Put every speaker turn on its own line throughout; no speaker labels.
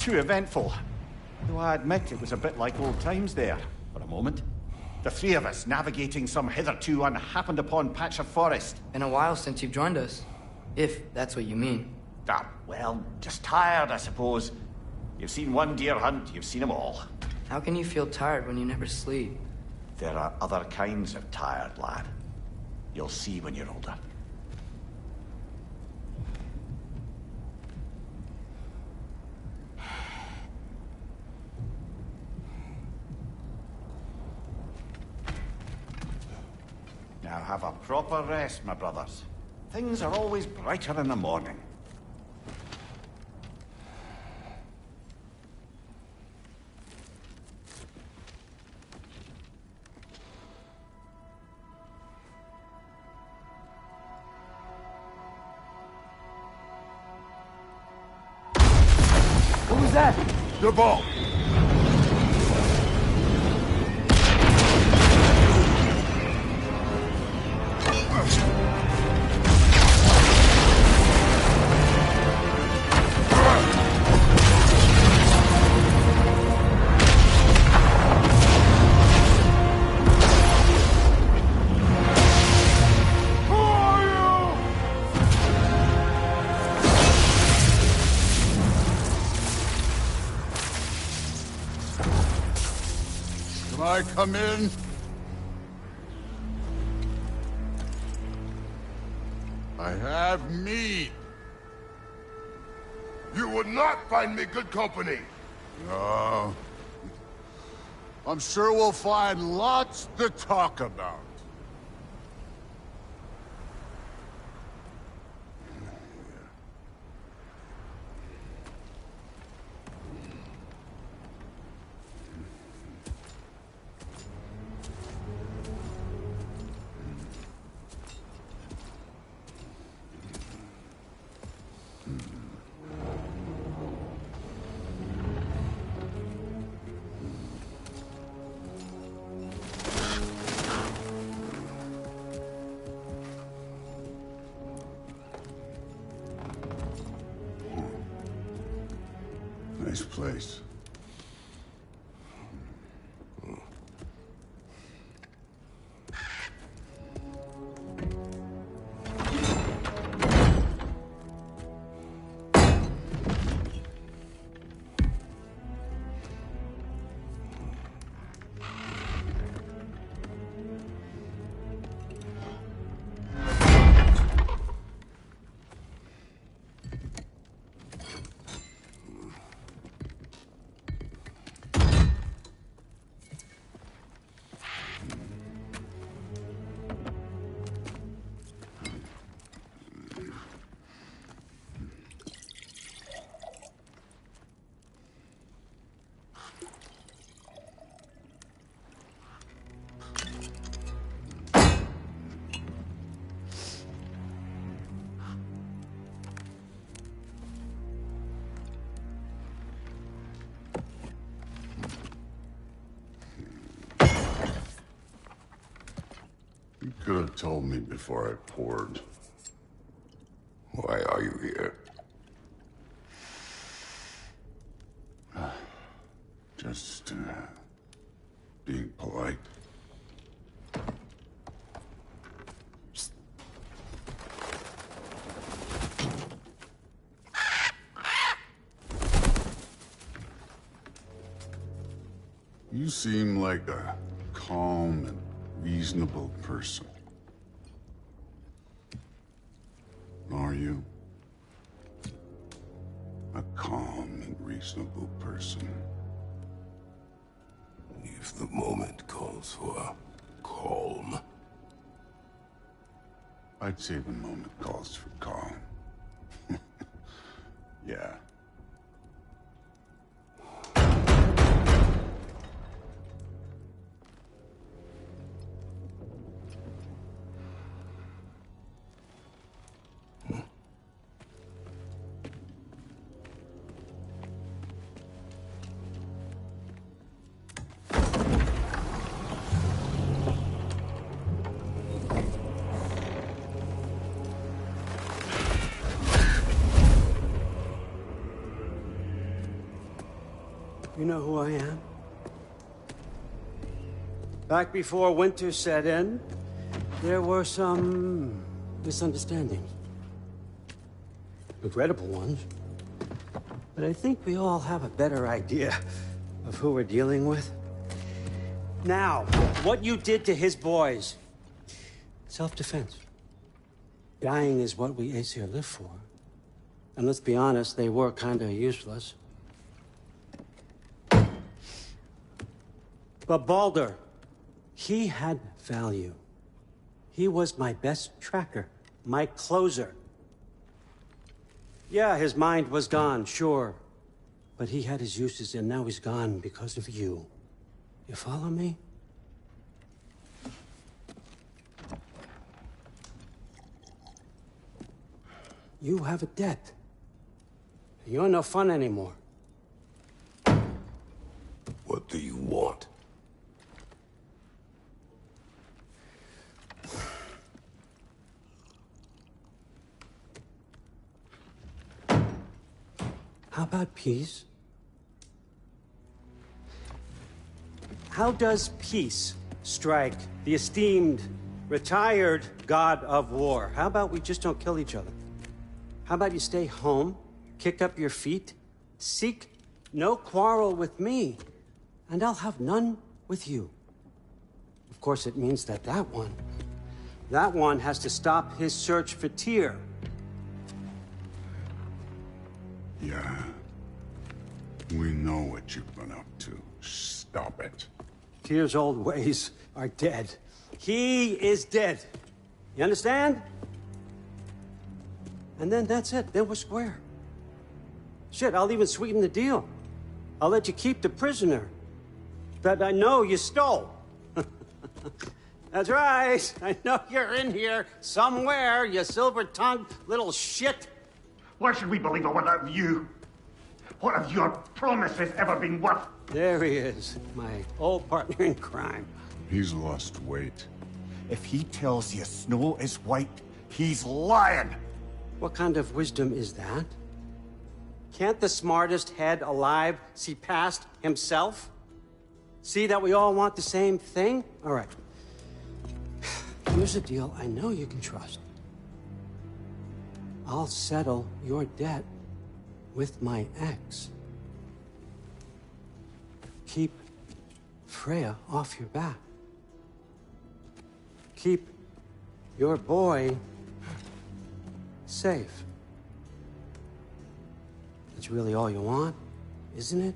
Too eventful. Though I admit it was a bit like old times there, for a moment. The three of us navigating some hitherto unhappened upon patch of forest.
Been a while since you've joined us. If that's what you mean.
Ah, well, just tired, I suppose. You've seen one deer hunt, you've seen them all.
How can you feel tired when you never sleep?
There are other kinds of tired, lad. You'll see when you're older. Now have a proper rest, my brothers. Things are always brighter in the morning.
What was that?
The ball! Come in. I have meat.
You would not find me good company.
No. I'm sure we'll find lots to talk about. Nice place. You could have told me before I poured.
Why are you here?
Just, being polite. You seem like a calm and reasonable person. Are you? A calm and reasonable person.
If the moment calls for calm.
I'd say the moment calls for calm. Yeah.
You know who I am? Back before winter set in, there were some misunderstandings. Regrettable ones. But I think we all have a better idea of who we're dealing with. Now, what you did to his boys. Self-defense. Dying is what we Aesir live for. And let's be honest, they were kinda useless. But Baldur, he had value. He was my best tracker, my closer. Yeah, his mind was gone, sure. But he had his uses, and now he's gone because of you. You follow me? You have a debt. You're no fun anymore.
What do you want?
How about peace? How does peace strike the esteemed, retired god of war? How about we just don't kill each other? How about you stay home, kick up your feet, seek no quarrel with me, and I'll have none with you. Of course, it means that that one has to stop his search for Tyr.
Yeah. We know what you've been up to. Stop it.
Tyr's old ways are dead. He is dead. You understand? And then that's it. Then we're square. Shit, I'll even sweeten the deal. I'll let you keep the prisoner that I know you stole. That's right. I know you're in here somewhere, you silver-tongued little shit.
Why should we believe a word out of you? What have your promises ever been worth?
There he is, my old partner in crime.
He's lost weight.
If he tells you snow is white, he's lying.
What kind of wisdom is that? Can't the smartest head alive see past himself? See that we all want the same thing? All right. Here's a deal I know you can trust. I'll settle your debt with my ex. Keep Freya off your back. Keep your boy safe. That's really all you want, isn't it?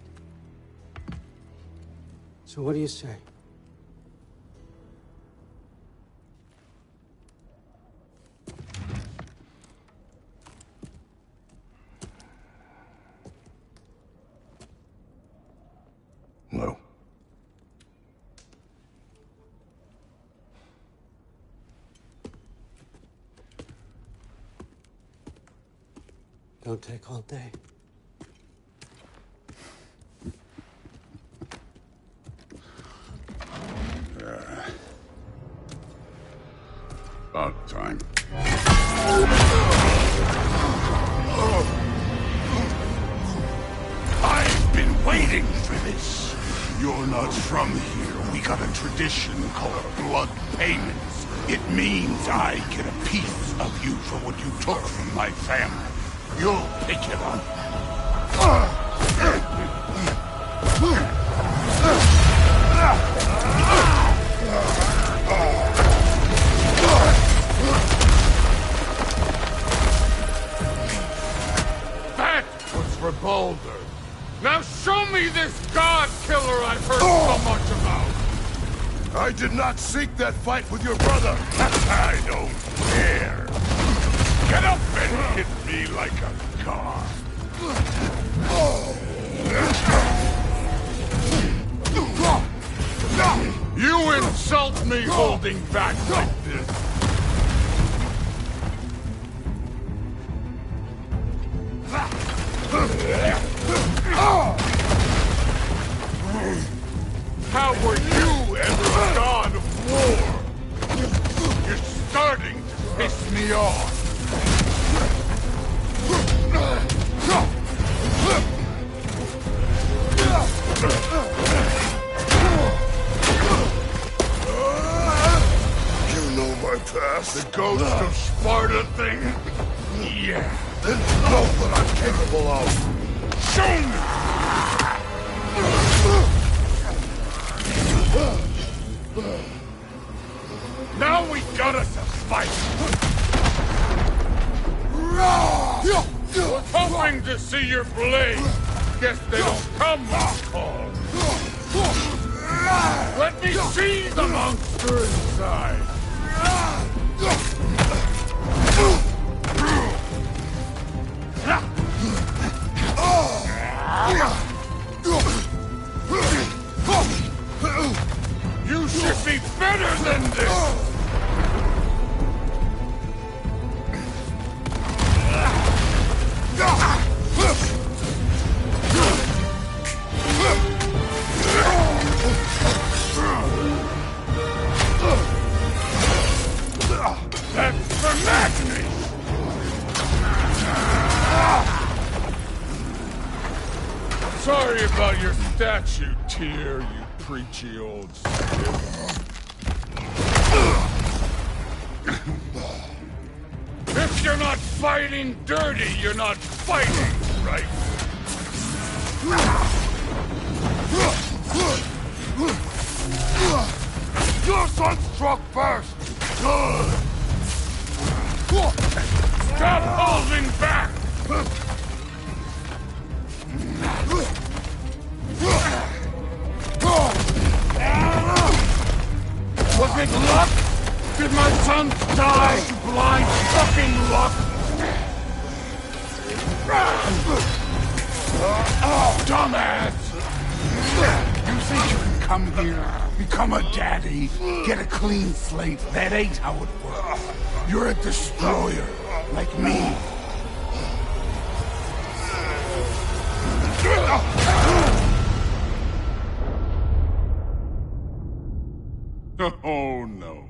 So what do you say?
No.
Don't take all day.
About time.
I've been waiting for this. You're not from here. We got a tradition called blood payments. It means I get a piece of you for what you took from my family. You'll pick it up.
That was for Baldur. Now show me this god killer I've heard so much about.
I did not seek that fight with your brother. I don't care. Get up and hit me like a god.
You insult me holding back like this. How were you ever a god of war? You're starting to piss me off.
The ghost of Sparta thing? Yeah. Then know what I'm capable of. Show me! Now we got us a fight! Was hoping to see your blade. Guess they don't come when called. Let me see the monster inside! You should be better than this! That's for Magni! Sorry about your statue, Tyr, you preachy old stiff. If you're not fighting dirty, you're not fighting, right? Your son struck first! Good! Stop holding back! Was it luck? Did my son die to blind fucking luck? Dumbass! You think you can come here, become a daddy, get a clean slate? That ain't how it works. You're a destroyer, like me. Oh, no.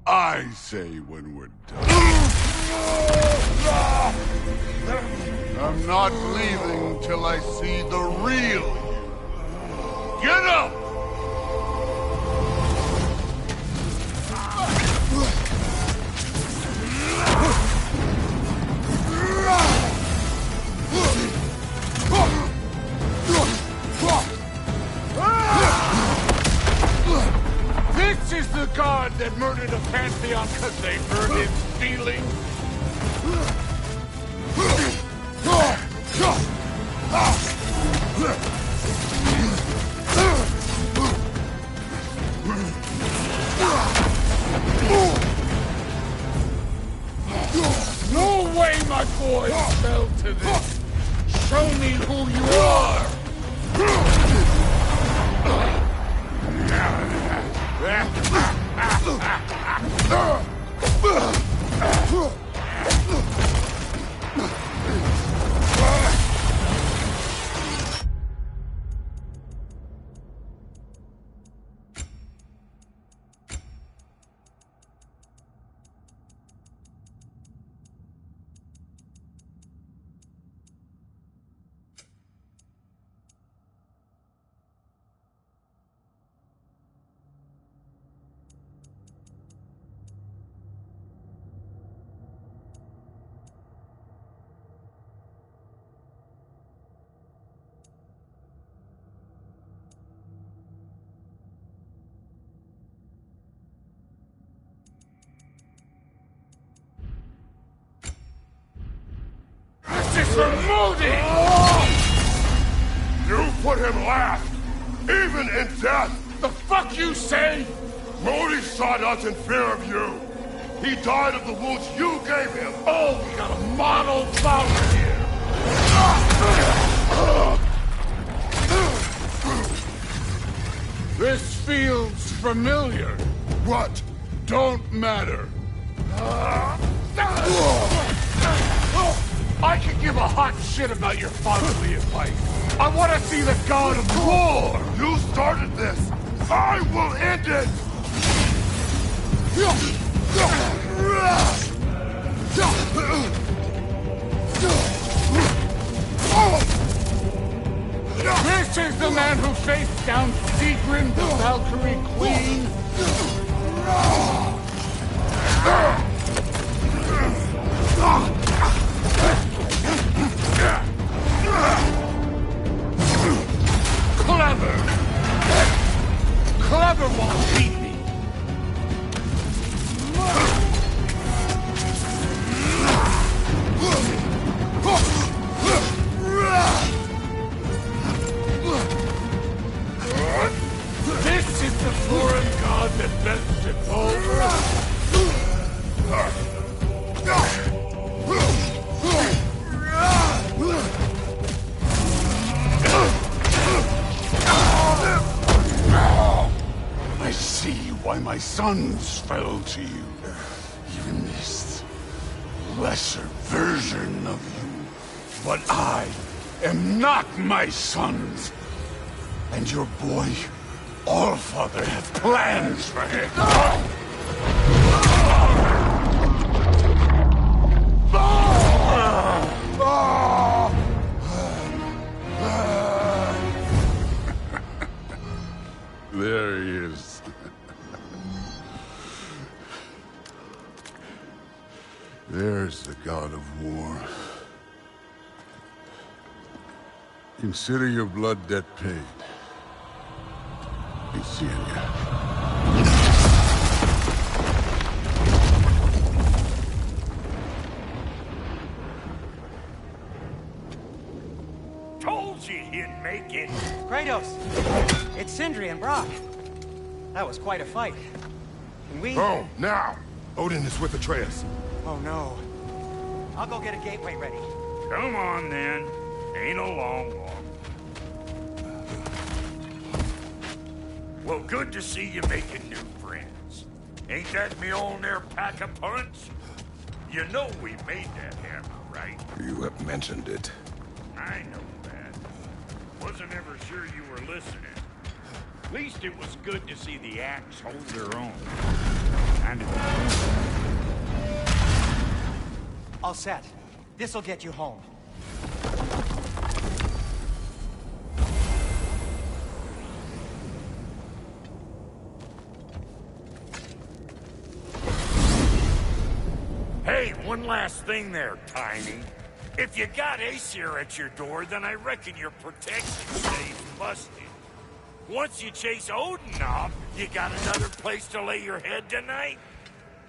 I say when we're done. I'm not leaving till I see the real you. Get up! This is the god that murdered a pantheon because they hurt his feelings? No way my boy fell to this! Show me who you are! This is for Modi! You put him last, even in death! The fuck you say? Modi shot us in fear of you. He died of the wounds you gave him. Oh, we got a model founder here. This feels familiar. What? Don't matter. I can give a hot shit about your fatherly advice. I want to see the god of war! You started this! I will end it! This is the man who faced down Sigrun, the Valkyrie Queen!
Clever! Clever won't beat me! This is the foreign god that bends it over!
I see why my sons fell to you. Even this lesser version of you. But I am not my sons. And your boy, Allfather, have plans for him. There he is. There's the god of war. Consider your blood debt paid. Be seeing ya.
Told you he'd make it.
Kratos! It's Sindri and Brock. That was quite a fight. Can we...
Oh, now! Odin is with Atreus.
Oh, no. I'll go get a gateway ready.
Come on, then. Ain't a long walk. Well, good to see you making new friends. Ain't that Mjolnir pack a punch? You know we made that hammer, right?
You have mentioned it.
I know that. Wasn't ever sure you were listening. At least it was good to see the axe hold their own. And
All set. This'll get you home.
hey, one last thing there, Tiny. If you got Aesir at your door, then I reckon your protection stays busted. Once you chase Odin off, you got another place to lay your head tonight?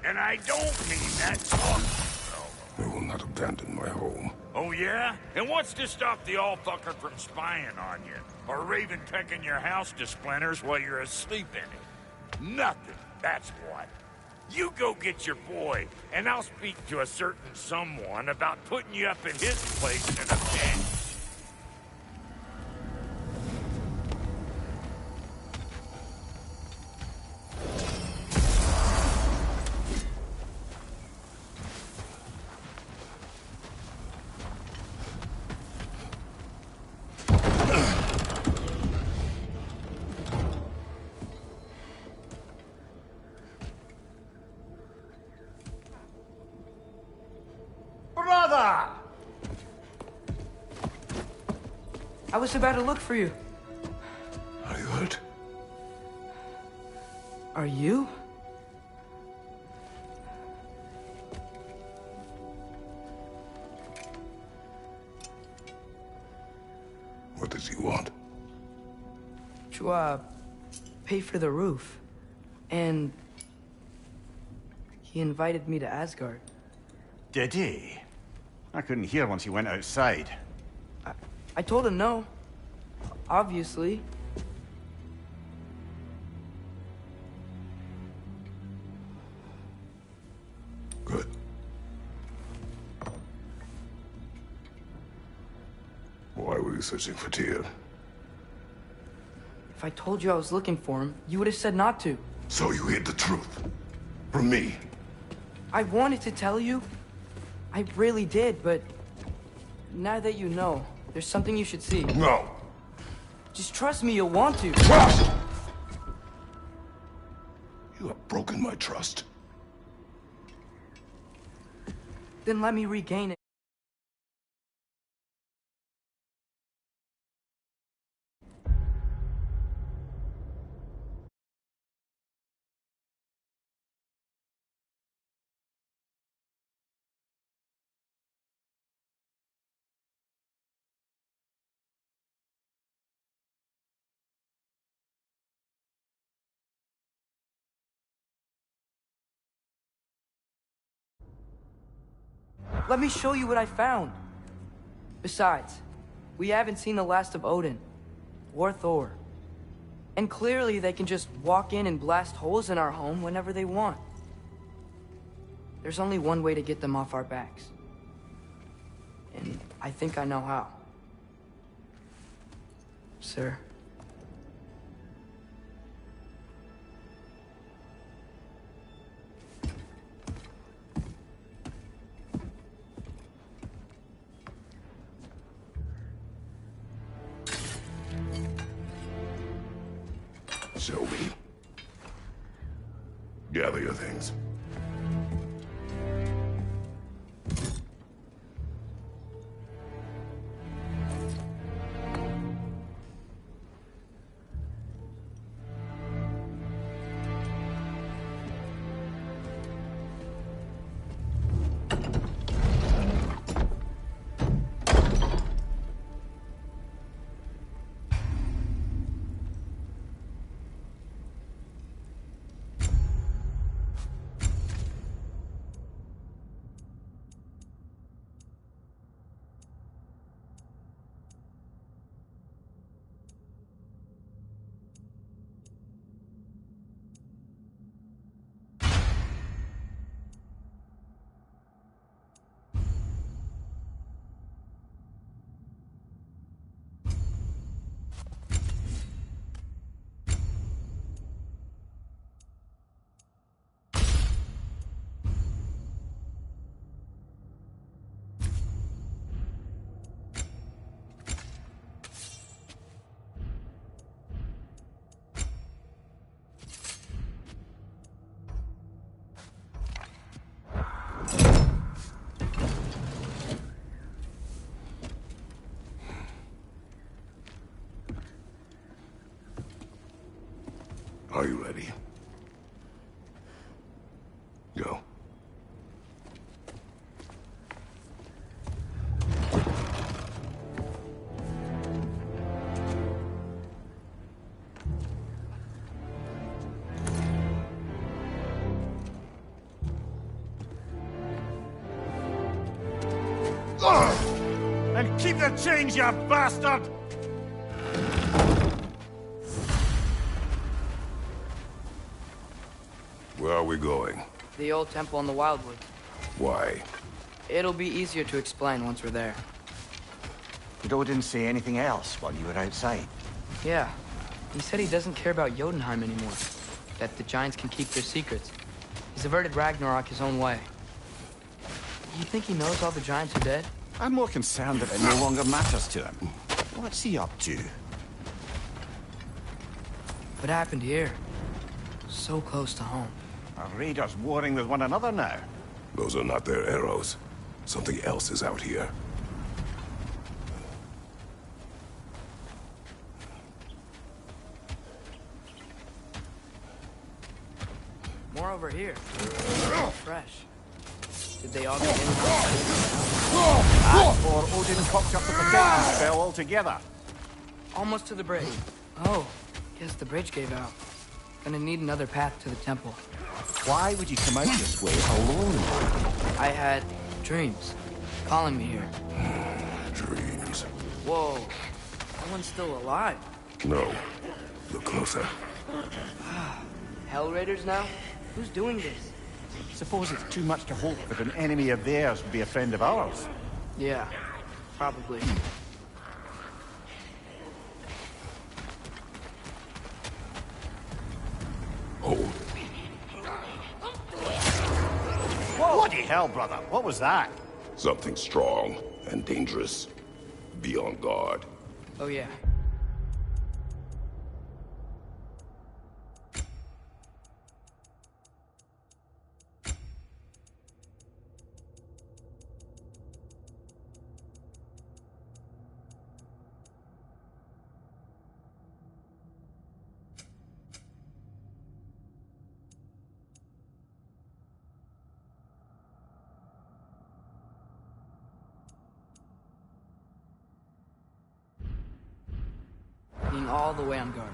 And I don't mean that talking.
I will not abandon my home.
Oh, yeah? And what's to stop the all-fucker from spying on you? Or Raven pecking your house to splinters while you're asleep in it? Nothing, that's what. You go get your boy, and I'll speak to a certain someone about putting you up in his place in a bit.
Brother!
I was about to look for you.
Are you hurt?
Are you?
What does he want?
To, pay for the roof. And... he invited me to Asgard.
Did he? I couldn't hear once he went outside.
I told him no. Obviously.
Good. Why were you searching for Tyr?
If I told you I was looking for him, you would have said not to.
So you hid the truth. From me.
I wanted to tell you. I really did, but... now that you know, there's something you should see.
No.
Just trust me, you'll want to.
Trust! You have broken my trust.
Then let me regain it. Let me show you what I found. Besides, we haven't seen the last of Odin. Or Thor. And clearly they can just walk in and blast holes in our home whenever they want. There's only one way to get them off our backs. And I think I know how. Sir.
Show me. Gather your things. Are you ready? Go.
And keep the change, you bastard!
Where are we going?
The old temple in the Wildwood.
Why?
It'll be easier to explain once we're there.
Did Odin say anything else while you were outside?
Yeah. He said he doesn't care about Jotunheim anymore. That the Giants can keep their secrets. He's averted Ragnarok his own way. You think he knows all the Giants are dead?
I'm more concerned that it no longer matters to him. What's he up to?
What happened here? So close to home.
Are raiders warring with one another now?
Those are not their arrows. Something else is out here.
More over here. Fresh. Did they all get in?
Or Odin cocked up the protection spell altogether.
Almost to the bridge. Oh, guess the bridge gave out. Gonna need another path to the temple.
Why would you come out this way alone?
I had dreams calling me here.
Dreams.
Whoa, no one's still alive.
No. Look closer.
Hell Raiders now? Who's doing this?
Suppose it's too much to hope that an enemy of theirs would be a friend of ours.
Yeah, probably.
Hold.
Bloody hell, brother. What was that?
Something strong and dangerous. Be on guard.
Oh yeah. Being all the way on guard.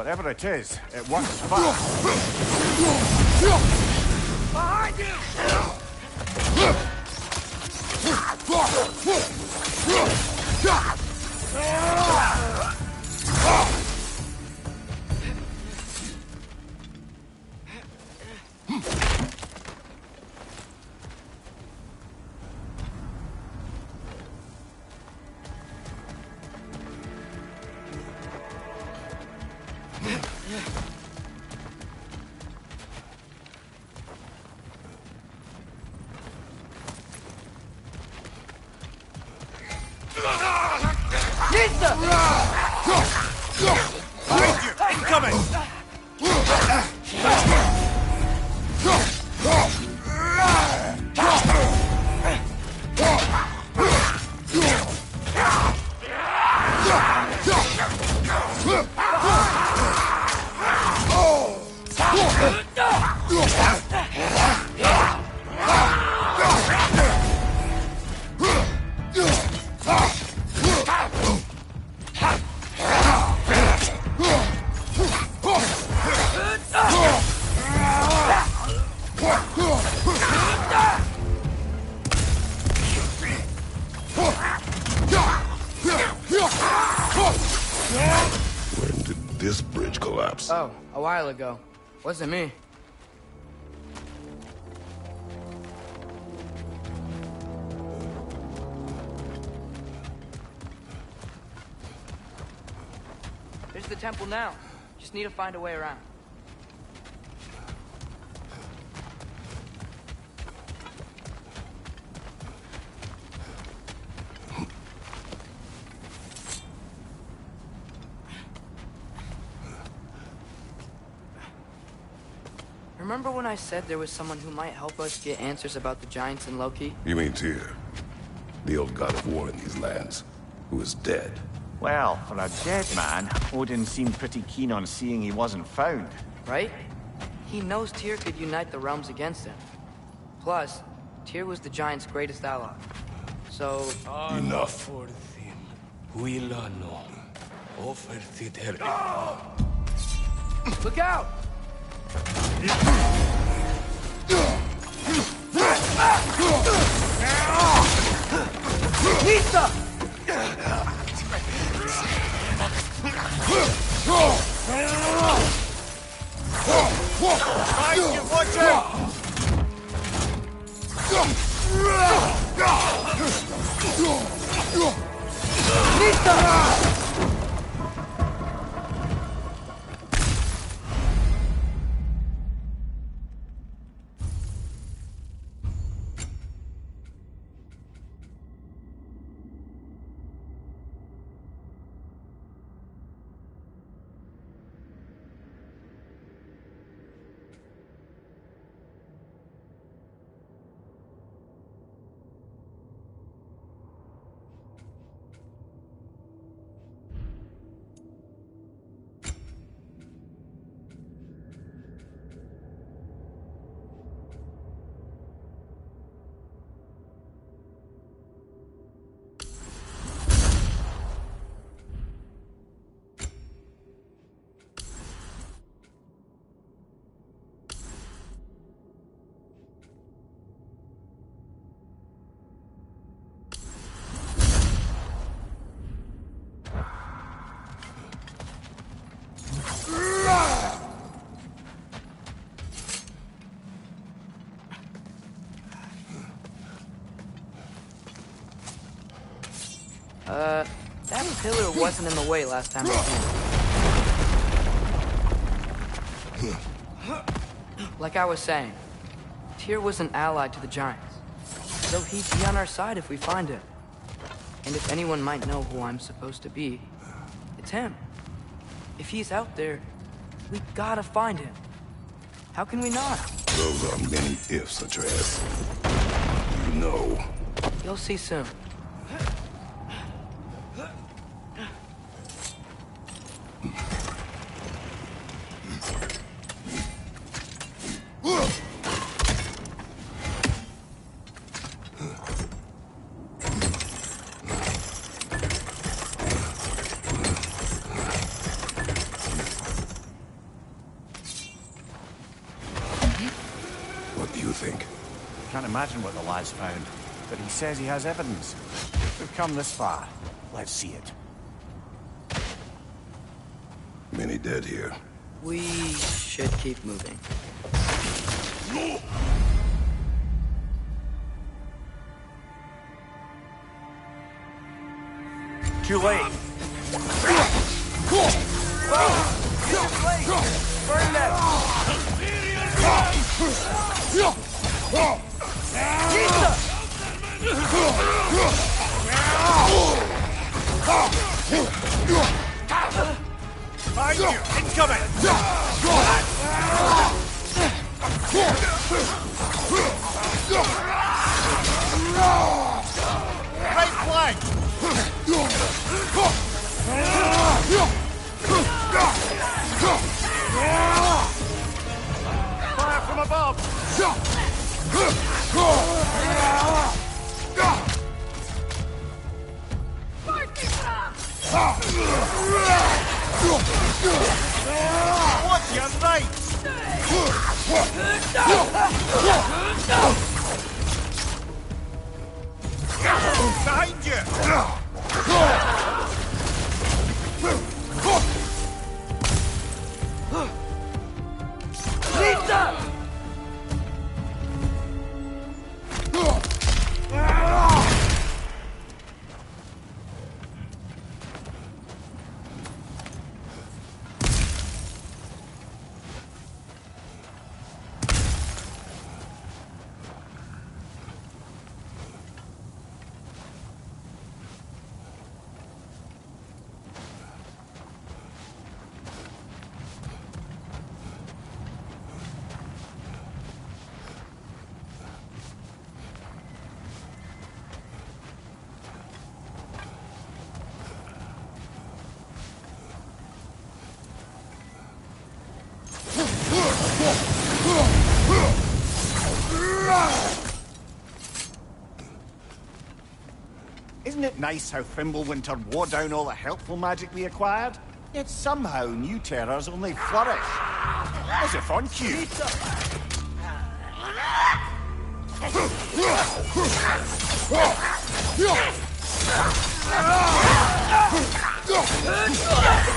Whatever it is, it works fast.
Behind
When did this bridge collapse?
Oh, a while ago. Wasn't me. There's the temple now. Just need to find a way around. Remember when I said there was someone who might help us get answers about the giants and Loki?
You mean Tyr, the old god of war in these lands, who is dead?
Well, for a dead man, Odin seemed pretty keen on seeing he wasn't found.
Right? He knows Tyr could unite the realms against him. Plus, Tyr was the giant's greatest ally. So...
Enough.
Look out! Nista!
Watch out!
Nista! That pillar wasn't in the way last time I came. Like I was saying, Tyr was an ally to the giants, so he'd be on our side if we find him. And if anyone might know who I'm supposed to be, it's him. If he's out there, we gotta find him. How can we not?
Those are many ifs, Atreus. You know.
You'll see soon.
you think?
Can't imagine what the lad's found, but he says he has evidence. We've come this far. Let's see it.
Many dead here.
We should keep moving.
Too late.
Burn them!
Behind you! Incoming! Right flank! Fire from above! Watch your right! Behind you! Isn't it nice how Fimbulwinter wore down all the helpful magic we acquired? Yet somehow new terrors only flourish. As if on cue.
It's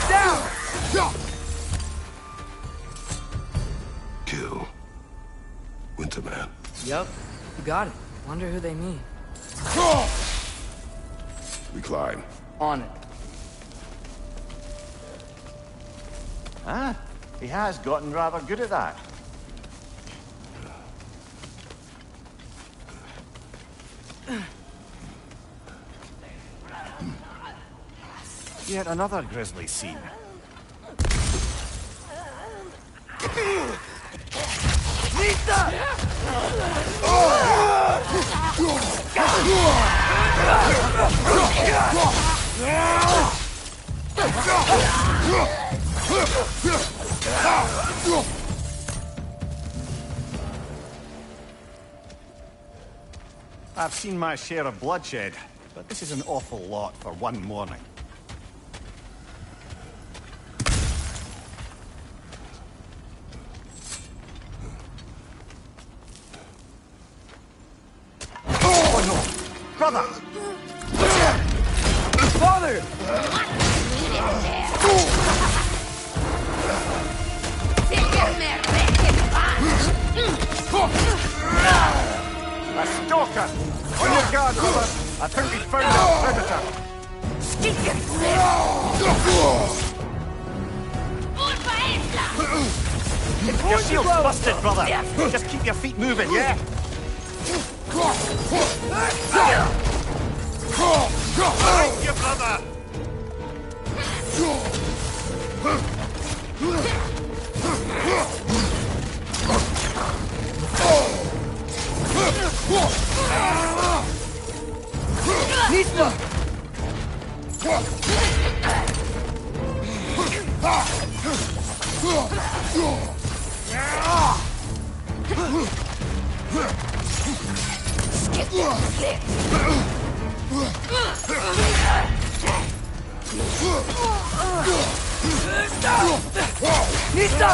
down!
Kill Winterman.
Yup, you got it. Wonder who they mean.
We climb.
On it.
Ah, he has gotten rather good at that. Yet another grisly scene. I've seen my share of bloodshed, but this is an awful lot for one morning. Oh no! Brother!
Father!
A stalker! On your guard, brother! I think we found our predator! Your shield's busted, brother! Just keep your feet moving, yeah? Thank you, brother!
Nista! Nista!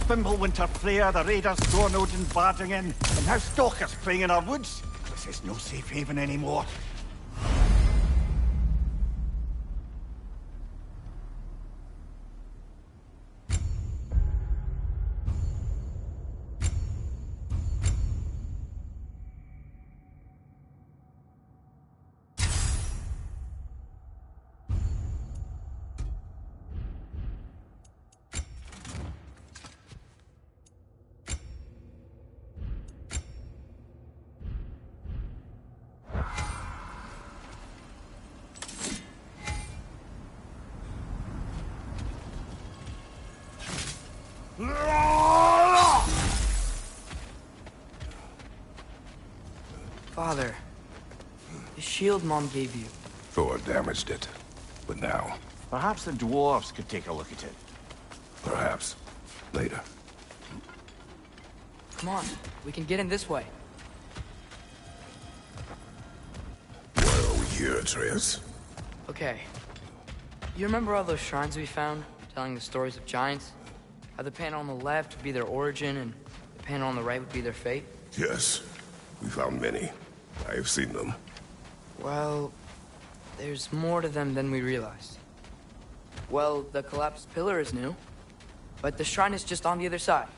Fimbulwinter Freya, the raiders Stornodin barging in, and now stalkers playing in our woods. This is no safe haven anymore.
Father, the shield Mom gave you.
Thor damaged it. But now,
Perhaps the dwarves could take a look at it.
perhaps, later.
Come on, we can get in this way.
Why are we here, Atreus?
Okay. You remember all those shrines we found, telling the stories of giants? How the panel on the left would be their origin, and the panel on the right would be their fate?
Yes, we found many. I have seen them.
Well, there's more to them than we realized. Well, the collapsed pillar is new, but the shrine is just on the other side.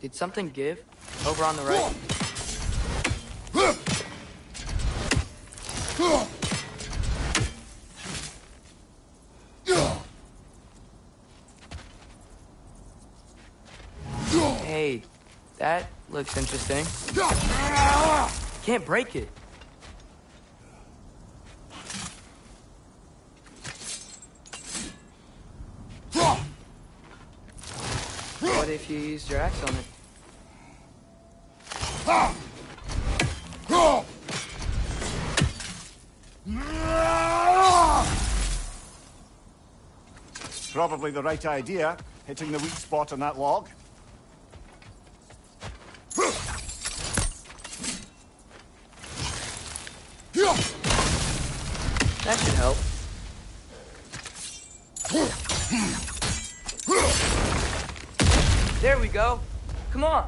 Did something give? Over on the right? Hey, that looks interesting. Can't break it. What if you used your axe on it?
Probably the right idea, hitting the weak spot on that log.
That should help. There we go. Come on.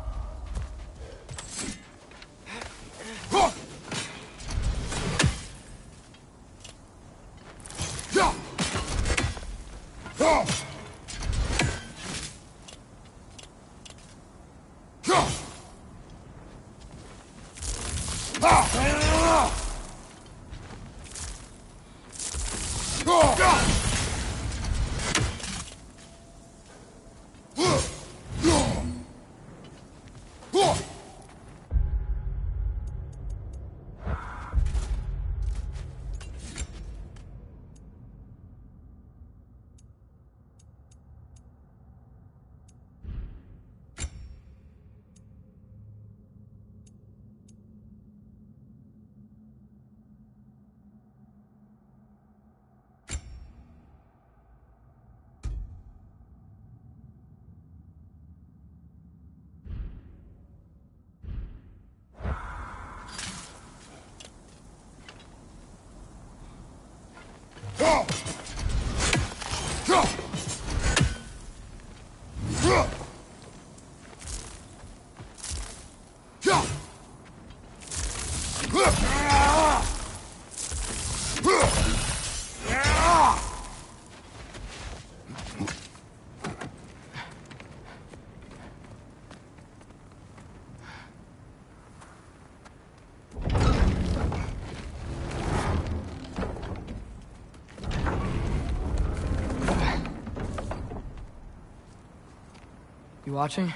You watching?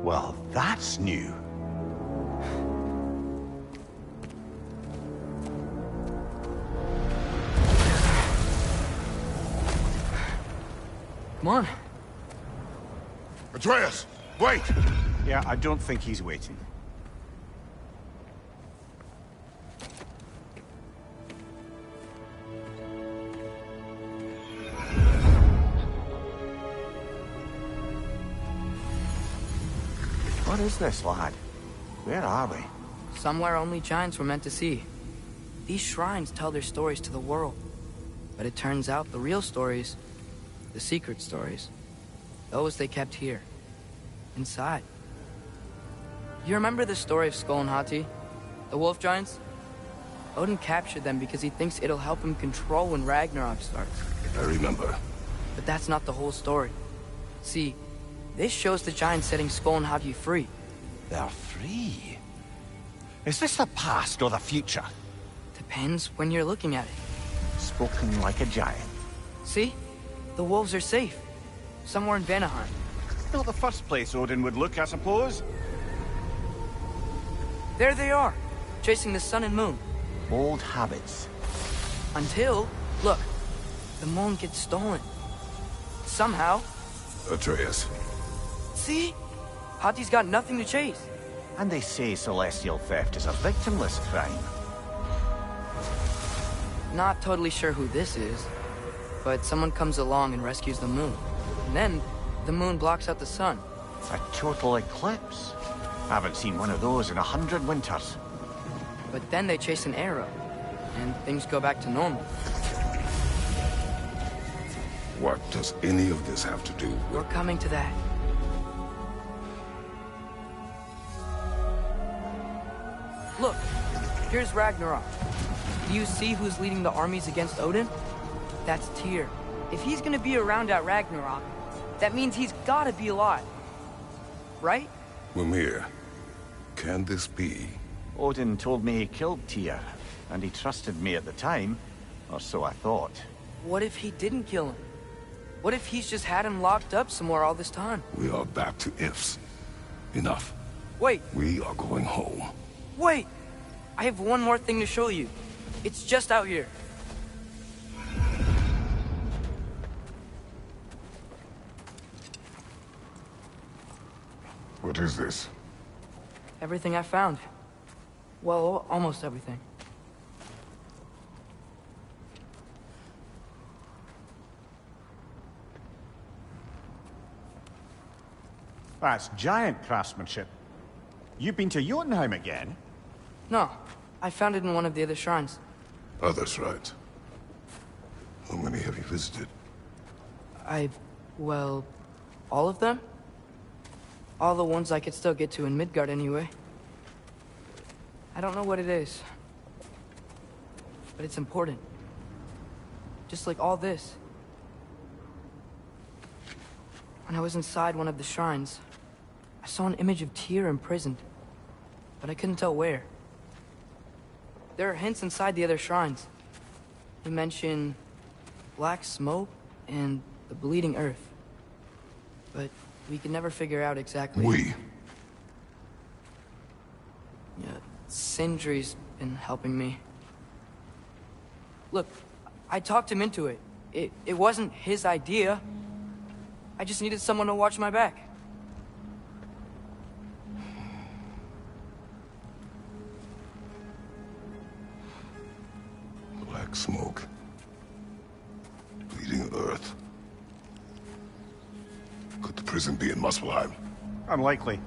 Well, that's new.
Come on.
Atreus, wait!
Yeah, I don't think he's waiting. What is this, lad? Where are we?
Somewhere only giants were meant to see. These shrines tell their stories to the world. But it turns out the real stories, the secret stories, those they kept here, inside. You remember the story of Skull and Hati? The wolf giants? Odin captured them because he thinks it'll help him control when Ragnarok starts.
I remember.
But that's not the whole story. See, this shows the giants setting Skull and Hati free.
They're free. Is this the past or the future?
Depends when you're looking at it.
Spoken like a giant.
See? The wolves are safe. Somewhere in Vanaheim.
Not the first place Odin would look, I suppose.
There they are, chasing the sun and moon.
Old habits.
Until, look, the moon gets stolen. Somehow.
Atreus.
See? Hati's got nothing to chase.
And they say celestial theft is a victimless crime.
Not totally sure who this is, but someone comes along and rescues the moon. And then, the moon blocks out the sun.
A total eclipse. Haven't seen one of those in 100 winters.
But then they chase an arrow, and things go back to normal.
What does any of this have to do with...
We're coming to that. Look, here's Ragnarok. Do you see who's leading the armies against Odin? That's Tyr. If he's gonna be around at Ragnarok, that means he's gotta be alive. Right?
Mimir, can this be?
Odin told me he killed Tyr, and he trusted me at the time, or so I thought.
What if he didn't kill him? What if he's just had him locked up somewhere all this time?
We are back to ifs. Enough.
Wait,
We are going home.
wait! I have one more thing to show you. It's just out here.
What is this?
Everything I found. Well, almost everything.
That's giant craftsmanship. You've been to Jotunheim again?
No, I found it in one of the other shrines.
Others, right? How many have you visited?
Well, all of them? All the ones I could still get to in Midgard anyway. I don't know what it is. But it's important. Just like all this. When I was inside one of the shrines, I saw an image of Tyr imprisoned. But I couldn't tell where. There are hints inside the other shrines. They mention black smoke and the bleeding earth. But we could never figure out exactly.
We?
Yeah, Sindri's been helping me. Look, I talked him into it. It wasn't his idea. I just needed someone to watch my back.
Black smoke. Bleeding earth. Could the prison be in Muspelheim?
Unlikely.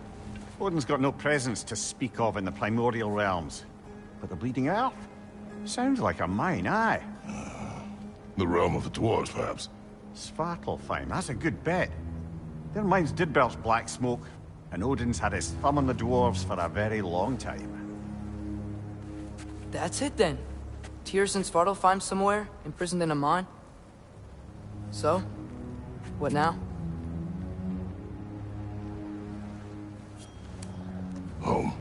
Odin's got no presence to speak of in the primordial realms. But the Bleeding Earth? Sounds like a mine, aye.
The realm of the dwarves, perhaps?
Svartalfheim, that's a good bet. Their mines did belch black smoke, and Odin's had his thumb on the dwarves for a very long time.
That's it then. Tyr's in Svartalfheim somewhere, imprisoned in a mine. So, what now?
Home.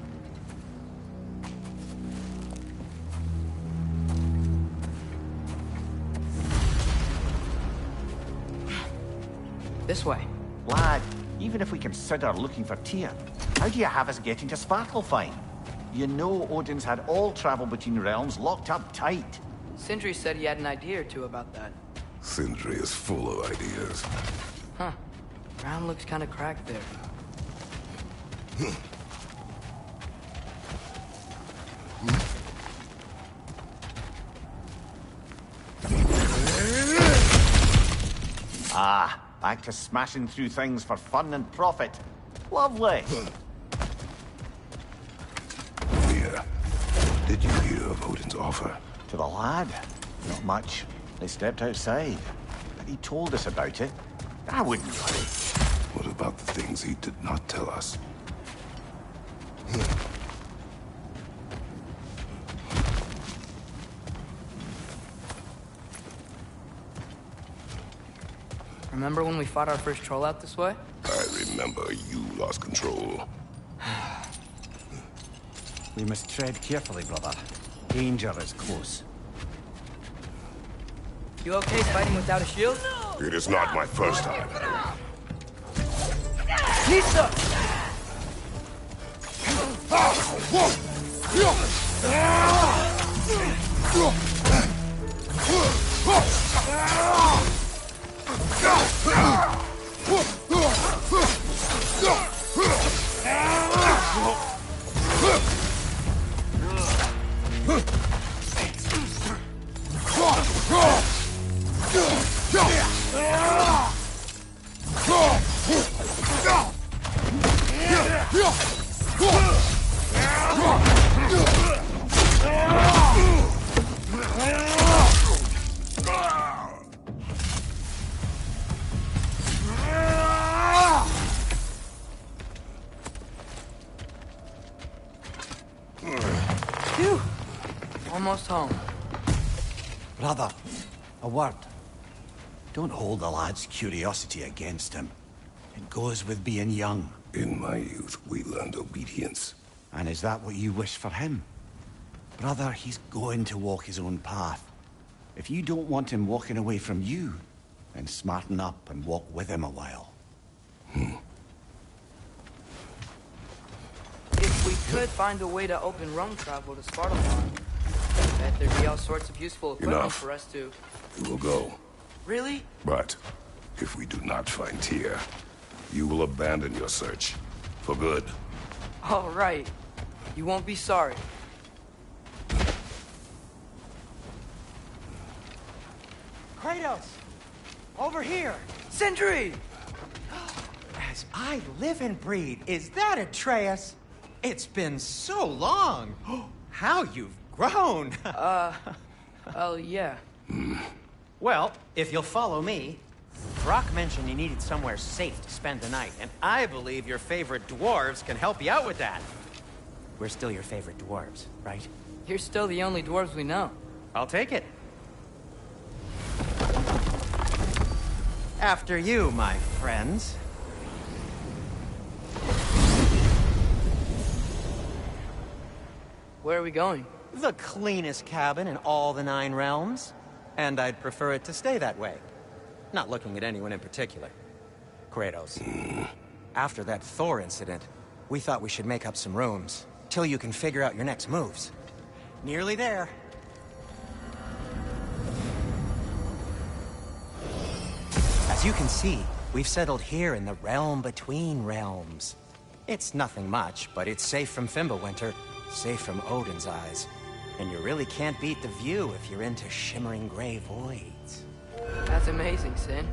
This way.
Lad, even if we consider looking for Tyr, how do you have us getting to Svartalfheim? You know Odin's had all travel between realms locked up tight.
Sindri said he had an idea or two about that.
Sindri is full of ideas.
Huh. Ground looks kind of cracked there.
Ah, back to smashing through things for fun and profit. Lovely.
Here. Did you hear of Odin's offer?
To the lad? Not much. They stepped outside. But he told us about it. I wouldn't worry.
What about the things he did not tell us?
Remember when we fought our first troll out this way?
I remember you lost control.
We must tread carefully, brother. Danger is close.
You okay fighting without a shield?
It is not my first time.
Nisa! Phew. Almost home.
Brother, a word. Don't hold the lad's curiosity against him. It goes with being young.
In my youth, we learned obedience.
And is that what you wish for him? Brother, he's going to walk his own path. If you don't want him walking away from you, then smarten up and walk with him a while.
If we could find a way to open Rome travel to Svartalfheim, I bet there'd be all sorts of useful equipment
Enough.
for us to...
We will go.
Really?
But if we do not find Tyr, you will abandon your search. For good.
All right. You won't be sorry.
Kratos! Over here!
Sindri!
As I live and breathe, is that Atreus? It's been so long! How you've grown!
Oh, yeah.
Well, if you'll follow me, Brock mentioned you needed somewhere safe to spend the night, and I believe your favorite dwarves can help you out with that. We're still your favorite dwarves, right?
You're still the only dwarves we know.
I'll take it. After you, my friends.
Where are we going?
The cleanest cabin in all the 9 realms. And I'd prefer it to stay that way. Not looking at anyone in particular. Kratos. After that Thor incident, we thought we should make up some rooms, till you can figure out your next moves. Nearly there. As you can see, we've settled here in the realm between realms. It's nothing much, but it's safe from Fimbulwinter, safe from Odin's eyes. And you really can't beat the view if you're into shimmering gray voids.
That's amazing, Sin.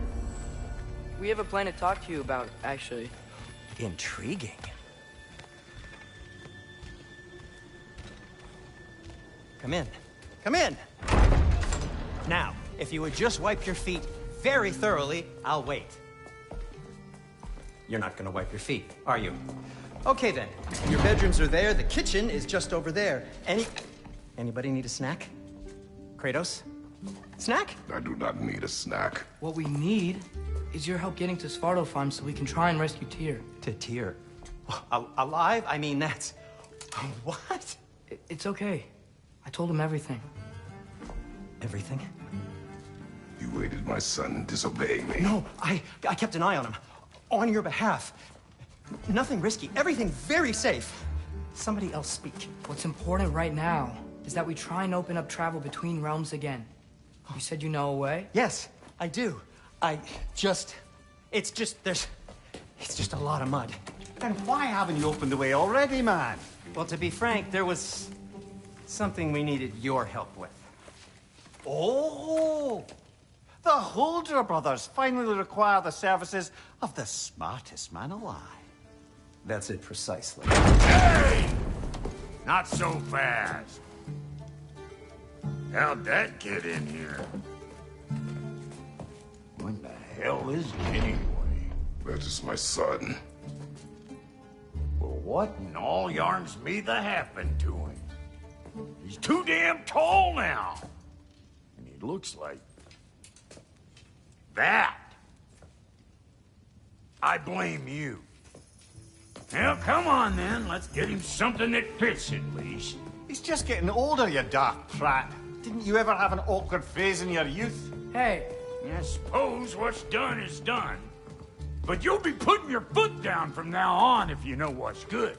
We have a plan to talk to you about, actually.
Intriguing. Come in. Come in! Now, if you would just wipe your feet very thoroughly, I'll wait. You're not gonna wipe your feet, are you? Okay then. Your bedrooms are there, the kitchen is just over there. Anybody need a snack? Kratos? Snack?
I do not need a snack.
What we need is your help getting to Svartalfheim so we can try and rescue Tyr.
To Tyr? Alive? I mean, that's... What?
It's okay. I told him everything.
Everything?
You aided my son in disobeying me.
No, I kept an eye on him. On your behalf. Nothing risky. Everything very safe. Somebody else speak.
What's important right now is that we try and open up travel between realms again. You said you know a way?
Yes, I do. I just It's just a lot of mud.
Then why haven't you opened the way already, man?
Well, to be frank, there was something we needed your help with.
Oh! The Holder brothers finally require the services of the smartest man alive.
That's it precisely.
Hey! Not so fast. How'd that get in here? What the hell is it anyway?
That is my son.
Well, what in all yarns me the happened to him? He's too damn tall now. And he looks like... that. I blame you. Well, come on then. Let's get him something that fits at least.
He's just getting older, you dark prat. Didn't you ever have an awkward phase in your youth?
Hey,
I suppose what's done is done. But you'll be putting your foot down from now on if you know what's good.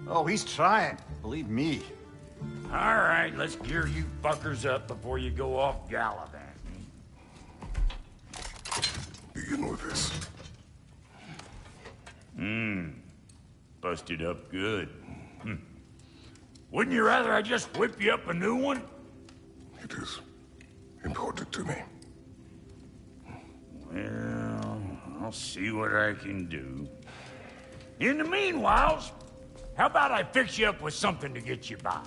Oh, he's trying. Believe me.
All right, let's gear you fuckers up before you go off gallivanting.
Begin with this.
Busted up good. Wouldn't you rather I just whip you up a new one?
It is important to me.
Well, I'll see what I can do. In the meanwhile, how about I fix you up with something to get you by?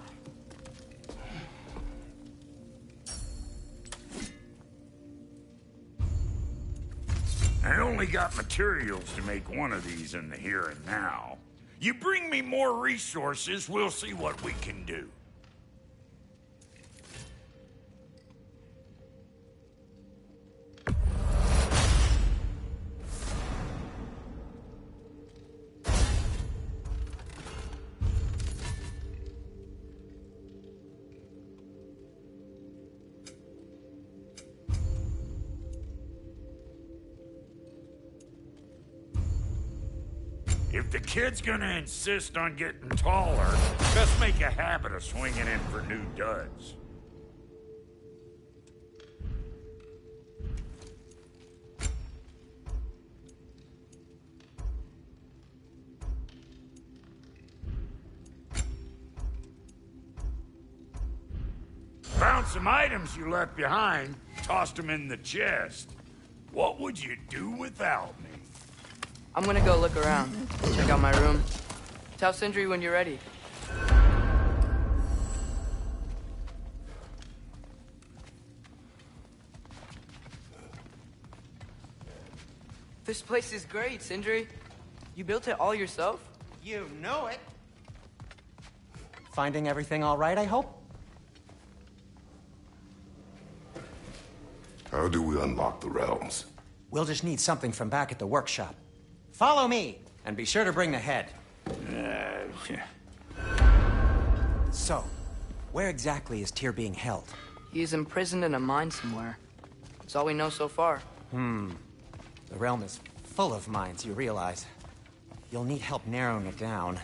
I only got materials to make one of these in the here and now. You bring me more resources, we'll see what we can do. If the kid's gonna insist on getting taller, best make a habit of swinging in for new duds. Found some items you left behind, tossed them in the chest. What would you do without me?
I'm gonna go look around. Check out my room. Tell Sindri when you're ready. This place is great, Sindri. You built it all yourself?
You know it. Finding everything all right, I hope?
How do we unlock the realms?
We'll just need something from back at the workshop. Follow me, and be sure to bring the head. So, where exactly is Tyr being held?
He's imprisoned in a mine somewhere. That's all we know so far.
The realm is full of mines, you realize. You'll need help narrowing it down.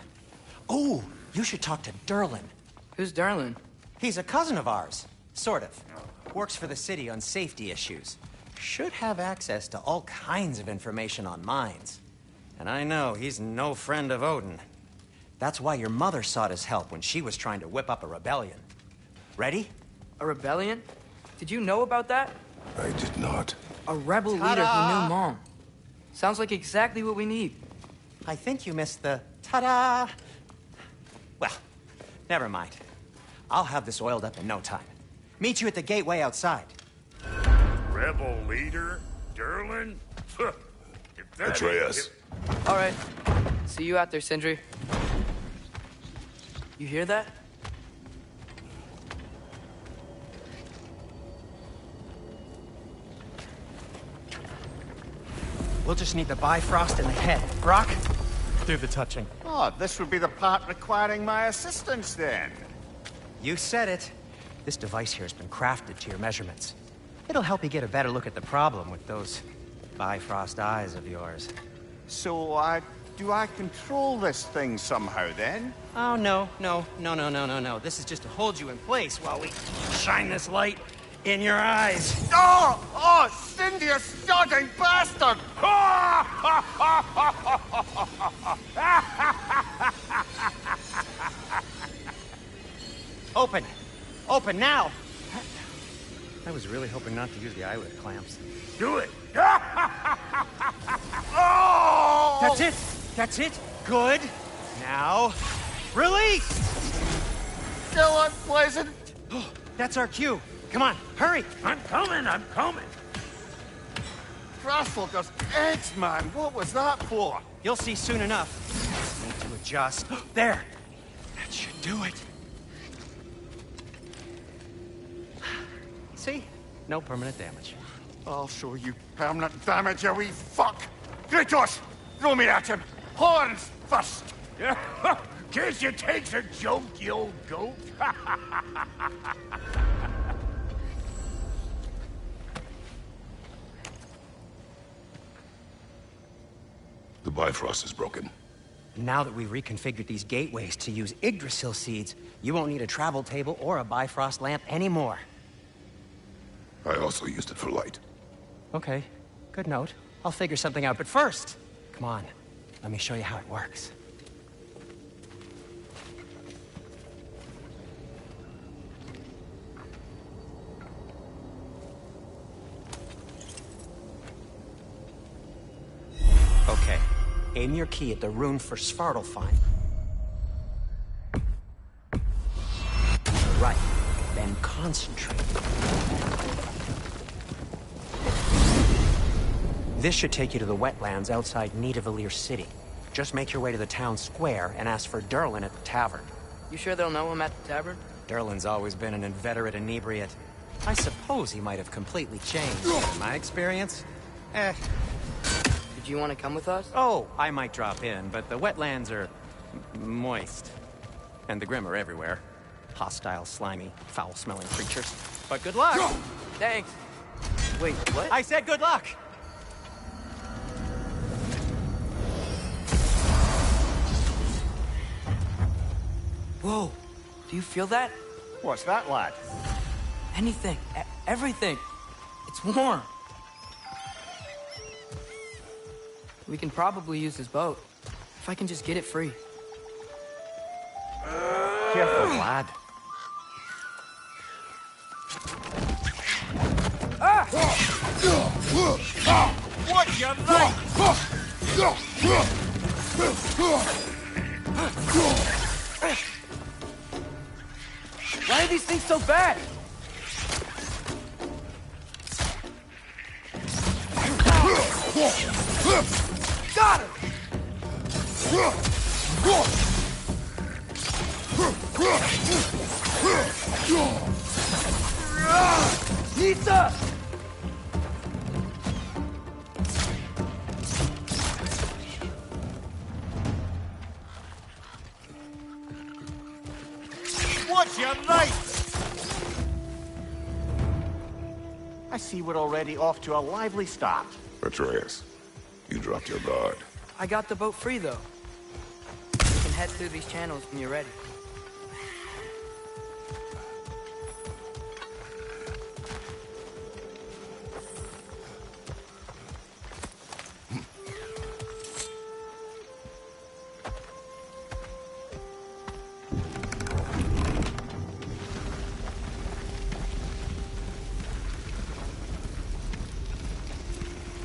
Oh, you should talk to Durlin.
Who's Darlin?
He's a cousin of ours. Sort of. Works for the city on safety issues. Should have access to all kinds of information on mines. And I know he's no friend of Odin. That's why your mother sought his help when she was trying to whip up a rebellion. Ready?
A rebellion? Did you know about that?
I did not.
A rebel leader who knew Mom. Sounds like exactly what we need.
I think you missed the ta-da. Well, never mind. I'll have this oiled up in no time. Meet you at the gateway outside.
Rebel leader? Durlin? If that
Atreus.
All right. See you out there, Sindri. You hear that?
We'll just need the Bifrost and the head. Brock, do the touching.
Oh, this would be the part requiring my assistance then.
You said it. This device here has been crafted to your measurements. It'll help you get a better look at the problem with those Bifrost eyes of yours.
So, do I control this thing somehow then?
Oh, no. This is just to hold you in place while we shine this light In your eyes.
Oh! Oh, Cindy, you sodding bastard!
Open! Open now! I was really hoping not to use the eyelid clamps.
Do it!
Oh!
That's it! That's it! Good! Now, release!
Still unpleasant.
That's our cue. Come on, hurry!
I'm coming, I'm coming!
Grasshopper's eggs, man. What was that for?
You'll see soon enough. Need to adjust. There! That should do it. See? No permanent damage.
I'll show you permanent damage, you wee fuck! Kratos! Throw me at him! Horns first!
Guess you takes a joke, you old goat.
The Bifrost is broken.
Now that we've reconfigured these gateways to use Yggdrasil seeds, you won't need a travel table or a Bifrost lamp anymore.
I also used it for light.
Okay, good note. I'll figure something out, but first, come on, let me show you how it works. Okay, aim your key at the rune for Svartalfheim. Right, then concentrate. This should take you to the wetlands outside Nidavellir City. Just make your way to the town square and ask for Durlin at the tavern.
You sure they'll know him at the tavern?
Durlin's always been an inveterate inebriate. I suppose he might have completely changed. In my experience,
Did you want to come with us?
Oh, I might drop in, but the wetlands are moist. And the Grim are everywhere. Hostile, slimy, foul-smelling creatures. But good luck!
Thanks. Wait, what?
I said good luck!
Whoa, do you feel that?
What's that, lad?
Anything, everything. It's warm. We can probably use this boat. If I can just get it free.
Careful, lad.
What you like?
Why are these things so bad? Got him! Pizza!
What's your right? I see we're already off to a lively start.
Atreus, you dropped your guard.
I got the boat free, though. You can head through these channels when you're ready.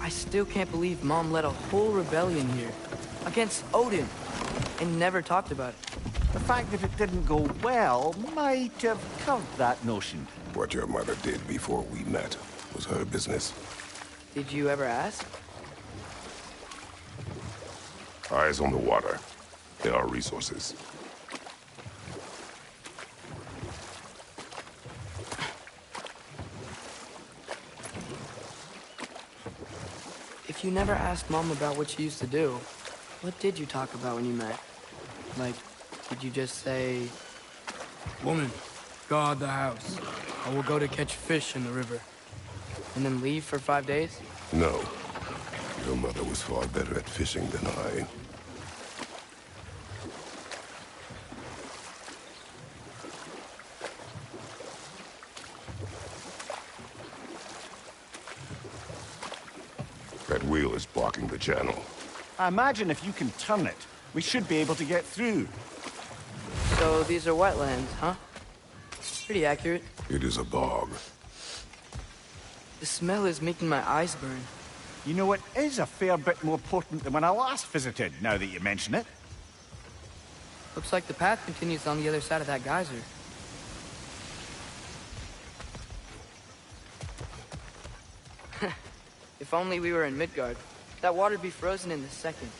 I still can't believe Mom led a whole rebellion here. Against Odin. And never talked about it.
The fact that it didn't go well might have curved that notion.
What your mother did before we met was her business.
Did you ever ask?
Eyes on the water. There are resources.
If you never asked Mom about what she used to do, what did you talk about when you met? Like, did you just say, "Woman, guard the house. I will go to catch fish in the river," and then leave for 5 days?
No. Your mother was far better at fishing than I. That wheel is blocking the channel.
I imagine if you can turn it, we should be able to get through.
So these are wetlands, huh? Pretty accurate.
It is a bog.
The smell is making my eyes burn.
You know, it is a fair bit more potent than when I last visited, now that you mention it.
Looks like the path continues on the other side of that geyser. If only we were in Midgard. That water'd be frozen in a second.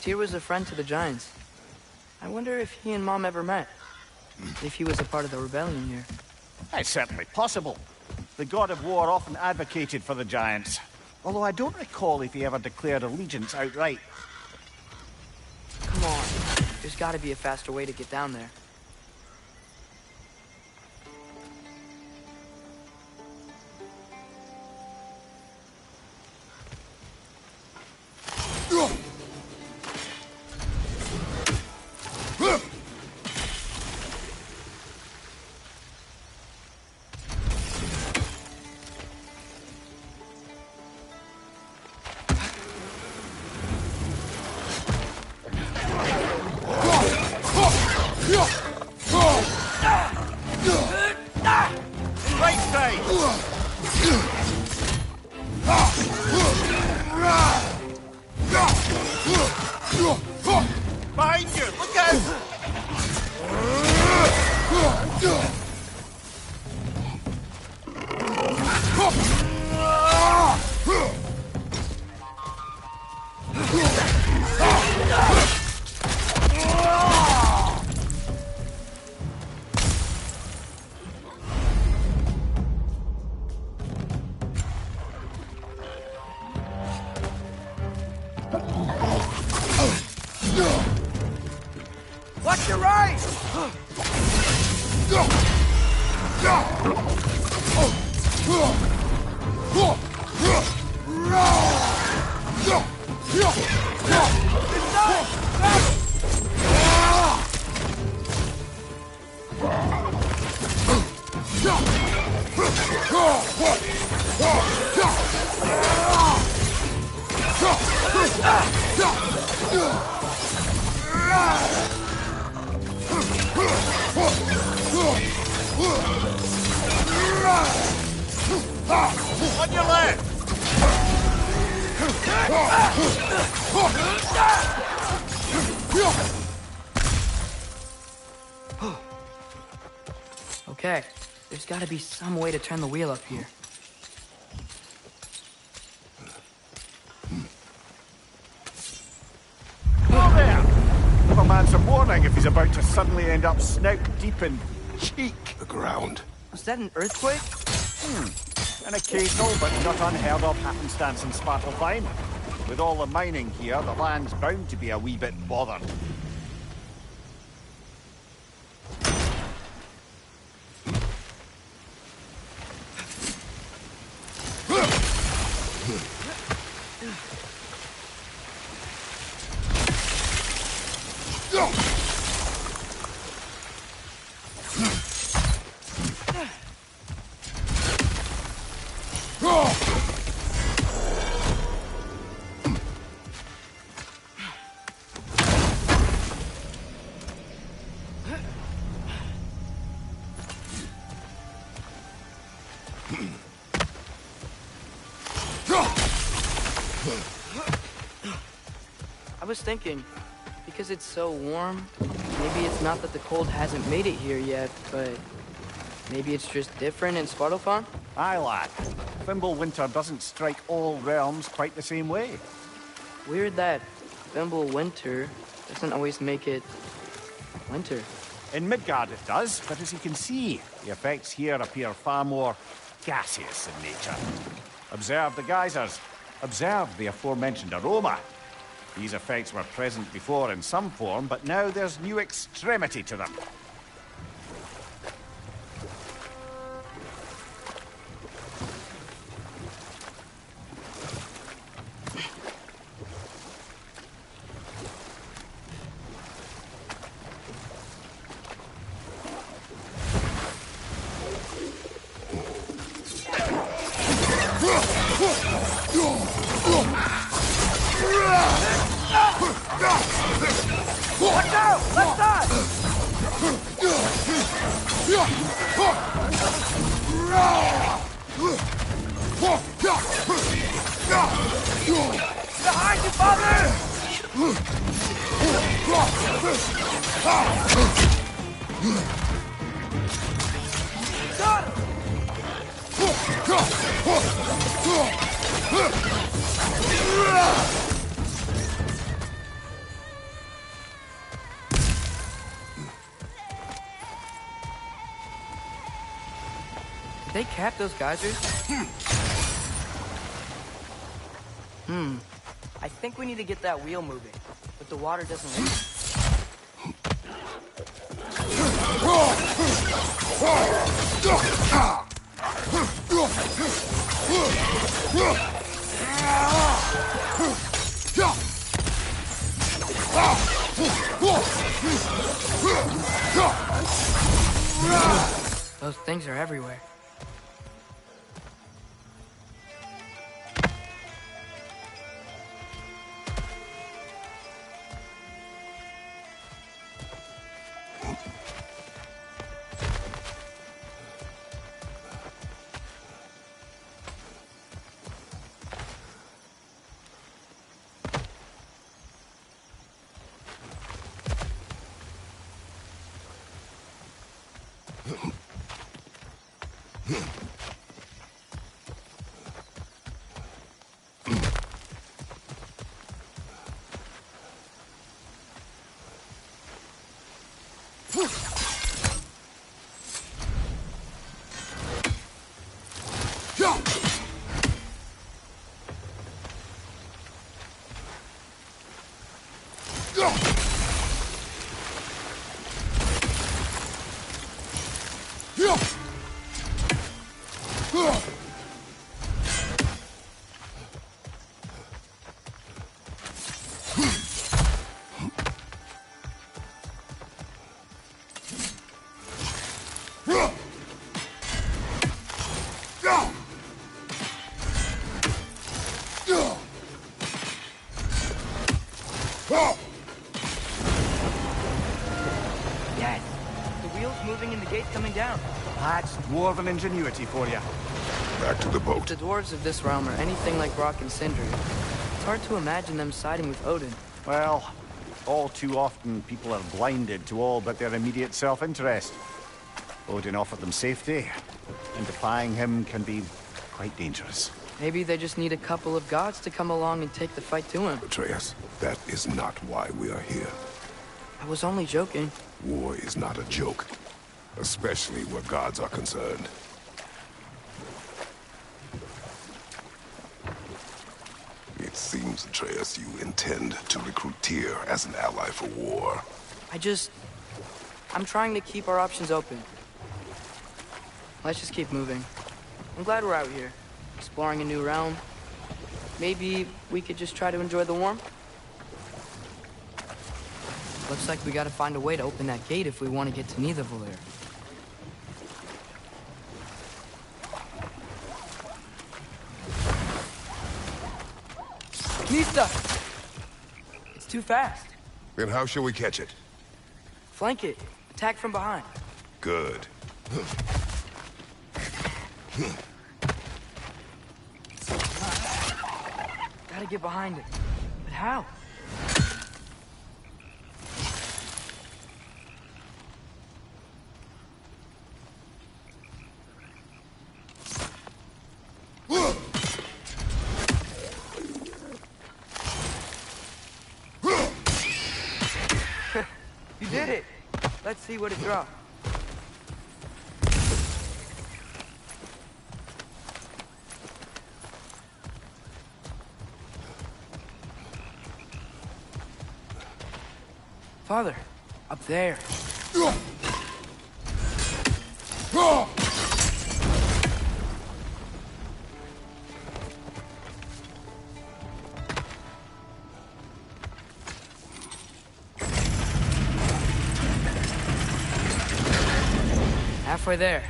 Tyr was a friend to the Giants. I wonder if he and Mom ever met. If he was a part of the rebellion here.
It's certainly possible. The god of war often advocated for the Giants. Although I don't recall if he ever declared allegiance outright.
Come on. There's gotta be a faster way to get down there.
Behind you! Look out!
Watch your right!
On your left!
Okay, there's gotta be some way to turn the wheel up here.
Oh there! Give a man some warning if he's about to suddenly end up snout deep in cheek.
The ground.
Was that an earthquake?
An occasional but not unheard of happenstance in Svartalfheim. With all the mining here, the land's bound to be a wee bit bothered.
I was thinking, because it's so warm, maybe it's not that the cold hasn't made it here yet, but maybe it's just different in Svartalfheim?
Aye, lad. Fimbulwinter doesn't strike all realms quite the same way.
Weird that Fimbulwinter doesn't always make it winter.
In Midgard it does, but as you can see, the effects here appear far more gaseous in nature. Observe the geysers. Observe the aforementioned aroma. These effects were present before in some form, but now there's new extremity to them.
Watch out! Left side! Behind you, father! Got him! Did they cap those geysers? I think we need to get that wheel moving, but the water doesn't leak. Those things are everywhere. Yes! The wheel's moving and the gate's coming down.
That's dwarven ingenuity for you.
Back to the boat.
The dwarves of this realm are anything like Rock and Sindri. It's hard to imagine them siding with Odin.
Well, all too often people are blinded to all but their immediate self-interest. Odin offered them safety, and defying him can be quite dangerous.
Maybe they just need a couple of gods to come along and take the fight to him.
Atreus, that is not why we are here.
I was only joking.
War is not a joke, especially where gods are concerned. It seems, Atreus, you intend to recruit Tyr as an ally for war.
I'm trying to keep our options open. Let's just keep moving. I'm glad we're out here, exploring a new realm. Maybe we could just try to enjoy the warmth? Looks like we gotta find a way to open that gate if we want to get to Nidavellir. Nista! It's too fast.
Then how shall we catch it?
Flank it. Attack from behind.
Good.
Gotta get behind it. But how? You did it! Let's see what it dropped. Father, up there. Halfway there.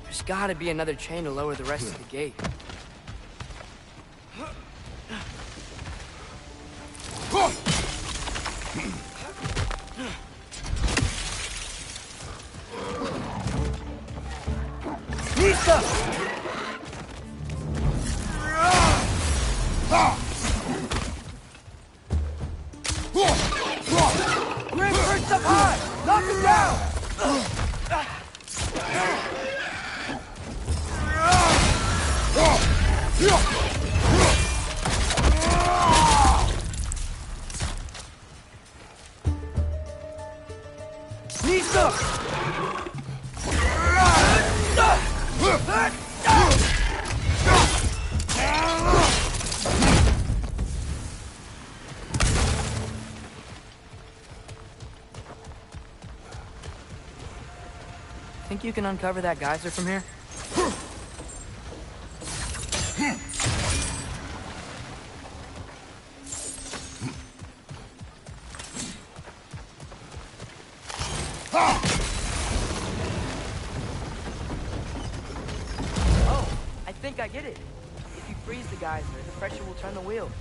There's gotta be another chain to lower the rest of the gate. Grim perched up high! Knock him down! Think you can uncover that geyser from here? Oh, I think I get it. If you freeze the geyser, the pressure will turn the wheel.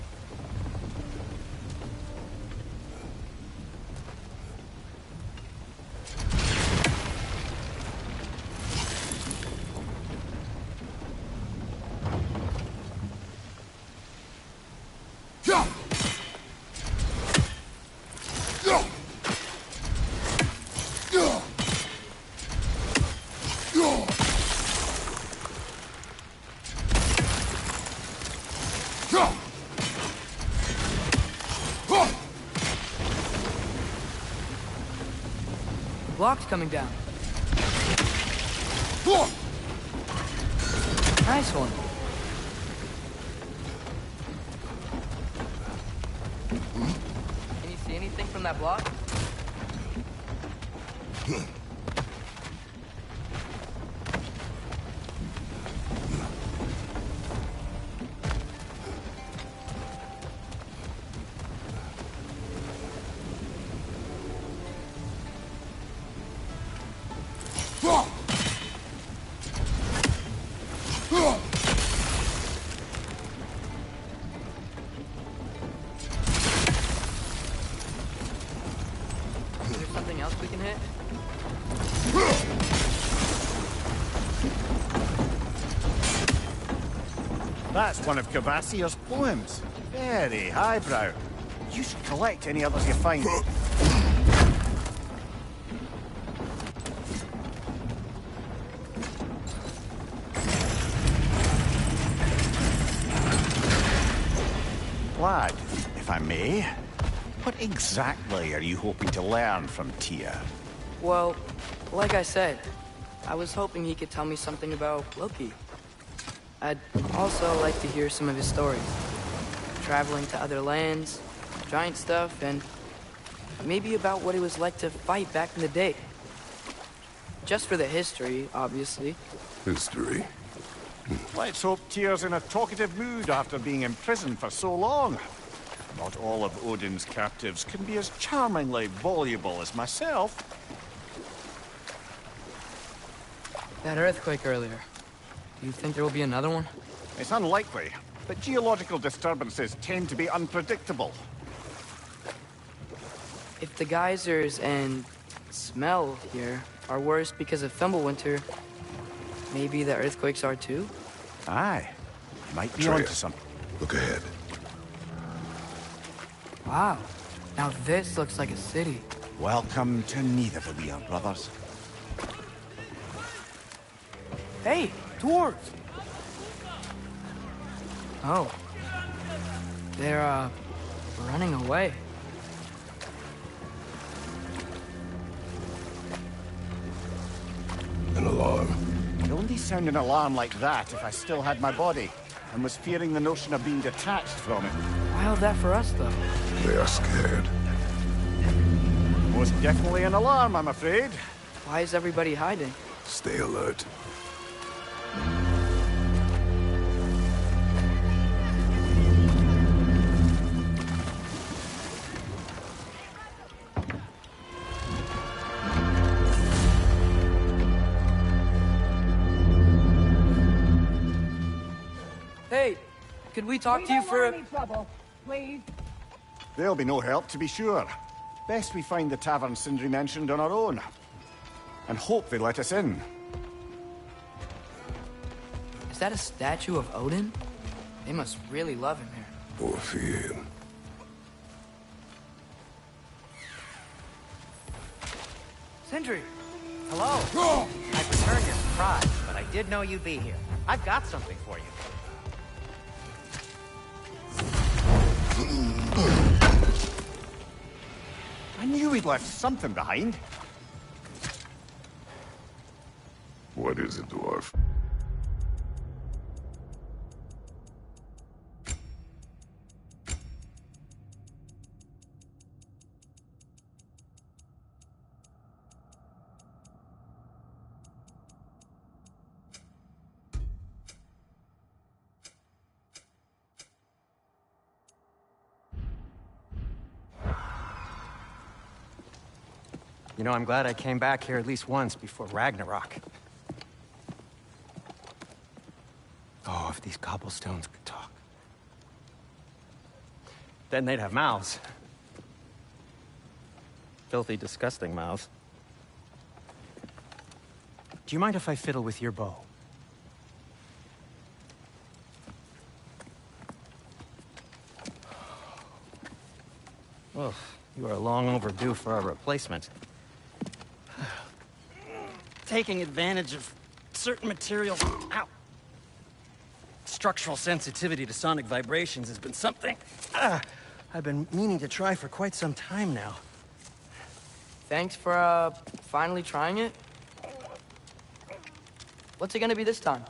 Block's coming down. Nice one. Can you see anything from that block? Something else we can hit?
That's one of Kvasir's poems. Very highbrow. You should collect any others you find. Lad, if I may, what exactly are you hoping to learn from Tyr?
Well, like I said, I was hoping he could tell me something about Loki. I'd also like to hear some of his stories. Traveling to other lands, giant stuff, and maybe about what it was like to fight back in the day. Just for the history, obviously.
History?
Let's hope Tyr's in a talkative mood after being imprisoned for so long. Not all of Odin's captives can be as charmingly voluble as myself.
That earthquake earlier. Do you think there will be another one?
It's unlikely, but geological disturbances tend to be unpredictable.
If the geysers and smell here are worse because of Fimbulwinter, maybe the earthquakes are too?
Aye. Might be
Atreus,
onto something.
Look ahead.
Wow. Now this looks like a city.
Welcome to Nidavellir, brothers.
Hey, dwarves! Oh. They're, running away.
An alarm.
I'd only sound an alarm like that if I still had my body, and was fearing the notion of being detached from it.
Wild that for us, though.
They are scared.
Most definitely an alarm, I'm afraid.
Why is everybody hiding?
Stay alert.
Hey, could we talk to you for a...
Any trouble, please.
There'll be no help, to be sure. Best we find the tavern Sindri mentioned on our own. And hope they let us in.
Is that a statue of Odin? They must really love him here.
Or fear him.
Sindri!
Hello. I returned your surprise, but I did know you'd be here. I've got something for you.
I knew we'd left something behind.
What is it, dwarf?
You know, I'm glad I came back here at least once before Ragnarok. Oh, if these cobblestones could talk. Then they'd have mouths. Filthy, disgusting mouths. Do you mind if I fiddle with your bow? Well, you are long overdue for a replacement. Taking advantage of certain materials. Ow! Structural sensitivity to sonic vibrations has been something I've been meaning to try for quite some time now.
Thanks for, finally trying it. What's it gonna be this time?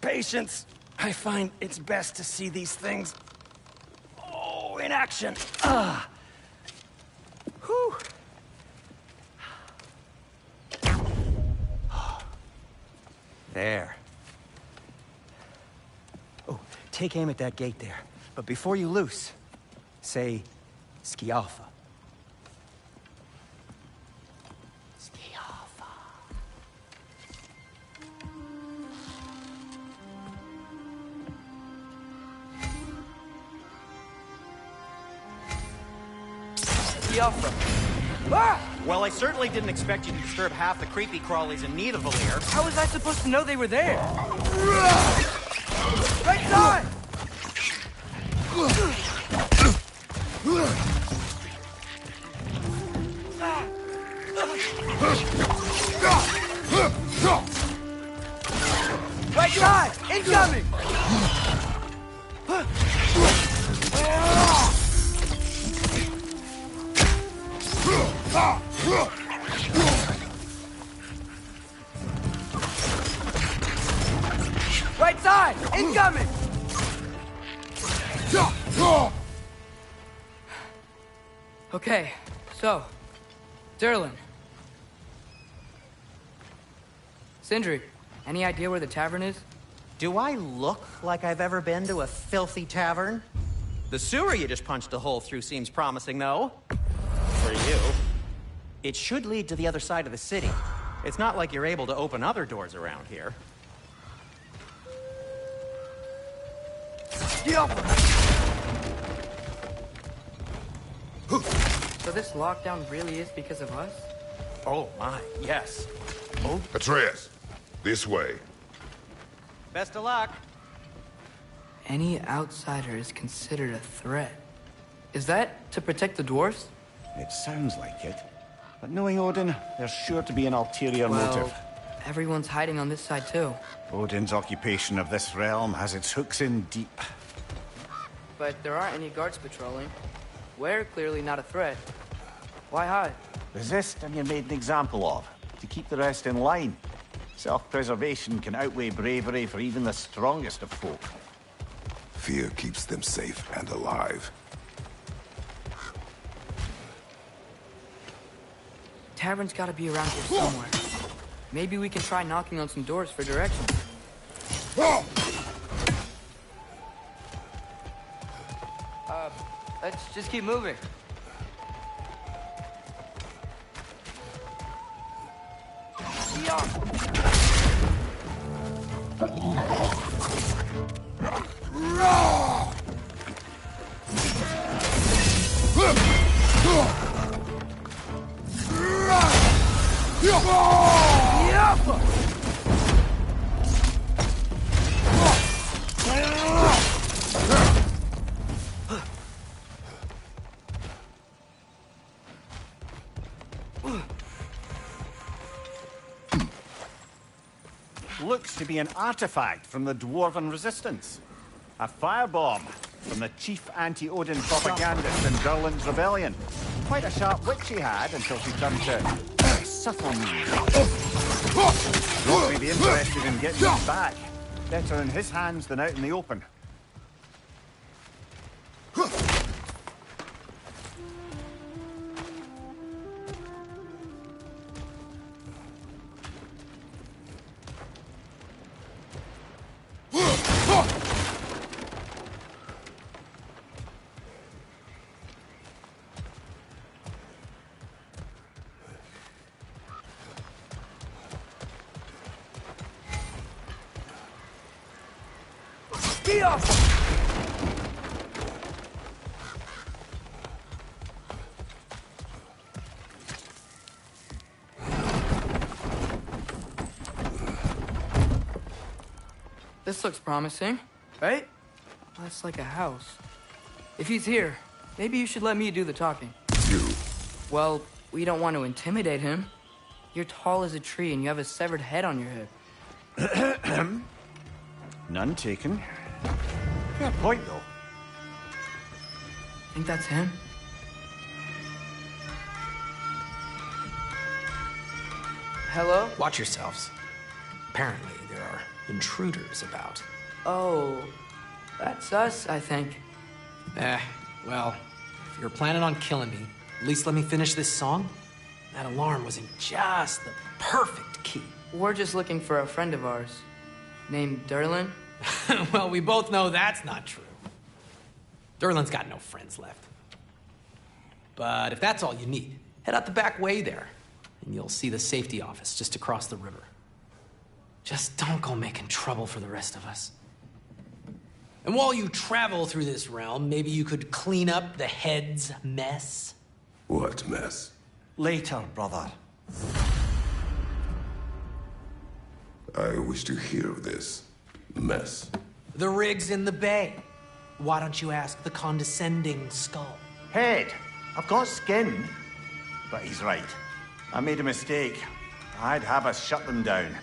Patience. I find it's best to see these things, in action. Whew. There. Oh, take aim at that gate there. But before you loose, say, Skialfa. Skialfa.
Skialfa. Ah!
Well, I certainly didn't expect you to disturb half the creepy crawlies in Nidavellir.
How was I supposed to know they were there? Right side! Right side! Incoming! Right side! Incoming! Okay, so, Durlin. Sindri, any idea where the tavern is?
Do I look like I've ever been to a filthy tavern? The sewer you just punched a hole through seems promising, though. For you. It should lead to the other side of the city. It's not like you're able to open other doors around here.
So this lockdown really is because of us?
Oh my, yes. Oh,
Atreus, this way.
best of luck.
Any outsider is considered a threat. Is that to protect the dwarves?
It sounds like it. But knowing Odin, there's sure to be an ulterior motive.
Everyone's hiding on this side too.
Odin's occupation of this realm has its hooks in deep.
But there aren't any guards patrolling. We're clearly not a threat. Why hide?
Resist and you're made an example of, to keep the rest in line. Self-preservation can outweigh bravery for even the strongest of folk.
Fear keeps them safe and alive.
Tavern's gotta be around here somewhere. Maybe we can try knocking on some doors for directions. Let's just keep moving.
Looks to be an artifact from the Dwarven Resistance. A firebomb from the chief anti-Odin propagandist in Durlin's rebellion. Quite a sharp wit she had until she turned to subtle means. Not really interested in getting it back. Better in his hands than out in the open.
This looks promising, right? That's like a house. If he's here, maybe you should let me do the talking.
You.
Well, we don't want to intimidate him. You're tall as a tree and you have a severed head on your head.
None taken. Fair point, though.
Think that's him? Hello?
Watch yourselves. Apparently, there are intruders about.
Oh, that's us, I think.
Well, if you're planning on killing me, at least let me finish this song. That alarm was in just the perfect key.
We're just looking for a friend of ours, named Durlin.
Well, we both know that's not true. Durlin's got no friends left. But if that's all you need, head out the back way there, and you'll see the safety office just across the river. Just don't go making trouble for the rest of us. And while you travel through this realm, maybe you could clean up the head's mess?
What mess?
Later, brother.
I wish to hear of this mess.
The rig's in the bay. Why don't you ask the condescending skull?
Head. I've got skin. But he's right. I made a mistake. I'd have us shut them down.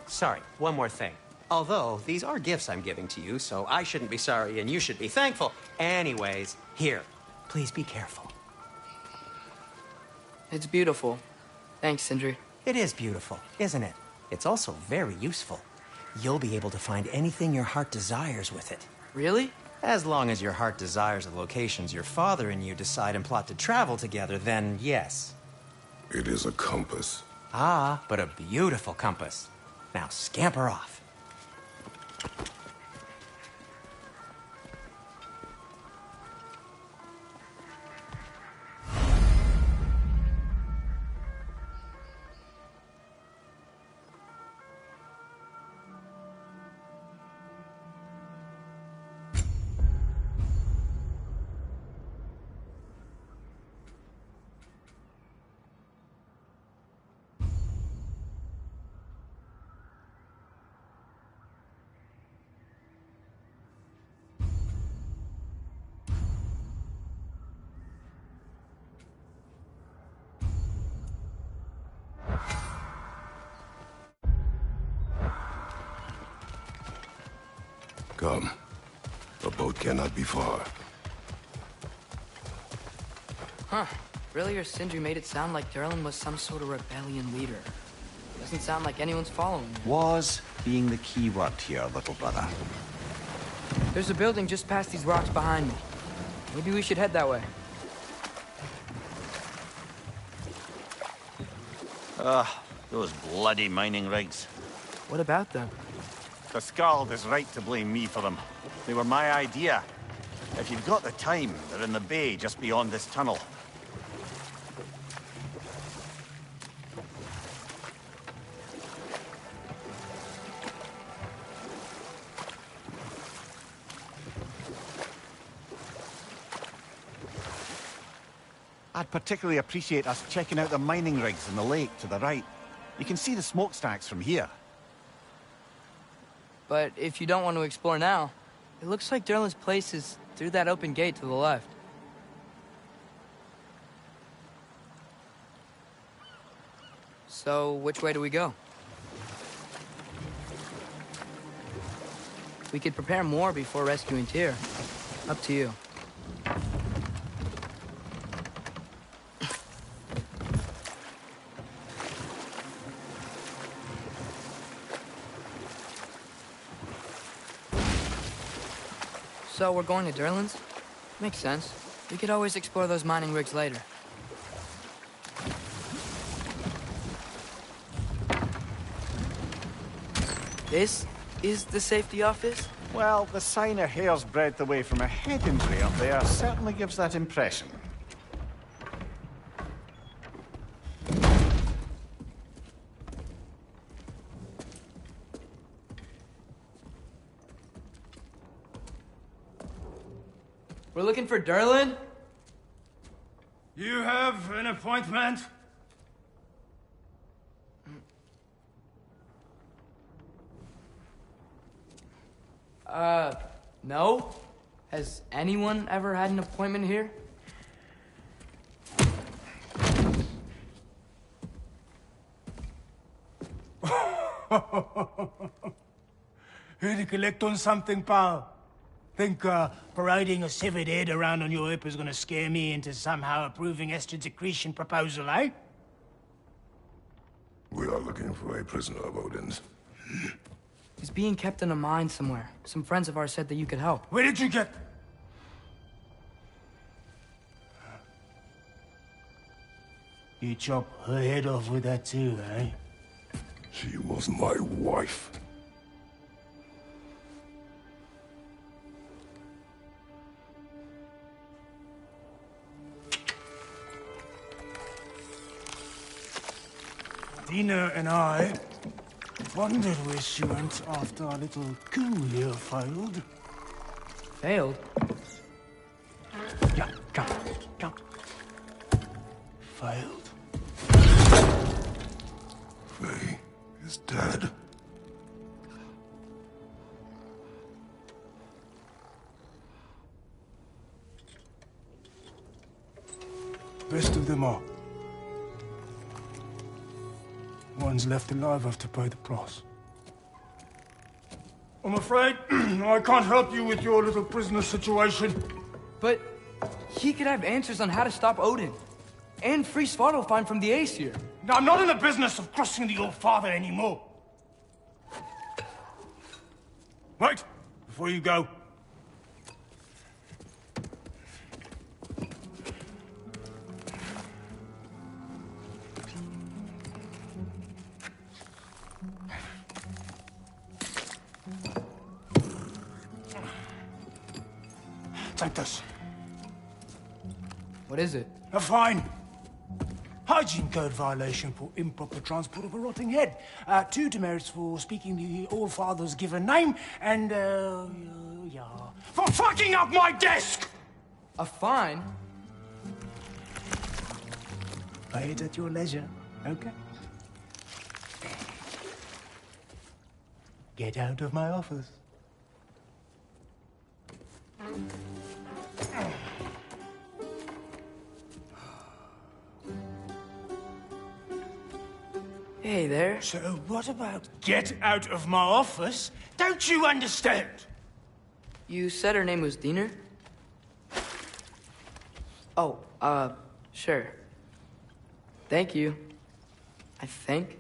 Sorry, one more thing. Although, these are gifts I'm giving to you, so I shouldn't be sorry and you should be thankful. Anyways, here, please be careful.
It's beautiful. Thanks, Sindri.
It is beautiful, isn't it? It's also very useful. You'll be able to find anything your heart desires with it.
Really?
As long as your heart desires the locations your father and you decide and plot to travel together, then yes.
It is a compass.
Ah, but a beautiful compass. Now scamper off.
Come. The boat cannot be far.
Huh. Really, or Sindri made it sound like Derlin was some sort of rebellion leader. Doesn't sound like anyone's following him.
Was being the key word here, little brother.
There's a building just past these rocks behind me. Maybe we should head that way.
Ugh, those bloody mining rigs.
What about them?
The Skald is right to blame me for them. They were my idea. If you've got the time, they're in the bay just beyond this tunnel. I'd particularly appreciate us checking out the mining rigs in the lake to the right. You can see the smokestacks from here.
But if you don't want to explore now, it looks like Derlin's place is through that open gate to the left. So, which way do we go? We could prepare more before rescuing Tyr. Up to you. So we're going to Derlin's? Makes sense. We could always explore those mining rigs later. This is the safety office?
Well, the sign a hair's breadth away from a head injury up there certainly gives that impression.
We're looking for Derlin?
You have an appointment?
No? Has anyone ever had an appointment here?
Here to collect on something, pal? Think, parading a severed head around on your hip is gonna scare me into somehow approving Estrid's accretion proposal, eh?
We are looking for a prisoner of Odin's.
He's being kept in a mine somewhere. Some friends of ours said that you could help.
Where did you get... You chop her head off with that too, eh?
She was my wife.
Dina and I wondered where she went after our little coup here failed.
Failed?
Yeah, come. Failed.
Faye is dead.
Best of them all. Ones left alive have to pay the price. I'm afraid I can't help you with your little prisoner situation.
But he could have answers on how to stop Odin. And free Svartalfheim from the Aesir.
I'm not in the business of crossing the old father anymore. Right, before you go, Take this.
What is it?
A fine. Hygiene code violation for improper transport of a rotting head. 2 demerits for speaking the All-Father's given name, and, yeah, for fucking up my desk!
A fine?
Pay it at your leisure, okay? Get out of my office.
Hey there.
So what about get out of my office? Don't you understand?
You said her name was Diener? Oh, sure. Thank you. I think.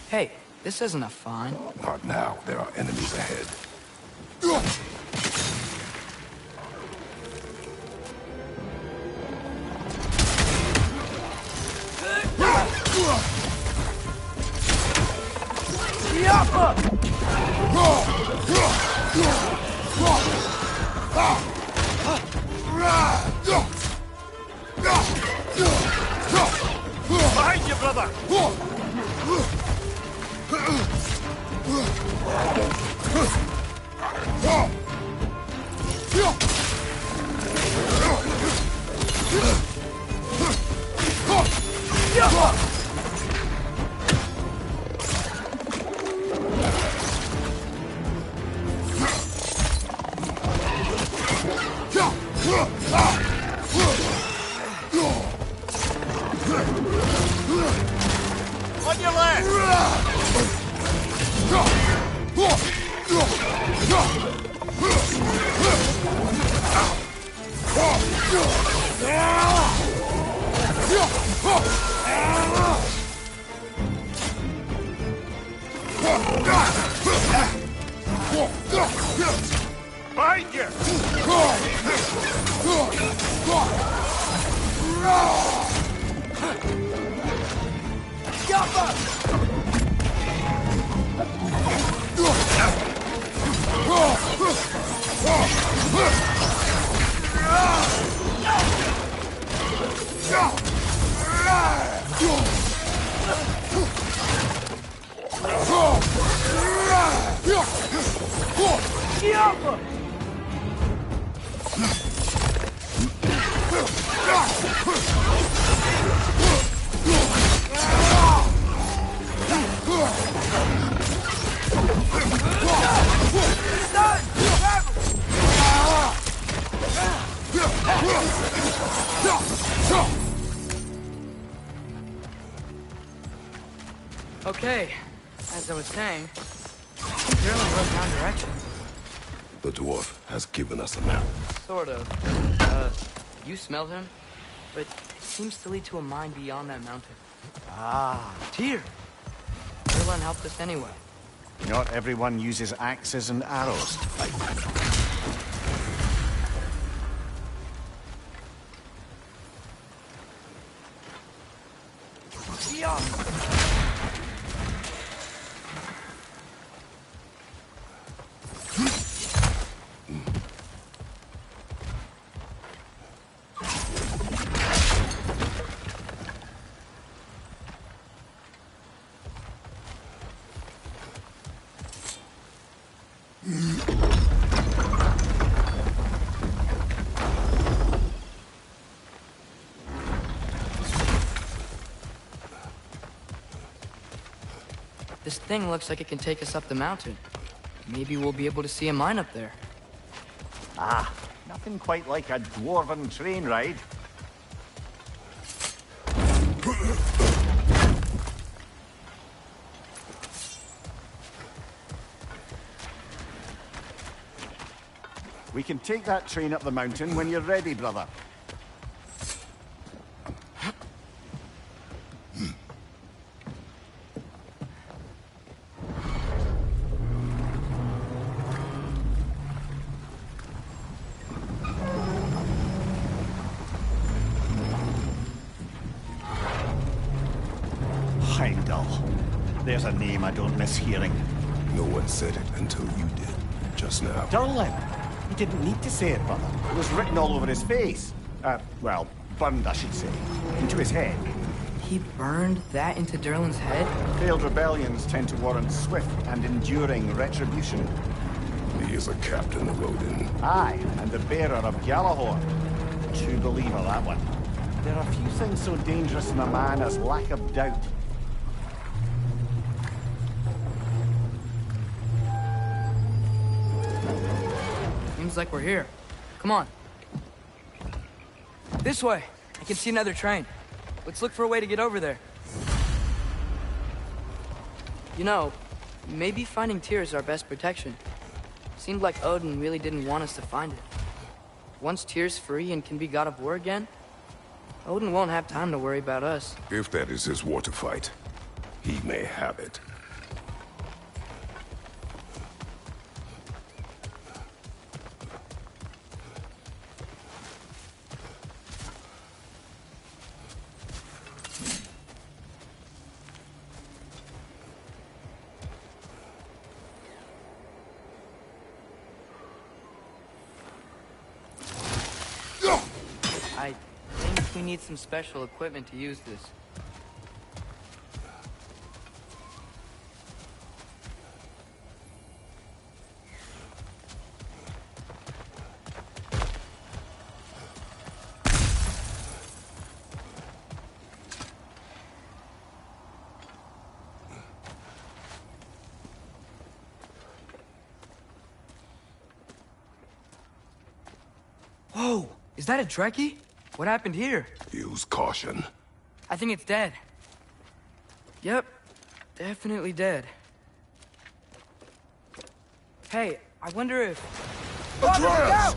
Hey, this isn't a fine.
Not now. There are enemies ahead.
Behind you, brother! On your left! Behind you!
Okay, as I was saying, Durlin wrote down directions.
The dwarf has given us a map.
Sort of. You smell him? But it seems to lead to a mine beyond that mountain. Ah, Tyr! Durlin helped us anyway.
Not everyone uses axes and arrows.
This thing looks like it can take us up the mountain. Maybe we'll be able to see a mine up there.
Ah, nothing quite like a dwarven train ride. We can take that train up the mountain when you're ready, brother. There's a name I don't miss hearing.
No one said it until you did, just now.
Durlin! He didn't need to say it, brother. It was written all over his face. Well, burned, I should say. Into his head.
He burned that into Durlin's head?
Failed rebellions tend to warrant swift and enduring retribution.
He is a captain of Odin.
Aye, and the bearer of Galahorn. True believer, that one. There are few things so dangerous in a man as lack of doubt.
Seems like we're here. Come on. This way. I can see another train. Let's look for a way to get over there. You know, maybe finding Tyr is our best protection. Seemed like Odin really didn't want us to find it. Once Tyr's free and can be God of War again, Odin won't have time to worry about us.
If that is his war to fight, he may have it.
I think we need some special equipment to use this. Whoa! Is that a Trekkie? What happened here?
Use caution.
I think it's dead. Yep, definitely dead. Hey, I wonder if...
Atreus!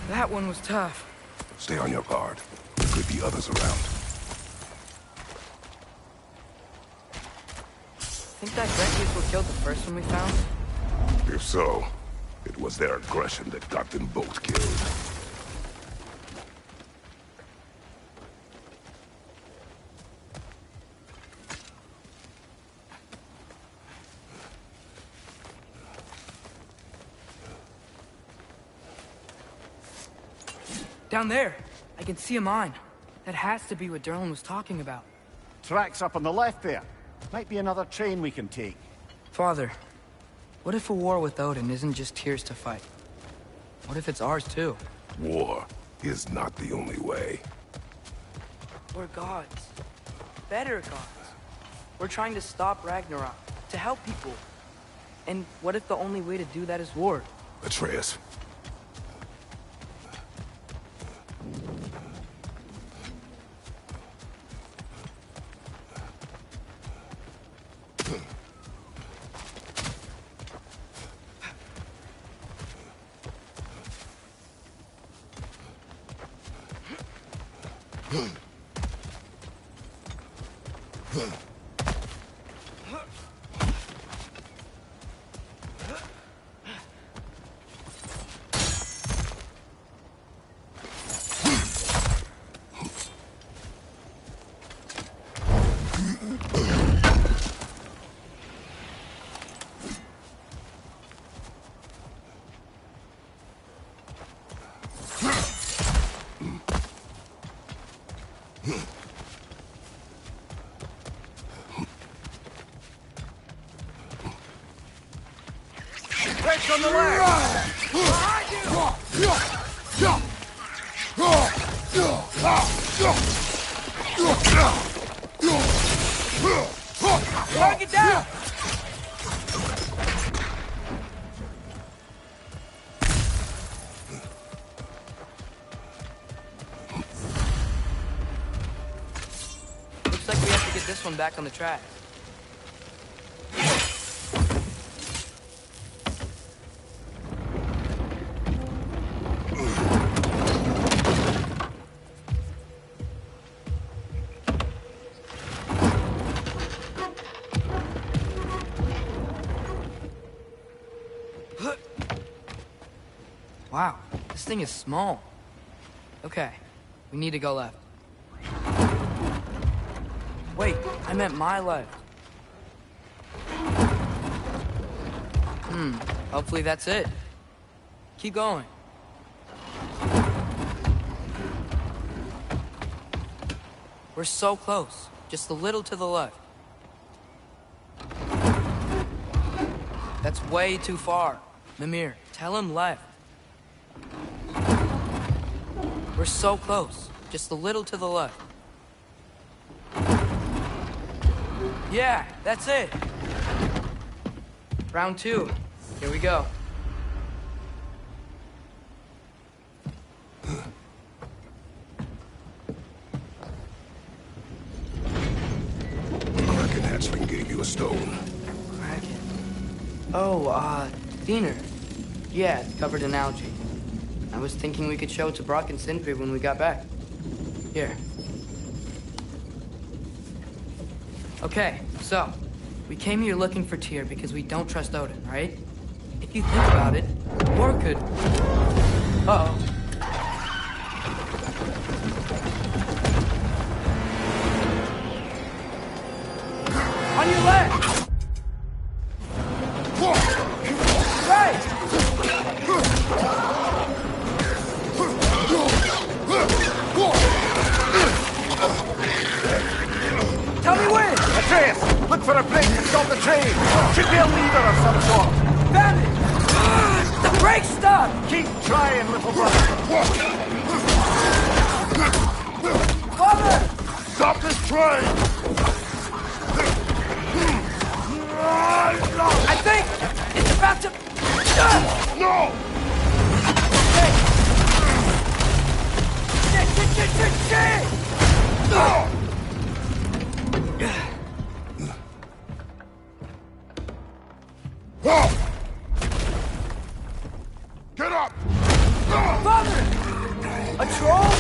That one was tough.
Stay on your guard. There could be others around.
Think that Dreckies were killed the first one we found?
If so, it was their aggression that got them both killed.
Down there, I can see a mine. That has to be what Durlin was talking about.
Tracks up on the left there. Might be another train we can take.
Father, what if a war with Odin isn't just Tyr's to fight? What if it's ours too?
War is not the only way.
We're gods. Better gods. We're trying to stop Ragnarok, to help people. And what if the only way to do that is war?
Atreus.
Attacks on the left!
Target down! Looks like we have to get this one back on the track. Wow, this thing is small. Okay, we need to go left. Wait, I meant my left. Hopefully that's it. Keep going. We're so close, just a little to the left. That's way too far. Mimir, tell him left. We're so close, just a little to the left. Yeah, that's it. Round 2. Here we go.
Kraken hatchling gave you a stone.
Kraken. Oh, Diener. Yeah, it's covered in algae. I was thinking we could show it to Brock and Sindri when we got back. Here. Okay, so, we came here looking for Tyr because we don't trust Odin, right? If you think about it, War could... Uh-oh. On your left! Right! Tell me when!
Atreus, look for a break to stop the train. Should be a lever of some sort.
Found it! The brake stopped!
Keep trying, little brother.
Father!
Stop this train!
I think it's about to...
No!
Shit!
No! Get up!
Father! A troll?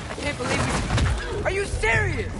I can't believe you... Are you serious?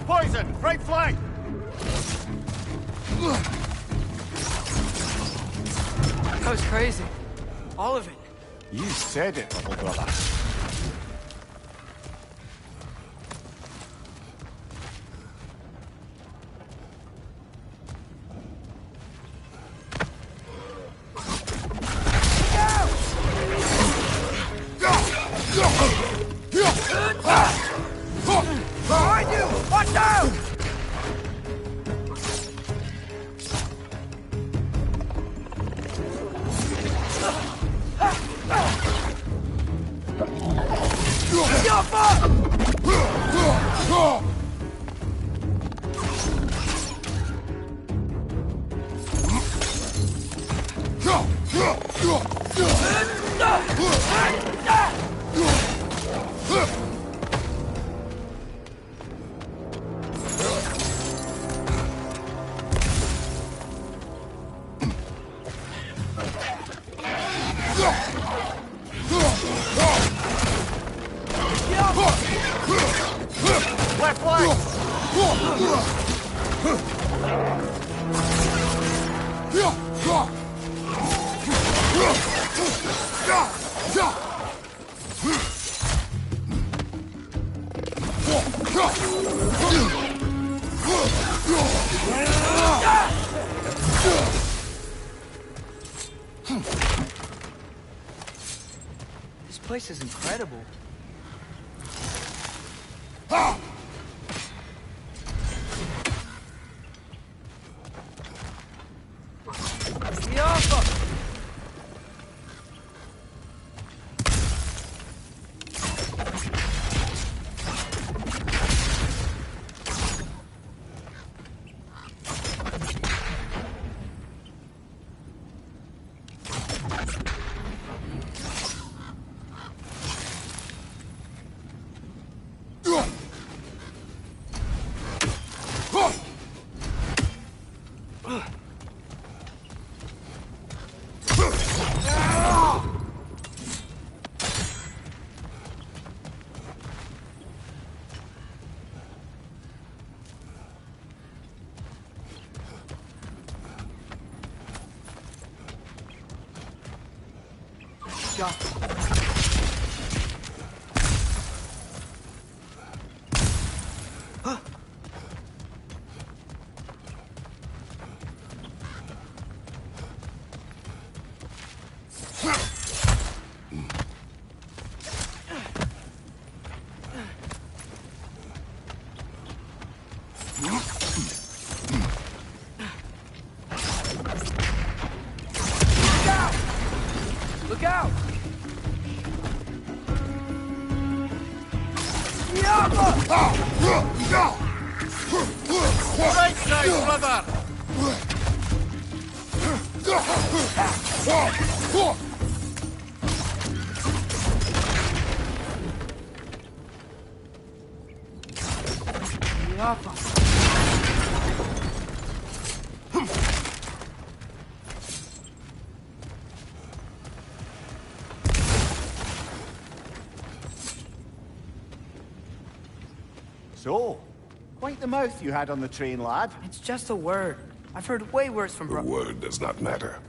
Poison, right flank.
That was crazy. All of it.
You said it, little brother.
Behind you! Watch out!
Left leg!
This place is incredible. Look out!
Right side, brother! So, quite the mouth you had on the train, lad.
It's just a word. I've heard way worse from
The word does not matter.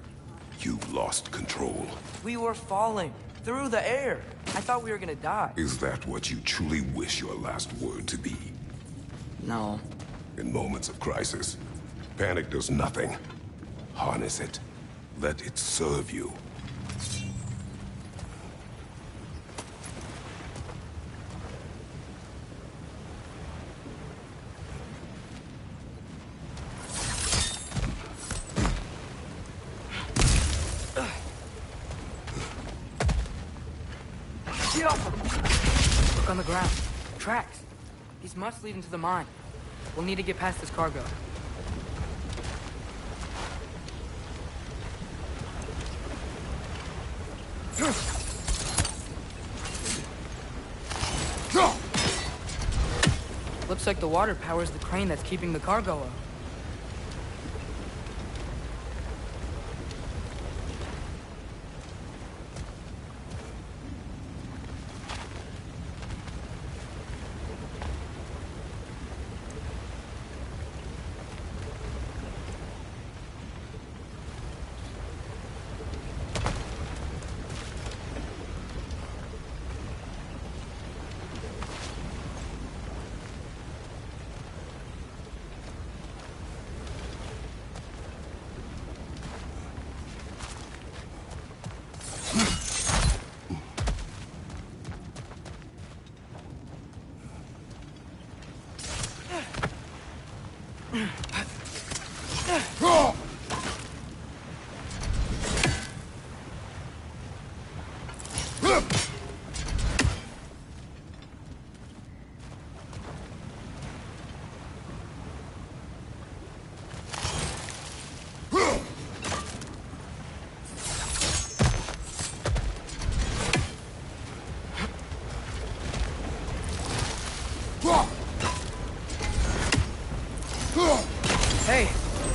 You lost control.
We were falling through the air. I thought we were gonna die.
Is that what you truly wish your last word to be?
No.
In moments of crisis, panic does nothing. Harness it. Let it serve you.
Look on the ground. Tracks. These must lead into the mine. We'll need to get past this cargo. Looks like the water powers the crane that's keeping the cargo up.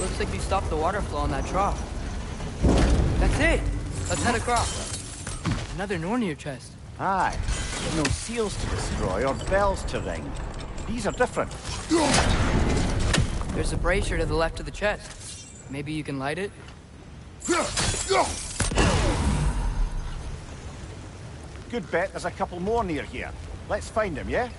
Looks like you stopped the water flow on that trough. That's it! Let's head across. Another Nornir chest.
Aye. No seals to destroy or bells to ring. These are different.
There's a brazier to the left of the chest. Maybe you can light it?
Good bet there's a couple more near here. Let's find them, yeah?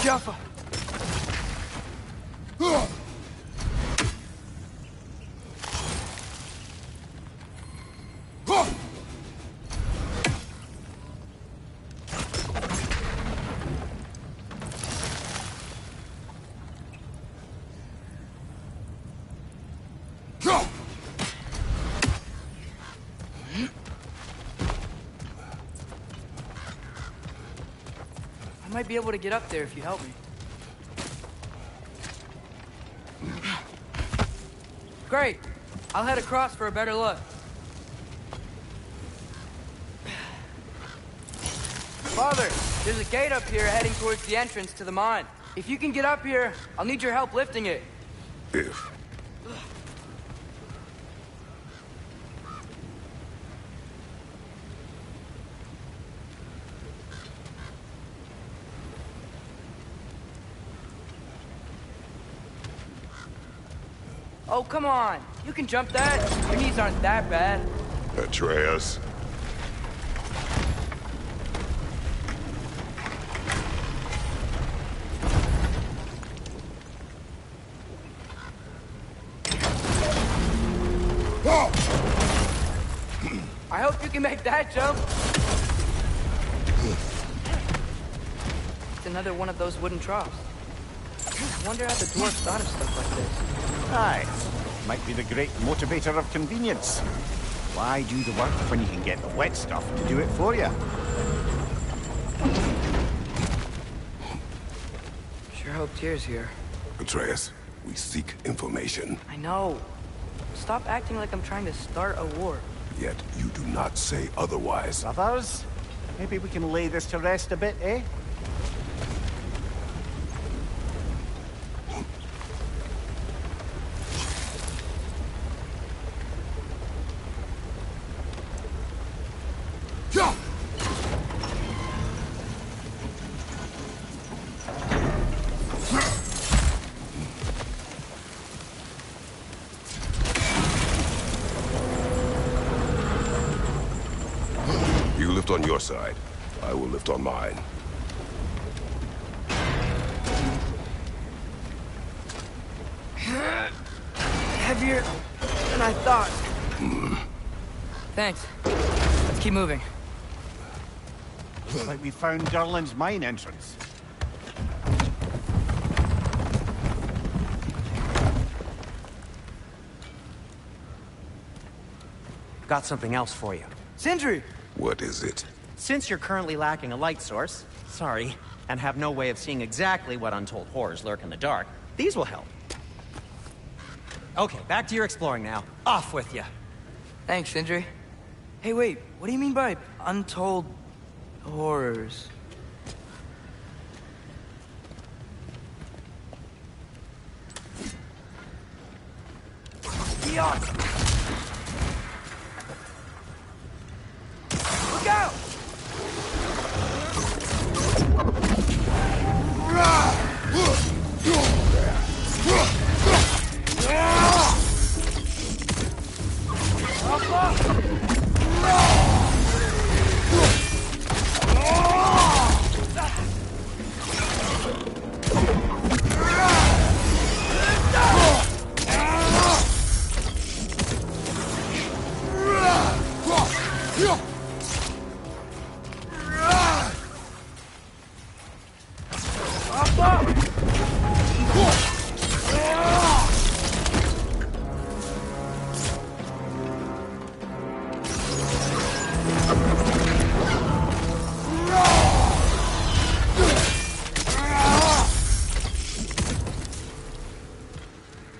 Jaffa! I might be able to get up there if you help me. Great! I'll head across for a better look. Father, there's a gate up here heading towards the entrance to the mine. If you can get up here, I'll need your help lifting it.
If.
Oh, come on. You can jump that. Your knees aren't that bad.
Atreus.
I hope you can make that jump. It's another one of those wooden troughs. I wonder how the dwarves thought of stuff like this.
Aye. Might be the great motivator of convenience. Why do the work when you can get the wet stuff to do it for you?
Sure hope Tyr's here.
Atreus, we seek information.
I know. Stop acting like I'm trying to start a war.
Yet you do not say otherwise.
Brothers, maybe we can lay this to rest a bit, eh?
You lift on your side. I will lift on mine.
easier than I thought. Thanks. Let's keep moving.
Looks like we found Durlin's mine entrance.
Got something else for you.
Sindri!
What is it?
Since you're currently lacking a light source, sorry, and have no way of seeing exactly what untold horrors lurk in the dark, these will help. Okay, back to your exploring now. Off with you.
Thanks, Sindri. Hey, wait, what do you mean by untold horrors? Yeah. Look out!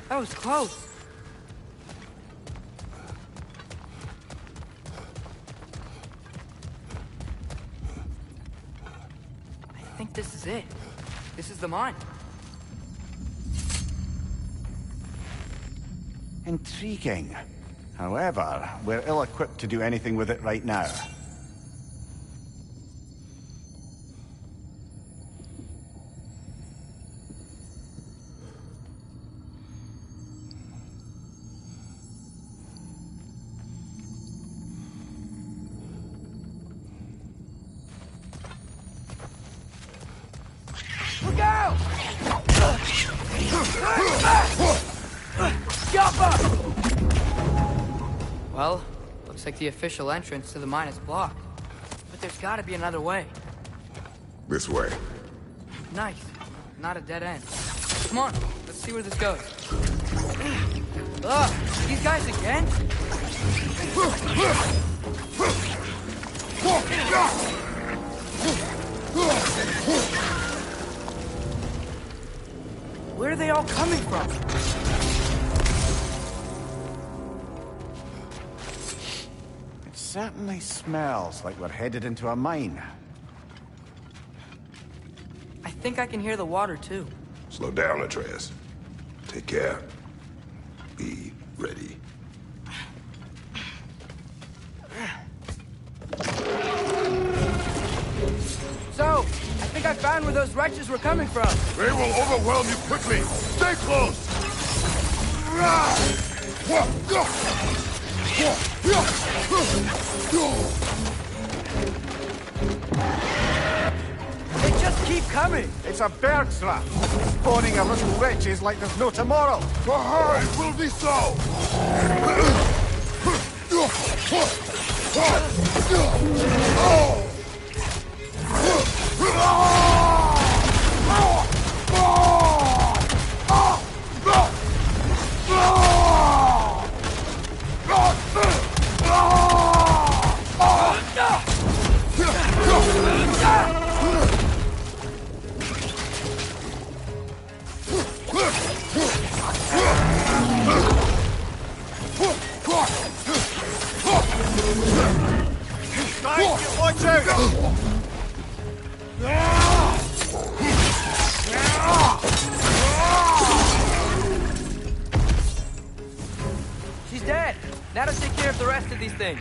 That was close. I think this is it. This is the mine.
Intriguing. However, we're ill-equipped to do anything with it right now.
Look out! Jump up! Well, looks like the official entrance to the mine is blocked. But there's gotta be another way.
This way.
Nice. Not a dead end. Come on, let's see where this goes. Ugh, these guys again? Where are they all coming from?
It certainly smells like we're headed into a mine.
I think I can hear the water, too.
Slow down, Atreus. Take care. Be ready.
So, I think I found where those wretches were coming from.
They will overwhelm you quickly. Stay close.
They just keep coming.
It's a bird trap. Spawning a little wretches like there's no tomorrow.
For her, it will be so.
Watch out!
She's dead. Now to take care of the rest of these things.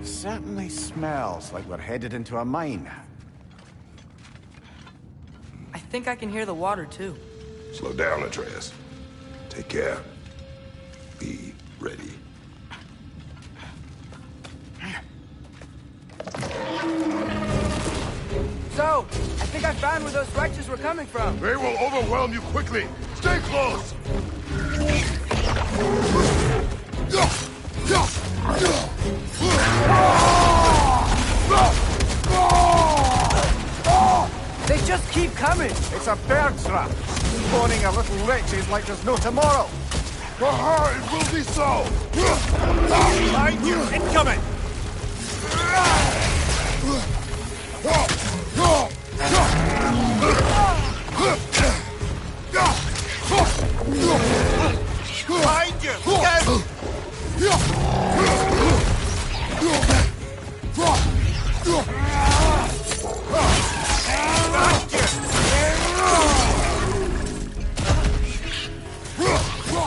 Certainly smells like we're headed into a mine.
I think I can hear the water, too.
Slow down, Atreus. Take care. Be ready.
So, I think I found where those wretches were coming from.
They will overwhelm you quickly. Stay close!
They just keep coming.
It's a bird trap, spawning a little wretches like there's no tomorrow.
Aha, it will be so!
Behind you, incoming! Behind you!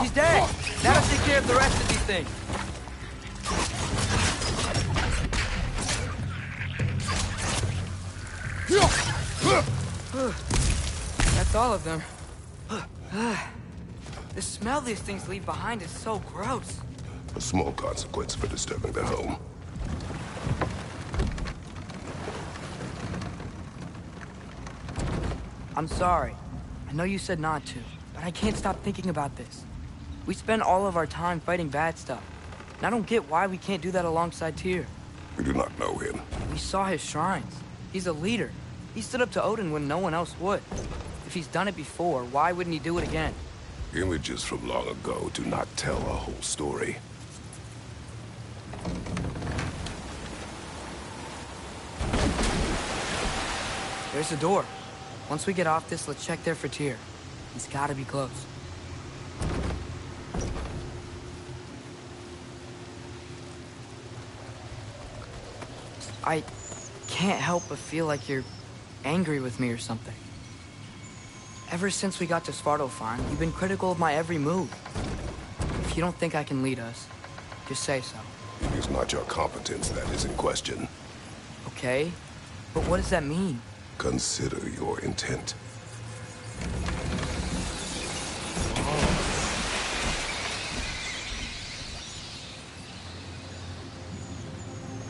He's dead. That'll take care of the rest of these things. That's all of them. The smell these things leave behind is so gross.
A small consequence for disturbing their home.
I'm sorry. I know you said not to, but I can't stop thinking about this. We spend all of our time fighting bad stuff. And I don't get why we can't do that alongside Tyr.
We do not know him.
We saw his shrines. He's a leader. He stood up to Odin when no one else would. If he's done it before, why wouldn't he do it again?
Images from long ago do not tell a whole story.
There's the door. Once we get off this, let's check there for Tyr. He's gotta be close. I can't help but feel like you're angry with me or something. Ever since we got to Svartalfheim, you've been critical of my every move. If you don't think I can lead us, just say so.
It is not your competence that is in question.
Okay, but what does that mean?
Consider your intent.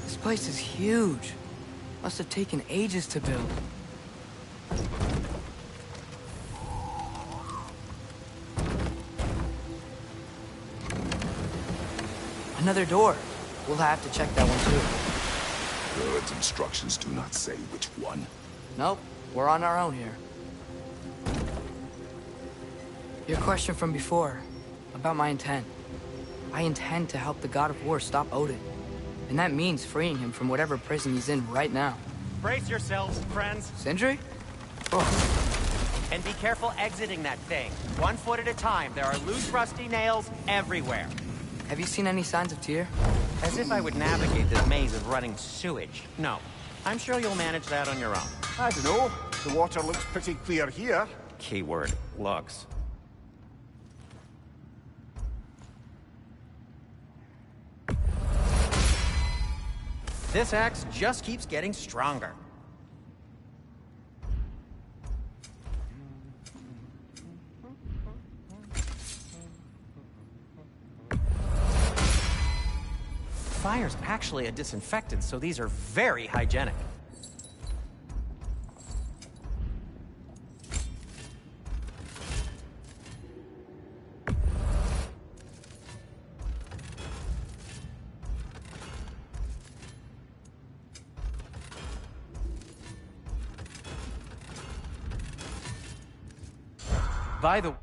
This place is huge. Must have taken ages to build. Another door. We'll have to check that one too.
Bird's instructions do not say which one.
Nope, we're on our own here. Your question from before, about my intent. I intend to help the God of War stop Odin. And that means freeing him from whatever prison he's in right now.
Brace yourselves, friends.
Sindri?
And be careful exiting that thing. 1 foot at a time. There are loose, rusty nails everywhere.
Have you seen any signs of Tyr?
As if I would navigate this maze of running sewage. No. I'm sure you'll manage that on your own.
I don't know. The water looks pretty clear here.
Keyword, looks. This axe just keeps getting stronger. Fire's actually a disinfectant, so these are very hygienic. By the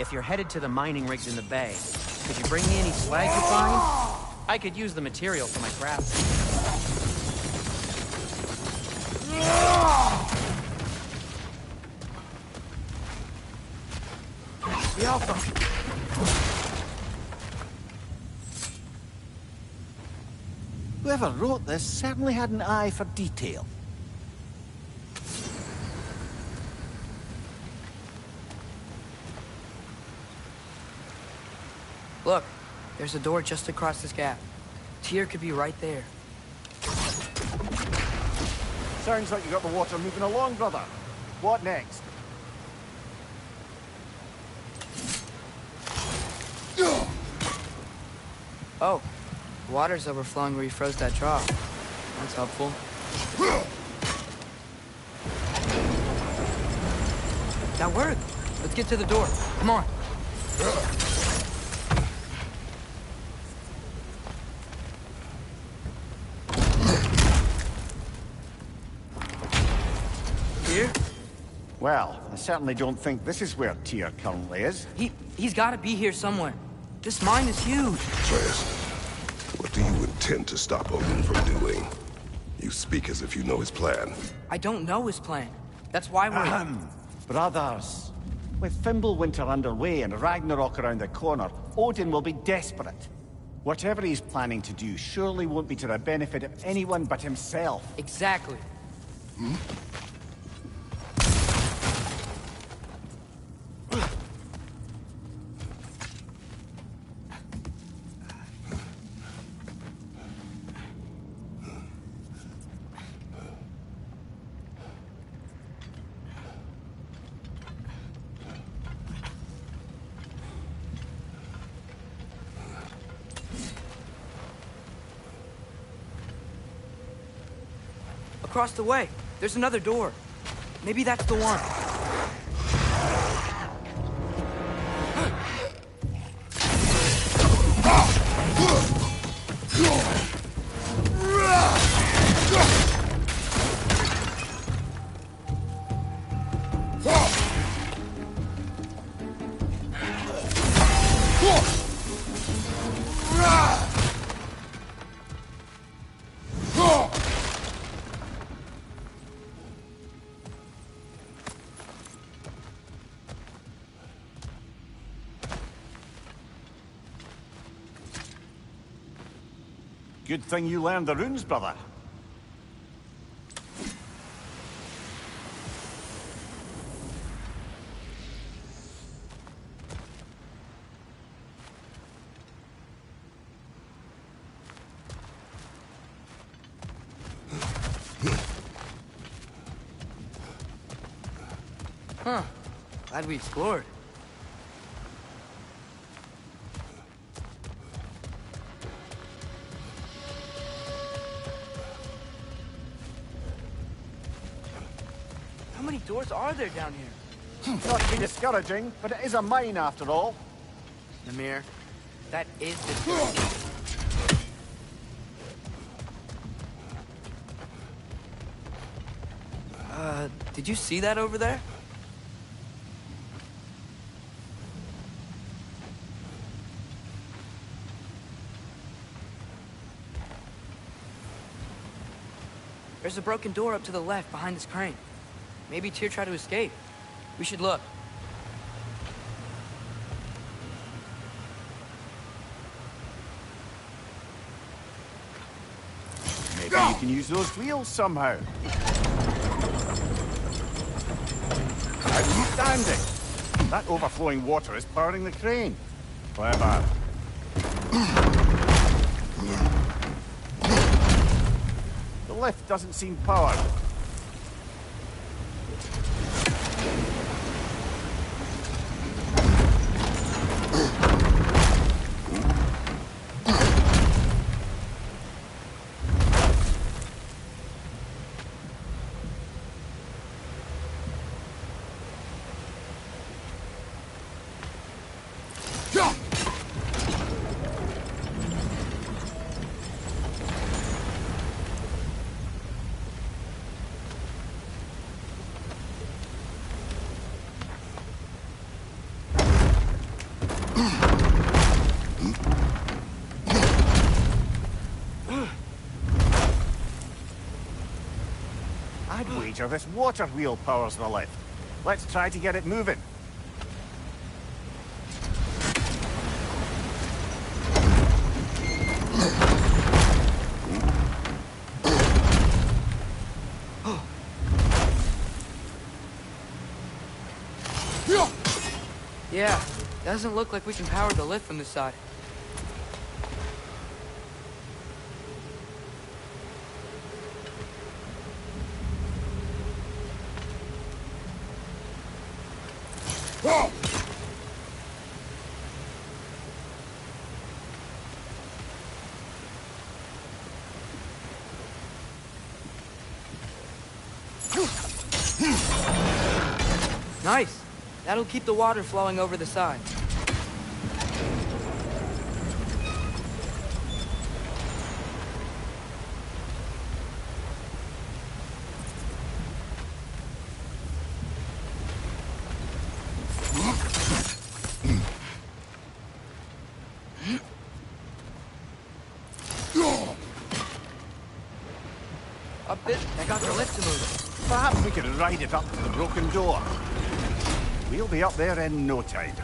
if you're headed to the mining rigs in the bay, could you bring me any slag you find? I could use the material for my craft.
The Alpha. Whoever wrote this certainly had an eye for detail.
Look, there's a door just across this gap. Tyr could be right there.
Sounds like you got the water moving along, brother. What next?
Oh, water's overflowing where you froze that trough. That's helpful. That worked. Let's get to the door. Come on. Tyr?
Well, I certainly don't think this is where Tyr currently is.
He's gotta be here somewhere. This mine is huge.
Atreus, what do you intend to stop Odin from doing? You speak as if you know his plan.
I don't know his plan. That's why we're...
Brothers. With Fimbulwinter underway and Ragnarok around the corner, Odin will be desperate. Whatever he's planning to do surely won't be to the benefit of anyone but himself.
Exactly. Across the way, there's another door. Maybe that's the one.
Good thing you learned the runes, brother.
Huh. Glad we explored. How many doors are there down here?
Not to be discouraging, but it is a mine after all.
Namir, that is disgusting. Did you see that over there? There's a broken door up to the left behind this crane. Maybe Tyr tried to escape. We should look.
Maybe you can use those wheels somehow. Outstanding! That overflowing water is powering the crane. Clever. The lift doesn't seem powered. creature, this water wheel powers the lift. Let's try to get it moving.
Yeah, doesn't look like we can power the lift from this side. Nice. That'll keep the water flowing over the side. Up it, I got the lift to move.
Perhaps we could ride it up to the broken door. We'll be up there in no time.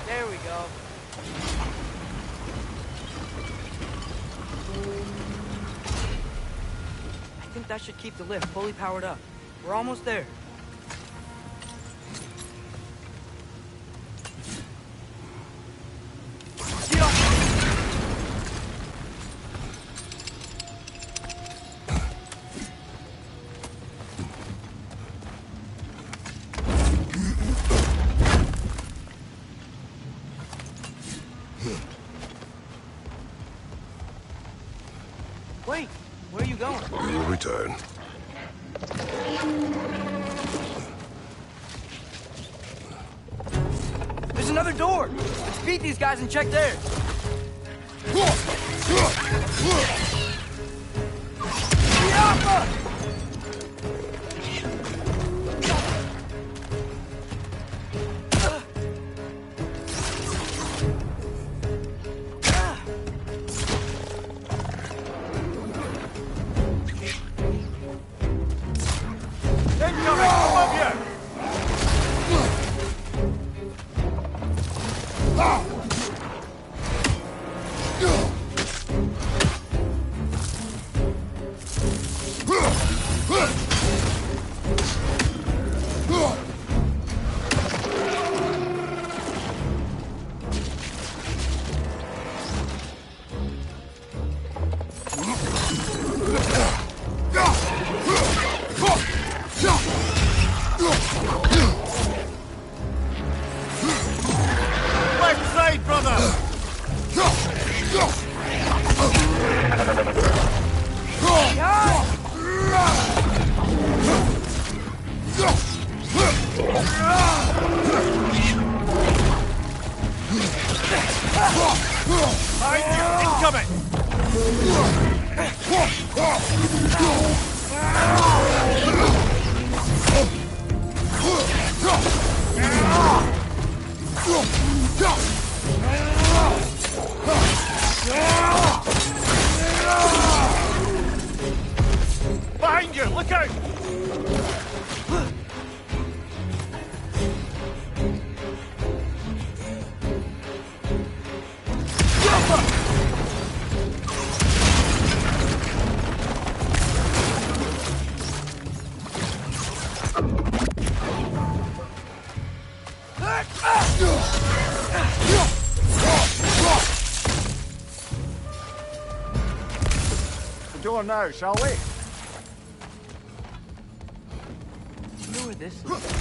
There we go. I think that should keep the lift fully powered up. We're almost there. Wait, where are you going?
We'll return.
There's another door! Let's beat these guys and check theirs!
Incoming! Above you! Left side, brother! Incoming! door now, shall we?
I know where this leads.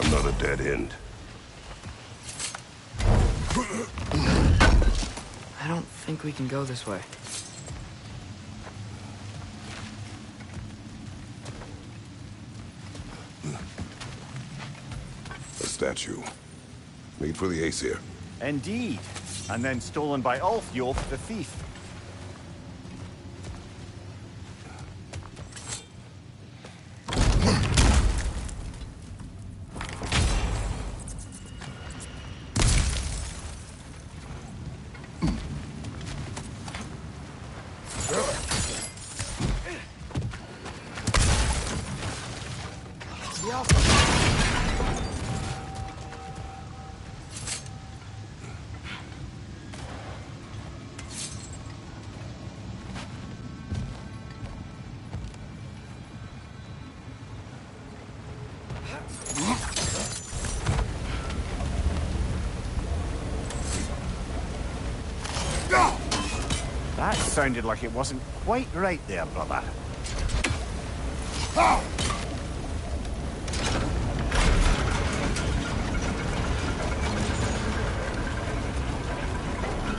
Another dead end.
I don't think we can go this way.
A statue. Made for the Aesir.
Indeed. And then stolen by Ulfjolf the thief. That sounded like it wasn't quite right there, brother.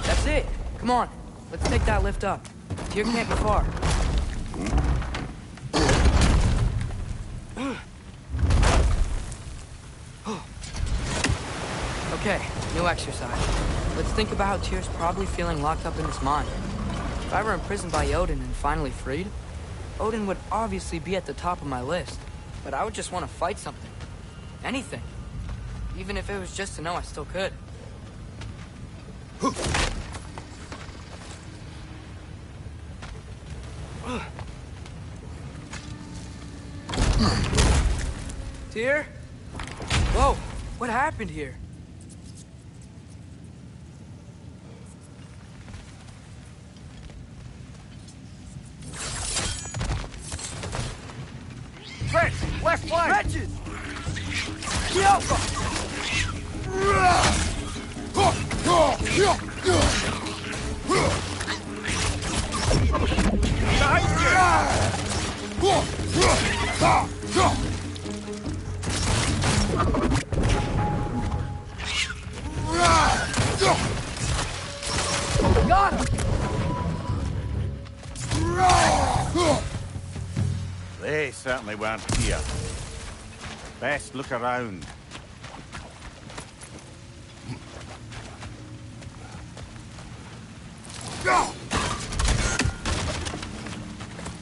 That's it. Come on. Let's take that lift up. Tyr can't be far. Okay, new exercise. Let's think about how Tyr's probably feeling locked up in his mind. If I were imprisoned by Odin and finally freed, Odin would obviously be at the top of my list. But I would just want to fight something. Anything. Even if it was just to know I still could. Tyr? Whoa, what happened here?
Fritz, left flank!
Wretches! The Alpha! Got him!
They certainly weren't here. Best look around.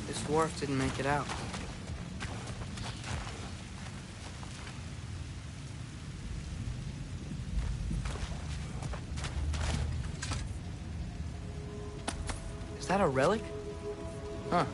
This dwarf didn't make it out. Is that a relic? Huh.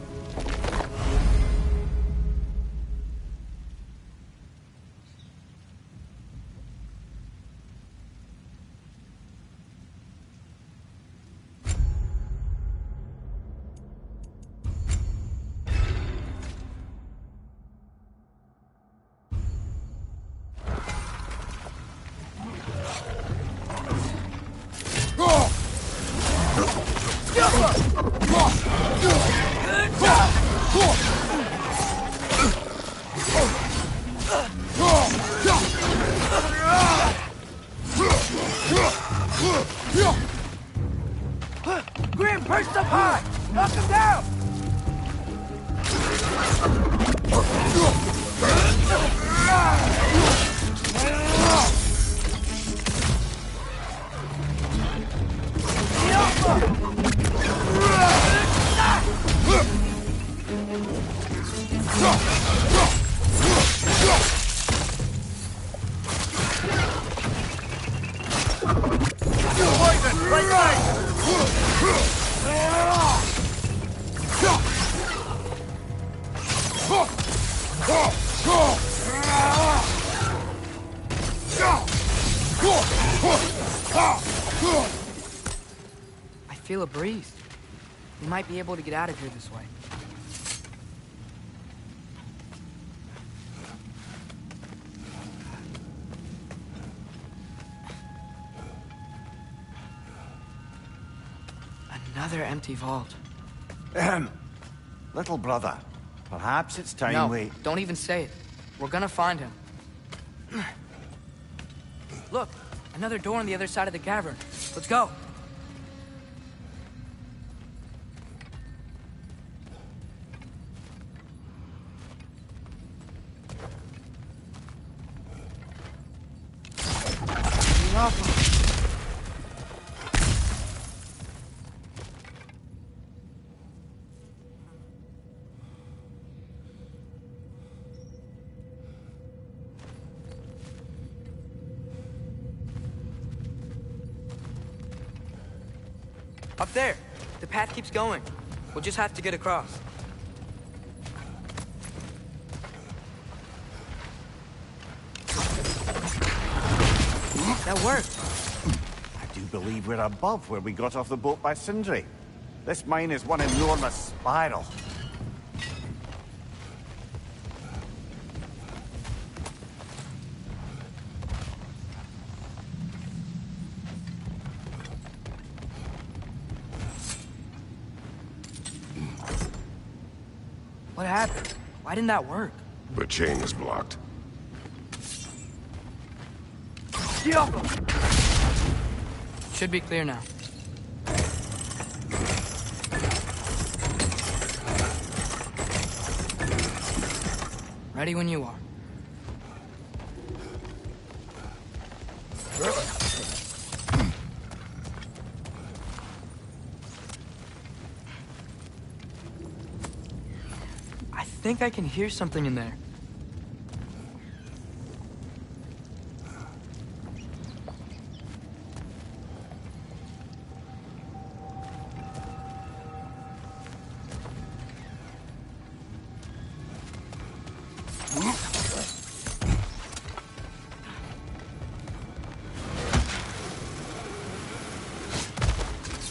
Grim, perched up high! Knock him down!
I feel a breeze. We might be able to get out of here this way. Another empty vault.
Little brother, perhaps it's time
No,
we...
don't even say it. We're gonna find him. Look, another door on the other side of the cavern. Let's go. Up there. The path keeps going. We'll just have to get across. That worked.
I do believe we're above where we got off the boat by Sindri. This mine is one enormous spiral.
What happened? Why didn't that work?
The chain is blocked.
Should be clear now. Ready when you are. I think I can hear something in there.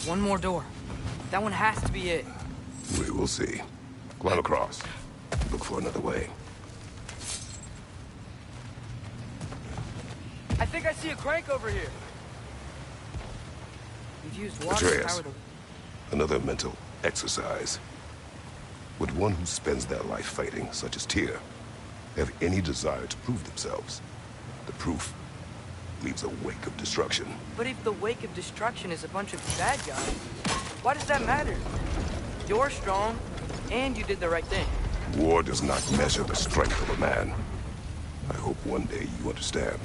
One more door. That one has to be it.
We will see. Climb across. Look for another way.
I think I see a crank over here. We've used water to
Atreus,
power the...
another mental exercise. Would one who spends their life fighting, such as Tyr, have any desire to prove themselves? The proof leaves a wake of destruction.
But if the wake of destruction is a bunch of bad guys, why does that matter? You're strong, and you did the right thing.
War does not measure the strength of a man. I hope one day you understand.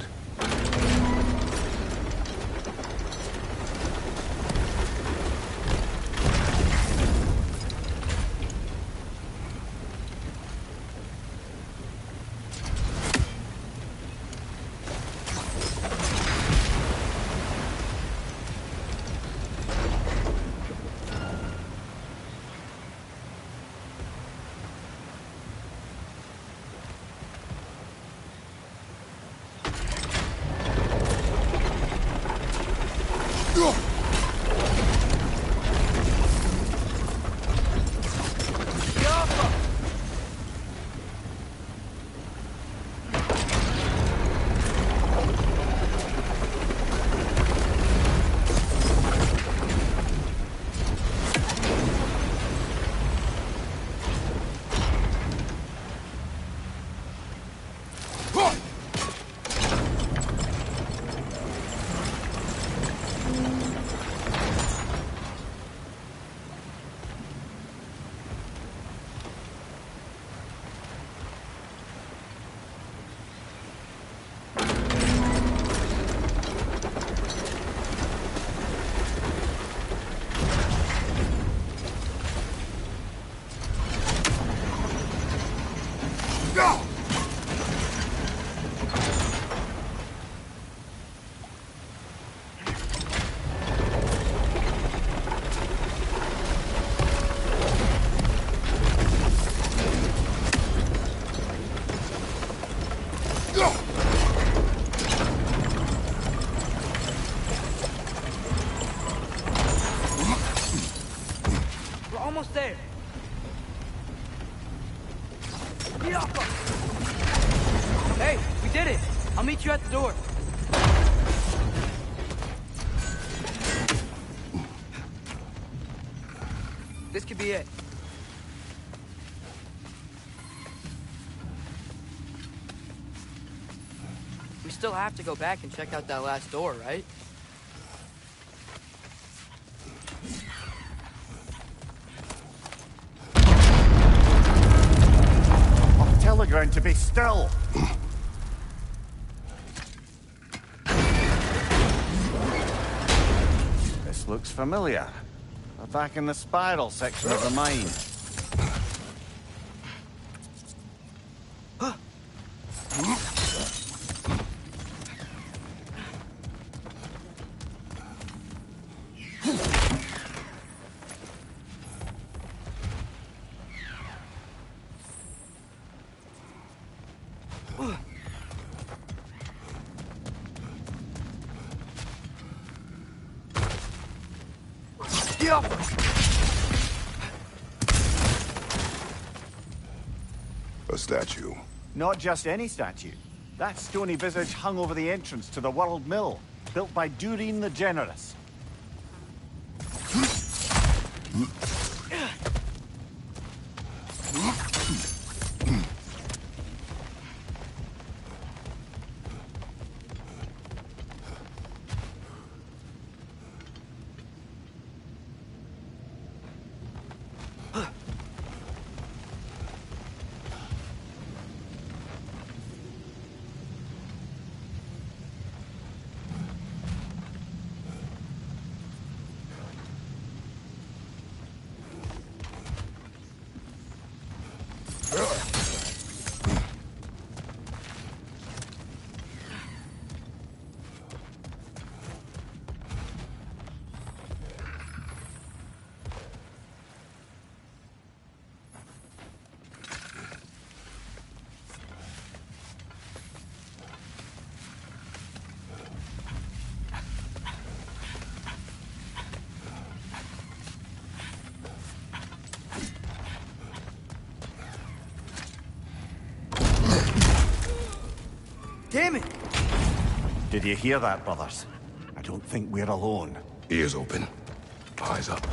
We're almost there. Hey, we did it. I'll meet you at the door. could be it. We still have to go back and check out that last door, right?
I'll tell the ground to be still. This looks familiar. We're back in the spiral section of the mine.
A statue.
Not just any statue. That stony visage hung over the entrance to the World Mill, built by Durin the Generous.
Damn it!
Did you hear that, brothers? I don't think we're alone.
Ears open. Eyes up.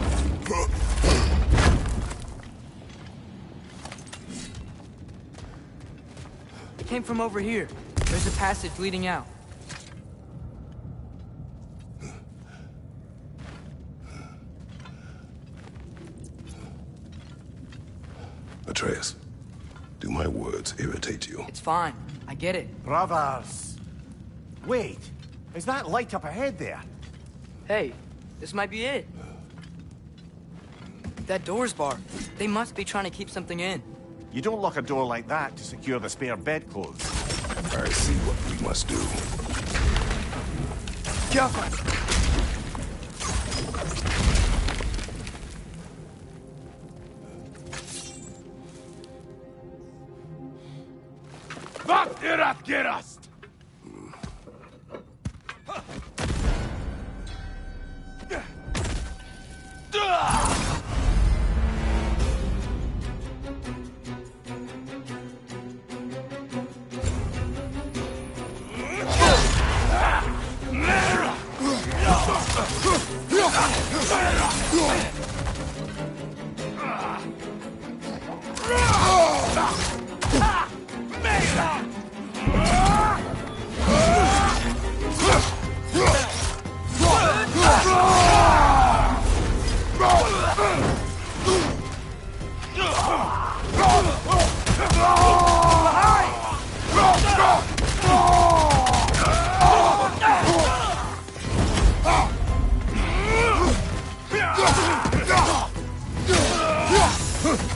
It came from over here. There's a passage leading out.
Atreus, do my words irritate you?
It's fine. I get it.
Brothers! Wait! Is that light up ahead there?
Hey, this might be it. That door's barred. They must be trying to keep something in.
You don't lock a door like that to secure the spare bedclothes.
I see what we must do.
Vart är rattgerast!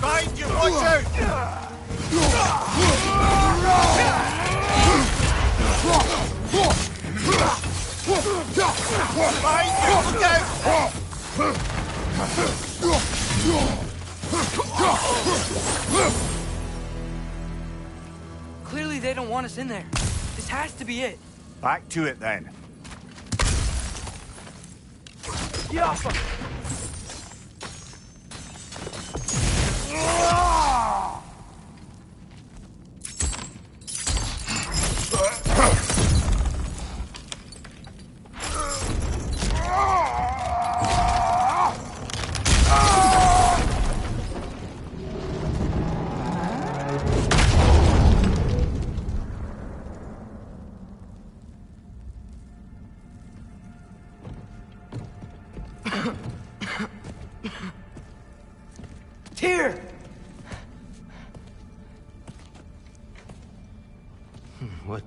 Behind you, watch out! Behind you, look out!
Clearly they don't want us in there. This has to be it.
Back to it then.
Get off him!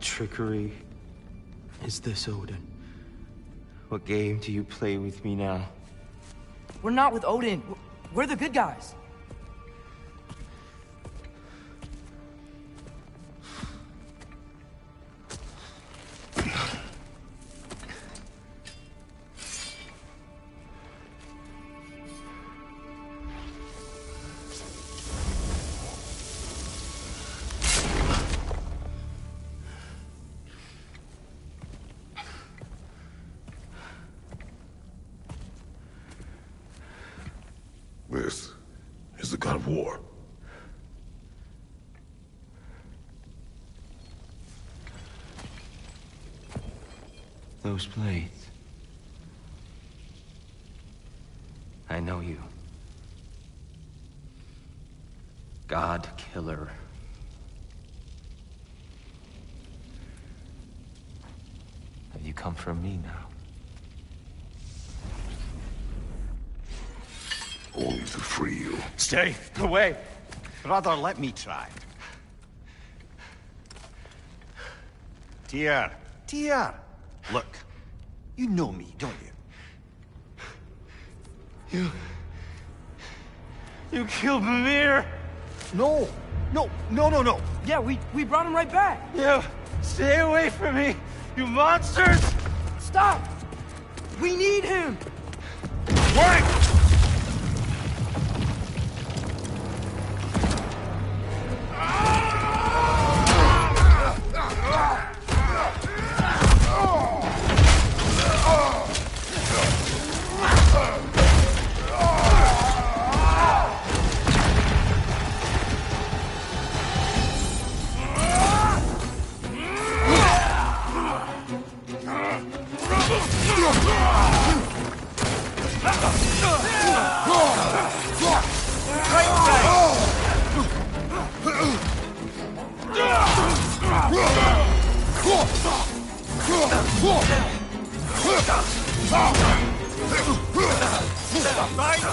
trickery is this, Odin? What game do you play with me now?
We're not with Odin. We're the good guys.
This is the god of war.
Those blades. I know you. God Killer. Have you come for me now?
Only to free you.
Stay away. Brother, let me try. Tyr. Look, you know me, don't you?
You killed Mimir!
No.
Yeah, we brought him right back.
You stay away from me, you monsters!
Stop! We need him!
Wait!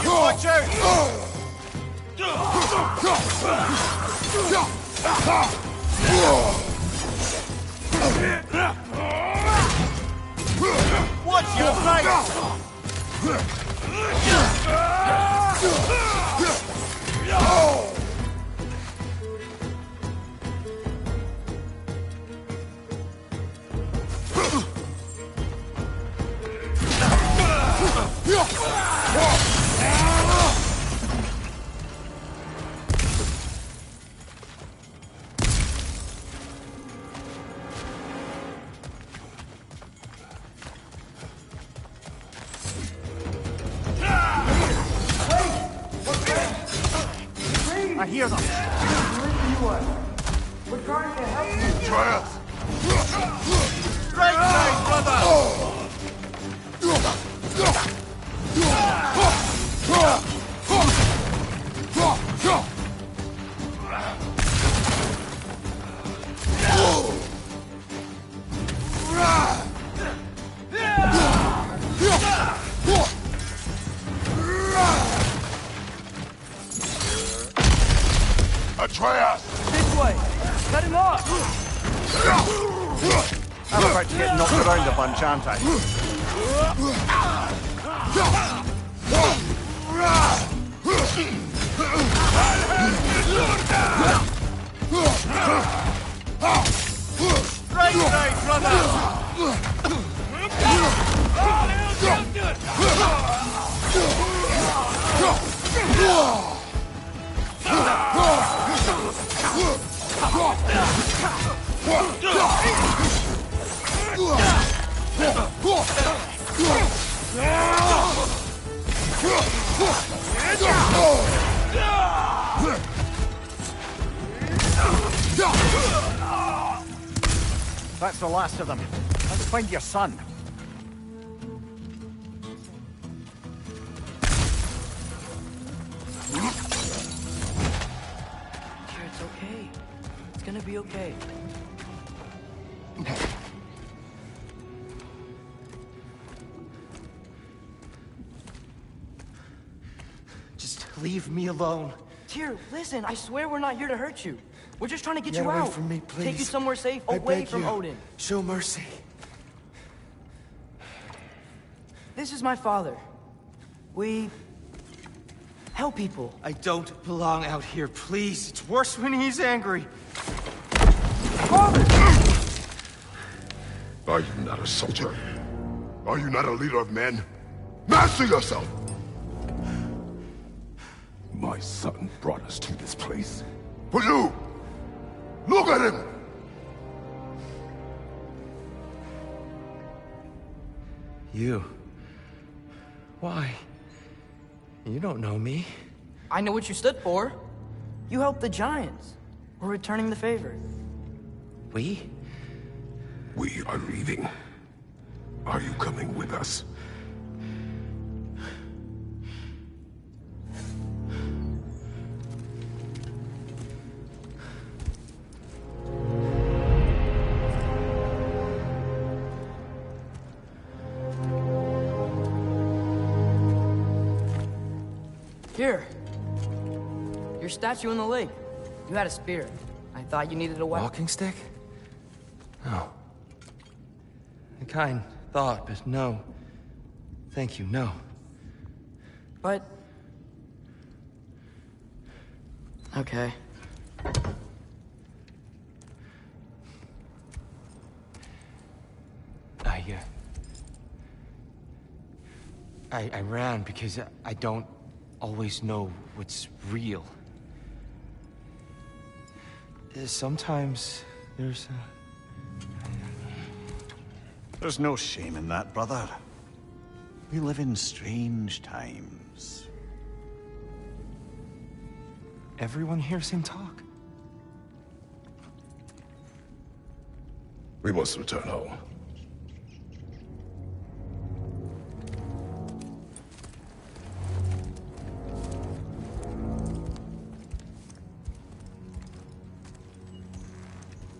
Watch out! What's your right? I hear them.
We're trying to help you.
Try us!
Right side, brother!
Atreus!
This way. Cut him off.
I'm about to get knocked around a bunch, aren't I? Right side, brother! That's the last of them. Let's find your son.
Sure, it's okay. It's gonna be okay.
Just leave me alone.
Tyr, listen, I swear we're not here to hurt you. We're just trying to get
Get
you
away
out.
from me, please.
Take you somewhere safe,
I
away
beg
from
you.
Odin.
Show mercy.
This is my father. We help people.
I don't belong out here, please. It's worse when he's angry.
Father!
Are you not a soldier? Are you not a leader of men? Master yourself! My son brought us to this place. For you! Look at him!
You. Why? You don't know me.
I know what you stood for. You helped the Giants. We're returning the favor.
We?
We are leaving. Are you coming with us?
Here. Your statue in the lake. You had a spear. I thought you needed a weapon.
Walking stick? No. A kind thought, but no. Thank you, no.
But... Okay.
I ran because I don't always know what's real. Sometimes there's
There's no shame in that, brother. We live in strange times.
Everyone hears him talk.
We must return home.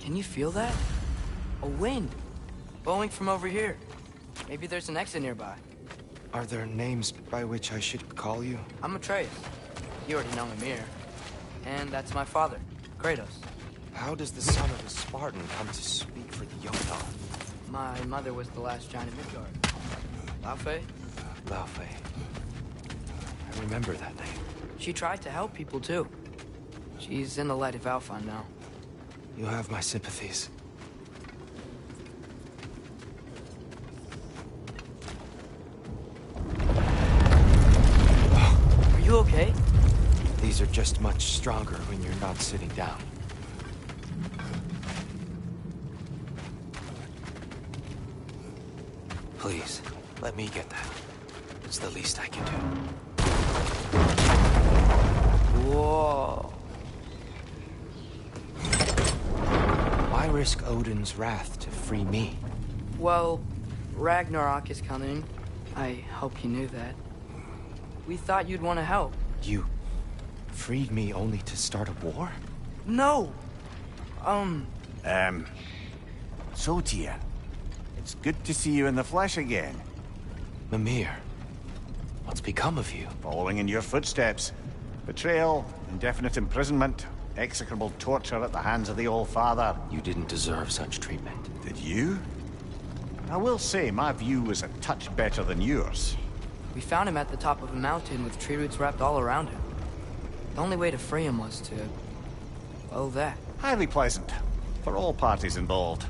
Can you feel that? A wind. Blowing from over here. Maybe there's an exit nearby.
Are there names by which I should call you?
I'm Atreus. You already know Mimir. And that's my father, Kratos.
How does the son of a Spartan come to speak for the Jotun?
My mother was the last giant of Midgard. Laufey?
Laufey. I remember that name.
She tried to help people too. She's in the light of Alpha now.
You have my sympathies.
Are you okay?
These are just much stronger when you're not sitting down. Please, let me get that. It's the least I can do.
Whoa.
Why risk Odin's wrath to free me?
Well, Ragnarok is coming. I hope you knew that. We thought you'd want to help.
You freed me only to start a war?
No!
So, Tyr, it's good to see you in the flesh again.
Mimir, what's become of you?
Following in your footsteps. Betrayal, indefinite imprisonment, execrable torture at the hands of the All-Father.
You didn't deserve such treatment.
Did you? I will say, my view was a touch better than yours.
We found him at the top of a mountain with tree roots wrapped all around him. The only way to free him was to... well, that.
Highly pleasant. For all parties involved.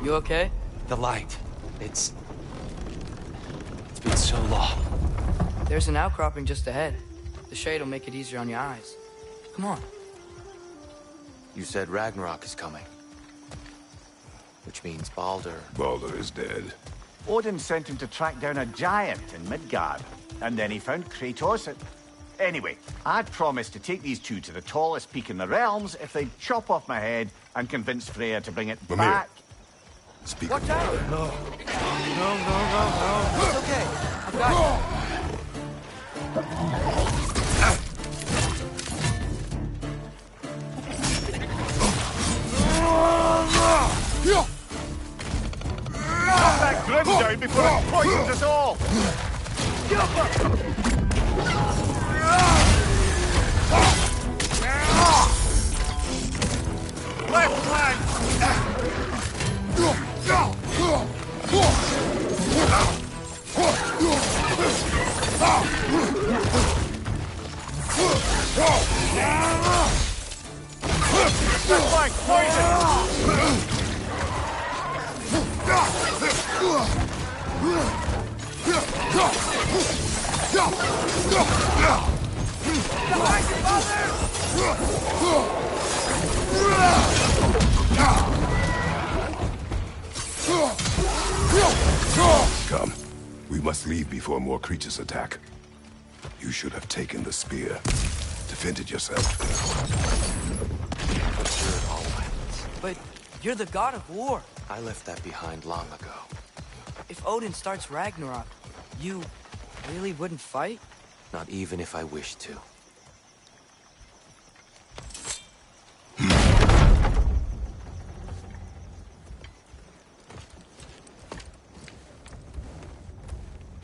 You okay?
The light. It's been so long.
There's an outcropping just ahead. The shade will make it easier on your eyes. Come on.
You said Ragnarok is coming. Which means Baldur.
Baldur is dead.
Odin sent him to track down a giant in Midgard. And then he found Kratos at... Anyway, I'd promised to take these two to the tallest peak in the realms if they'd chop off my head and convince Freya to bring it
Mimir.
back.
Speak.
Watch out!
No.
It's okay. I've got
Knock that grim down before it poisons us all! Left flank! Left flank, poison!
Come. We must leave before more creatures attack. You should have taken the spear. Defended yourself.
But you're the god of war.
I left that behind long ago.
If Odin starts Ragnarok, you really wouldn't fight?
Not even if I wished to.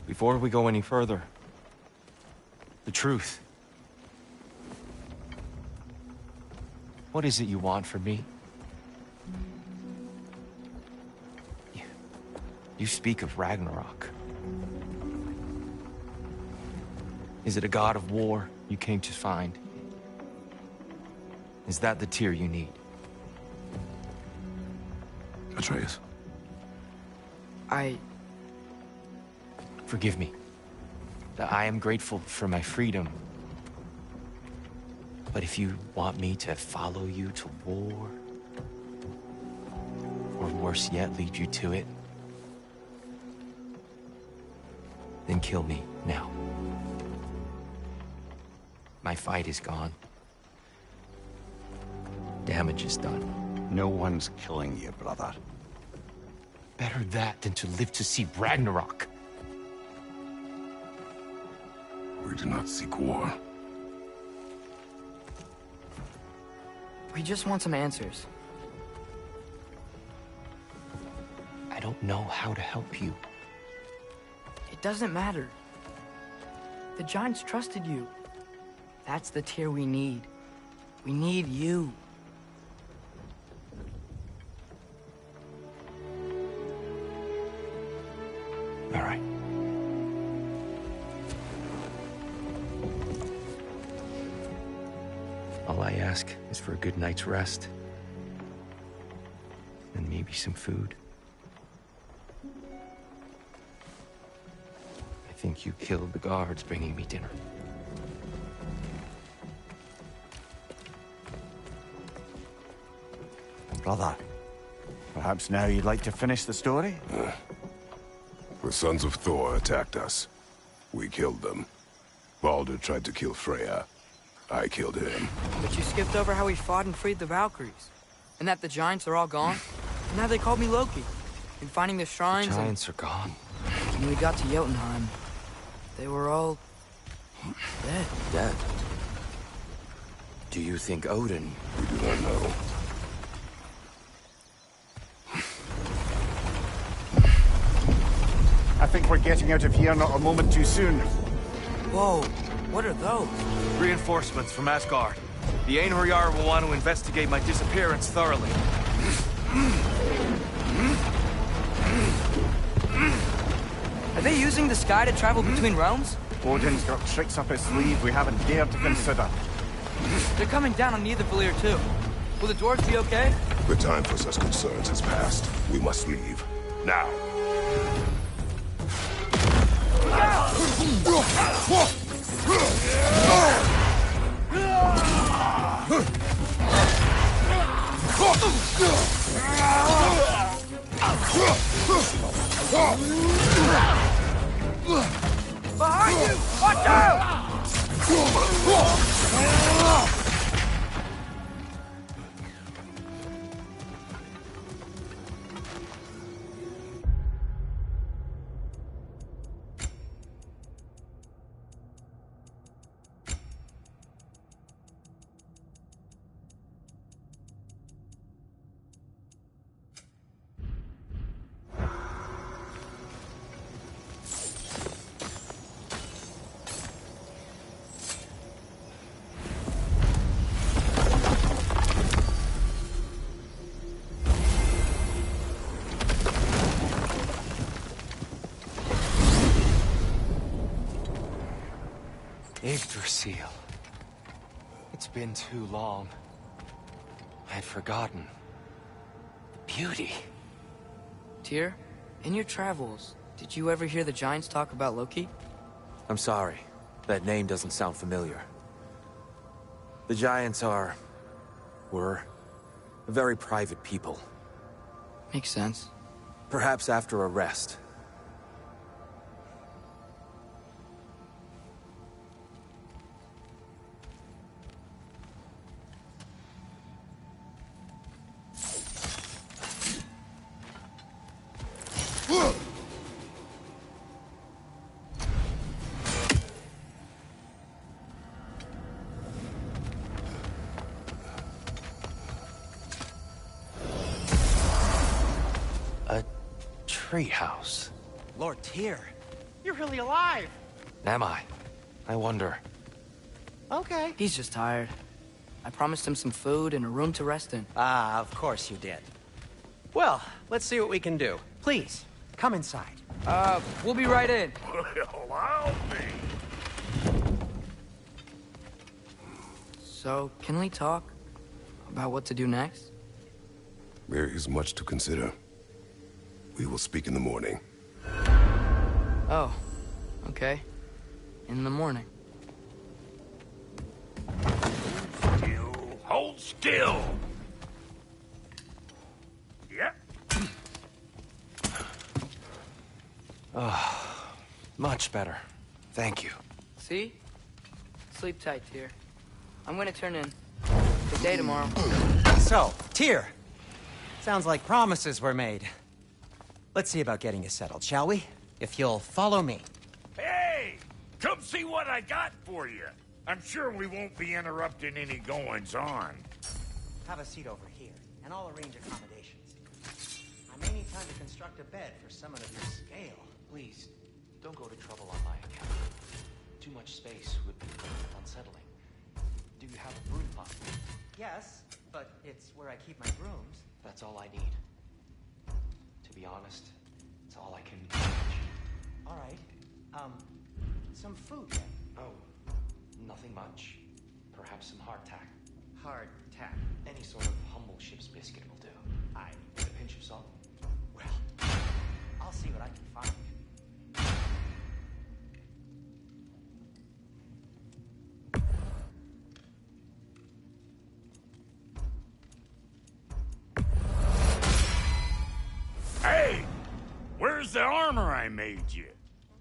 Before we go any further, the truth. What is it you want from me? You speak of Ragnarok. Is it a god of war you came to find? Is that the tear you need?
Atreus.
Forgive me. I am grateful for my freedom. But if you want me to follow you to war, or worse yet, lead you to it, then kill me now. My fight is gone. Damage is done.
No one's killing you, brother.
Better that than to live to see Ragnarok.
We do not seek war.
We just want some answers.
I don't know how to help you.
It doesn't matter. The Giants trusted you. That's the tear we need. We need you.
All right. All I ask is for a good night's rest. And maybe some food. I think you killed the guards bringing me dinner.
Brother, perhaps now you'd like to finish the story?
The sons of Thor attacked us. We killed them. Baldur tried to kill Freya. I killed him.
But you skipped over how we fought and freed the Valkyries. And that the Giants are all gone. And now they called me Loki. And finding the shrines
The Giants are gone.
When we got to Jotunheim, they were all... dead.
Dead? Do you think Odin...
We do not know.
I think we're getting out of here not a moment too soon.
Whoa, what are those?
Reinforcements from Asgard. The Einherjar will want to investigate my disappearance thoroughly.
Are they using the sky to travel between realms?
Odin's got tricks up his sleeve we haven't dared to consider.
They're coming down on Nidavellir too. Will the dwarves be okay?
The time for such concerns has passed. We must leave. Now.
Behind you! Watch out!
Yggdrasil. It's been too long. I'd forgotten. Beauty.
Tyr, in your travels, did you ever hear the Giants talk about Loki?
I'm sorry. That name doesn't sound familiar. The Giants were very private people.
Makes sense.
Perhaps after a rest. Treehouse.
Lord Tyr, you're really alive.
Am I? I wonder.
Okay.
He's just tired. I promised him some food and a room to rest in.
Ah, of course you did. Well, let's see what we can do. Please, come inside.
We'll be right in.
Well, I'll be.
So, can we talk about what to do next?
There is much to consider. We will speak in the morning.
Oh, okay. In the morning.
Hold still. Yep.
Much better. Thank you.
See? Sleep tight, Tyr. I'm gonna turn in. Good day tomorrow.
So, Tyr. Sounds like promises were made. Let's see about getting you settled, shall we? If you'll follow me.
Hey! Come see what I got for you. I'm sure we won't be interrupting any goings-on.
Have a seat over here, and I'll arrange accommodations. I may need time to construct a bed for someone of your scale.
Please, don't go to trouble on my account. Too much space would be unsettling. Do you have a broom pot?
Yes, but it's where I keep my brooms.
That's all I need. To be honest, it's all I can manage.
All right. Some food then.
Oh, nothing much. Perhaps some hardtack.
Hardtack.
Any sort of humble ship's biscuit will do. With a pinch of salt.
Well, I'll see what I can find.
Hey! Where's the armor I made you?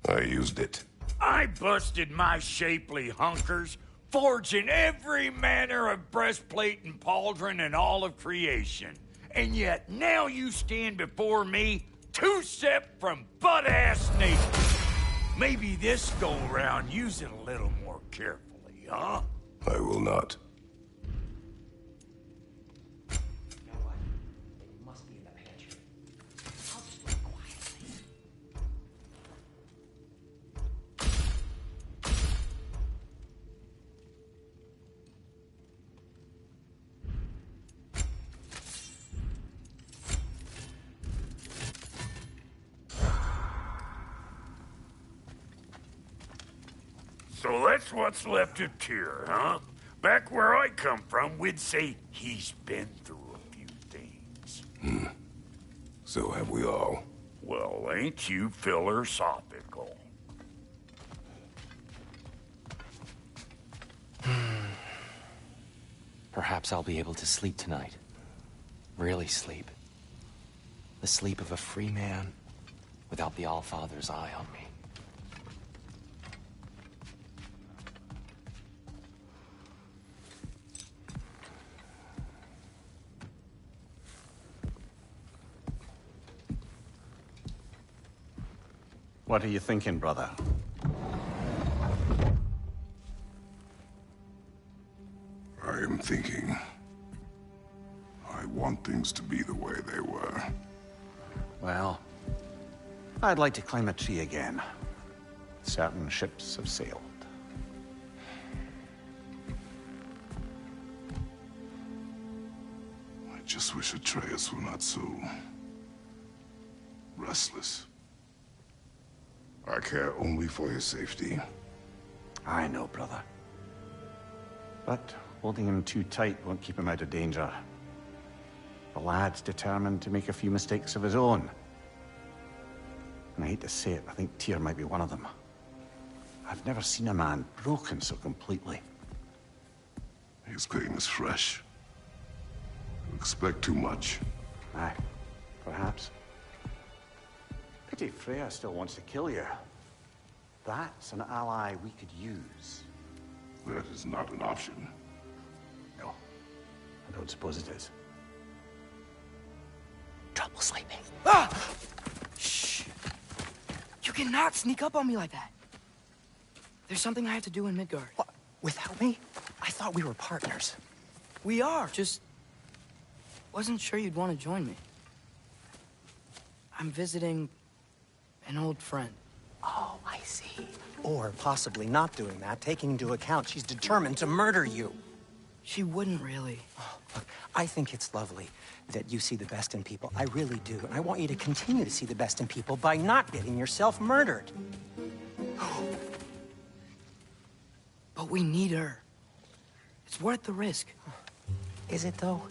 I used it.
I busted my shapely hunkers, forging every manner of breastplate and pauldron in all of creation. And yet now you stand before me, two-step from butt-ass naked. Maybe this go-round use it a little more carefully, huh?
I will not.
You know what? It must be in the pantry. I'll just look quietly.
So that's what's left of Tyr, huh? Back where I come from, we'd say he's been through a few things.
So have we all.
Well, ain't you philosophical?
Perhaps I'll be able to sleep tonight. Really sleep. The sleep of a free man without the Allfather's eye on me.
What are you thinking, brother?
I am thinking. I want things to be the way they were.
Well, I'd like to climb a tree again. Certain ships have sailed.
I just wish Atreus were not so restless. I care only for his safety.
I know, brother. But holding him too tight won't keep him out of danger. The lad's determined to make a few mistakes of his own. And I hate to say it, I think Tyr might be one of them. I've never seen a man broken so completely.
His pain is fresh. You expect too much.
Aye, perhaps. Pity Freya still wants to kill you. That's an ally we could use.
That is not an option.
No, I don't suppose it is.
Trouble sleeping. Ah! Shh! You cannot sneak up on me like that. There's something I have to do in Midgard.
What? Without me? I thought we were partners.
We are, just... wasn't sure you'd want to join me. I'm visiting an old friend.
Oh, I see. Or possibly not doing that, taking into account she's determined to murder you.
She wouldn't really.
Oh, look, I think it's lovely that you see the best in people. I really do. And I want you to continue to see the best in people by not getting yourself murdered.
But we need her. It's worth the risk.
Is it, though?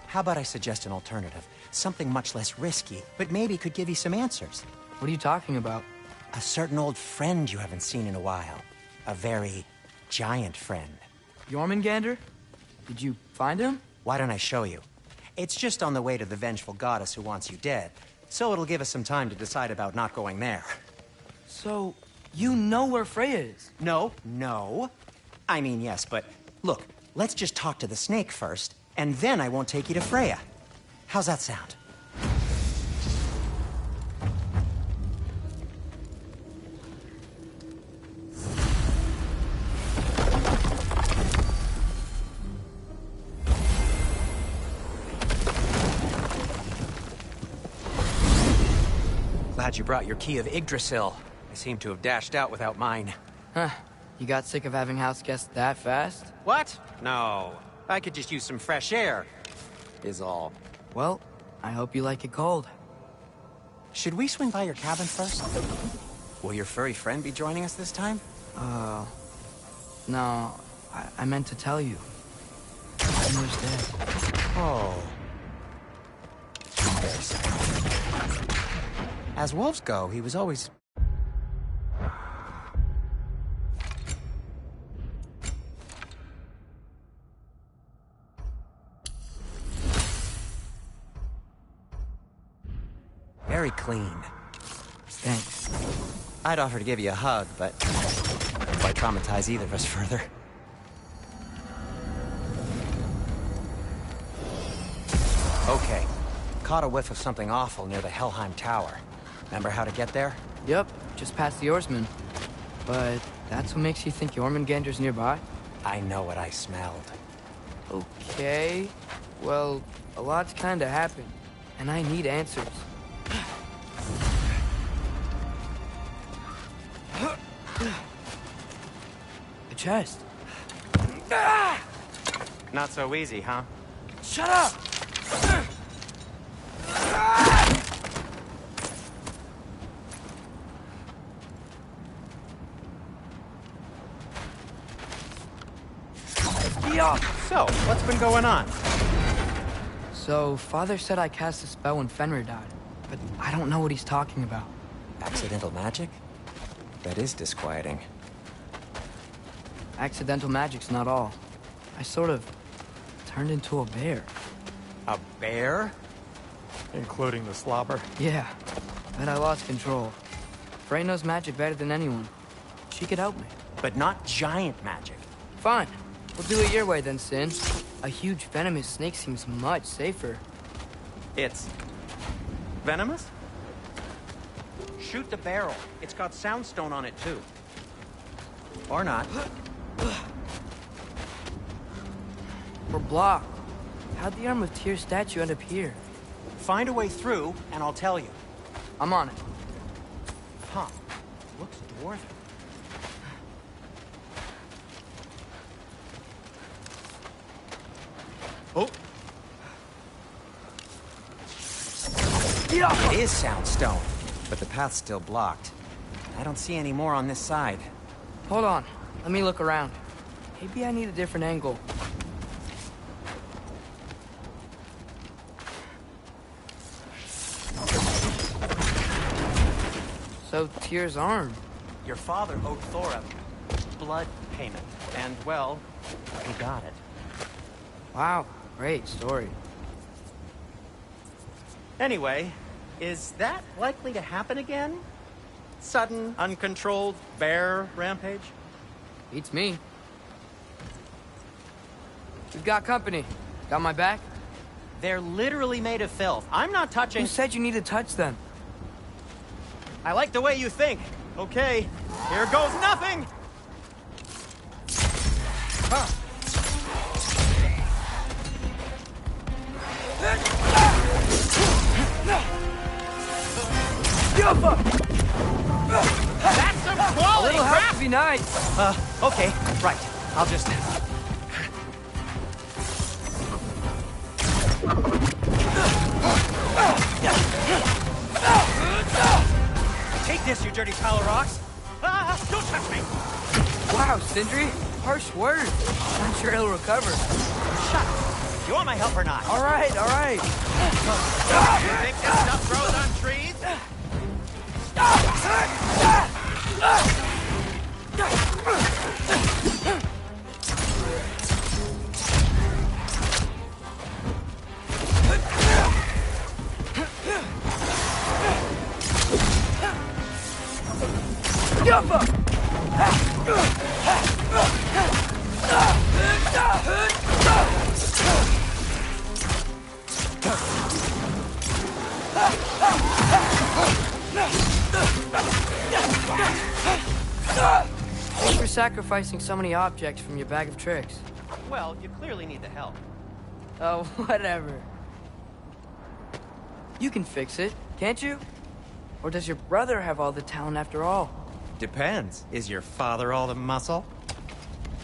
How about I suggest an alternative? Something much less risky, but maybe could give you some answers.
What are you talking about?
A certain old friend you haven't seen in a while. A very giant friend.
Jormungandr? Did you find him?
Why don't I show you? It's just on the way to the vengeful goddess who wants you dead, so it'll give us some time to decide about not going there.
So, you know where Freya is?
No. I mean, yes, but look, let's just talk to the snake first, and then I won't take you to Freya. How's that sound? Glad you brought your key of Yggdrasil. I seem to have dashed out without mine.
Huh. You got sick of having house guests that fast?
What? No. I could just use some fresh air, is all.
Well, I hope you like it cold.
Should we swing by your cabin first? Will your furry friend be joining us this time?
No. I meant to tell you. Partner's dead.
Oh. As wolves go, he was always... very clean.
Thanks.
I'd offer to give you a hug, but why traumatize either of us further? Okay. Caught a whiff of something awful near the Helheim Tower. Remember how to get there?
Yep, just past the oarsman. But that's what makes you think Jormungandr's nearby?
I know what I smelled.
Okay. Well, a lot's kinda happened, and I need answers. The chest.
Not so easy, huh?
Shut up!
So, what's been going on?
So, Father said I cast a spell when Fenrir died, but I don't know what he's talking about.
Accidental magic? That is disquieting.
Accidental magic's not all. I sort of turned into a bear.
A bear?
Including the slobber?
Yeah, but I lost control. Frey knows magic better than anyone. She could help me.
But not giant magic.
Fine. We'll do it your way then, Sin. A huge venomous snake seems much safer.
It's... venomous? Shoot the barrel. It's got soundstone on it, too. Or not.
We're blocked. How'd the Arm of Tyr statue end up here?
Find a way through, and I'll tell you.
I'm on it.
Huh. Looks dwarven. Oh! It is soundstone, but the path's still blocked. I don't see any more on this side.
Hold on. Let me look around. Maybe I need a different angle. So, Tyr's arm.
Your father owed Thor a blood payment, and, well, he got it.
Wow, great story.
Anyway, is that likely to happen again? Sudden, uncontrolled bear rampage?
Beats me. We've got company. Got my back?
They're literally made of filth. I'm not touching...
Who said you need to touch them?
I like the way you think. Okay, here goes nothing! Huh.
That's some
A
quality
little help
crap!
would be nice.
Okay, right. I'll just... Take this, you dirty pile of rocks! Don't touch me!
Wow, Sindri. Harsh words. Not sure he'll recover.
Shut up! You want my help or not?
All right, all right.
You think this stuff grows on trees?
Thanks for sacrificing so many objects from your bag of tricks.
Well, you clearly need the help.
Oh, whatever. You can fix it, can't you? Or does your brother have all the talent after all?
Depends. Is your father all the muscle?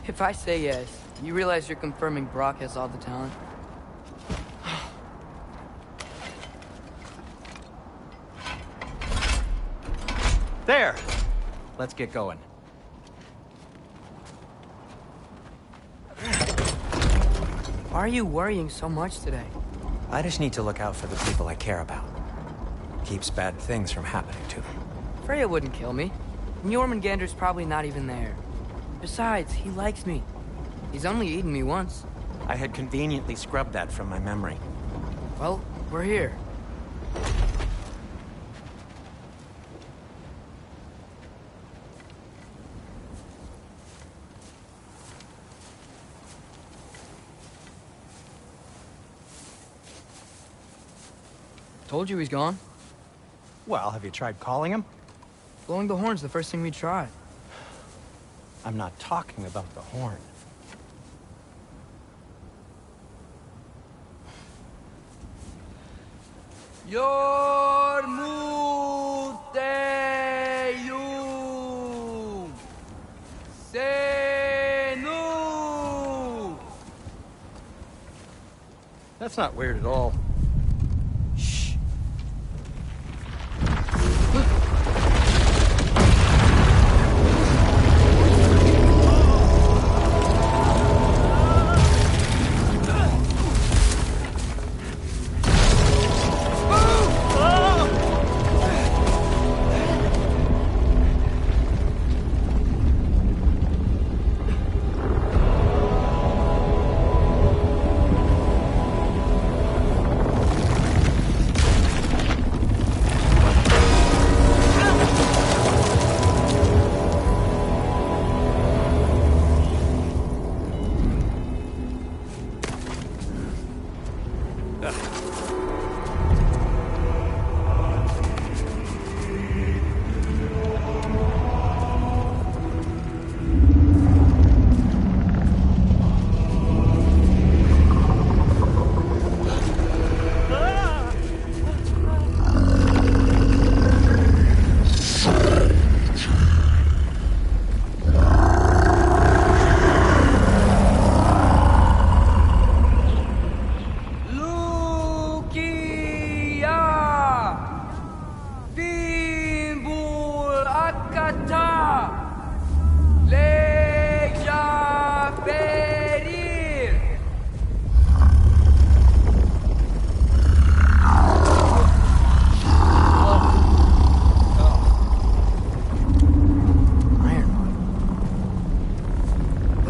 If I say yes, you realize you're confirming Brock has all the talent?
There! Let's get going.
Why are you worrying so much today?
I just need to look out for the people I care about. Keeps bad things from happening to them.
Freya wouldn't kill me. And Jormungandr's probably not even there. Besides, he likes me. He's only eaten me once.
I had conveniently scrubbed that from my memory.
Well, we're here. Told you he's gone.
Well, have you tried calling him?
Blowing the horn's the first thing we tried.
I'm not talking about the horn.
Yormuteyum Senu.
That's not weird at all. Shh.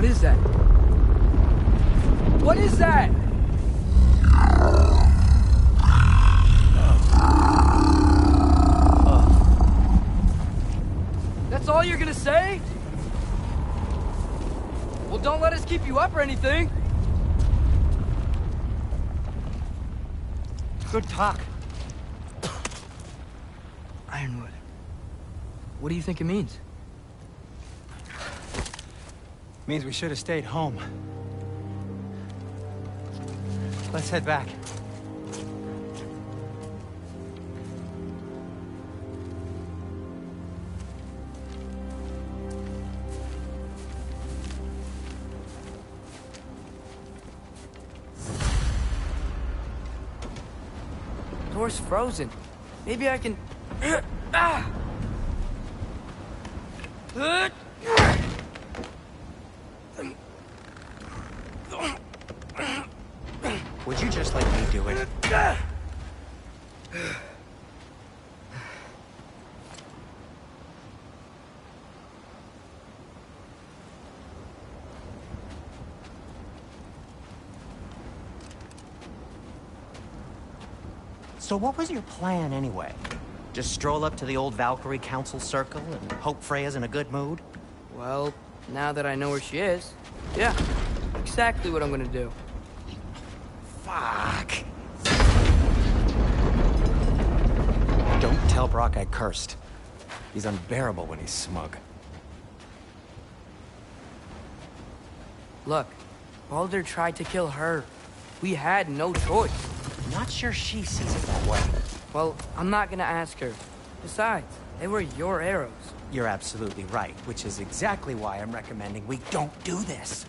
is that? What is that? That's all you're gonna say? Well, don't let us keep you up or anything.
Good talk.
Ironwood. What do you think it means?
Means we should have stayed home. Let's head back.
Door's frozen. Maybe I can...
Would you just let me do it? So what was your plan anyway? Just stroll up to the old Valkyrie Council Circle and hope Freya's in a good mood?
Well, now that I know where she is, yeah, exactly what I'm gonna do.
Fuck. Don't tell Brock I cursed. He's unbearable when he's smug.
Look, Baldur tried to kill her. We had no choice.
Not sure she sees it that way.
Well, I'm not gonna ask her. Besides, they were your arrows.
You're absolutely right, which is exactly why I'm recommending we don't do this.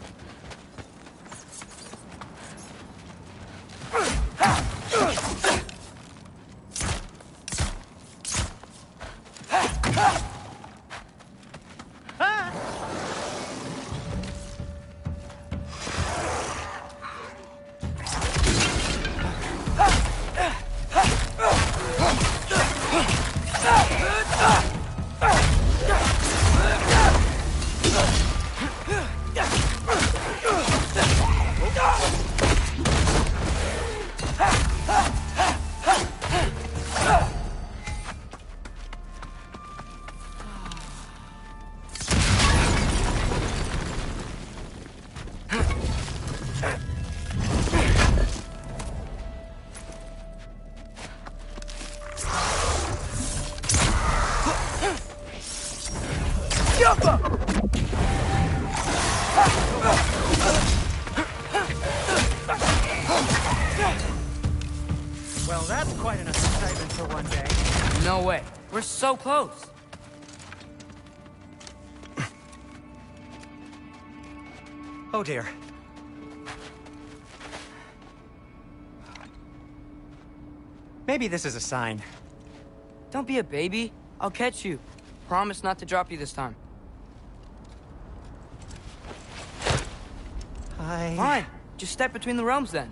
Well, that's quite an excitement for one day.
No way. We're so close.
Oh dear. Maybe this is a sign.
Don't be a baby. I'll catch you. Promise not to drop you this time. Fine. Just step between the realms then.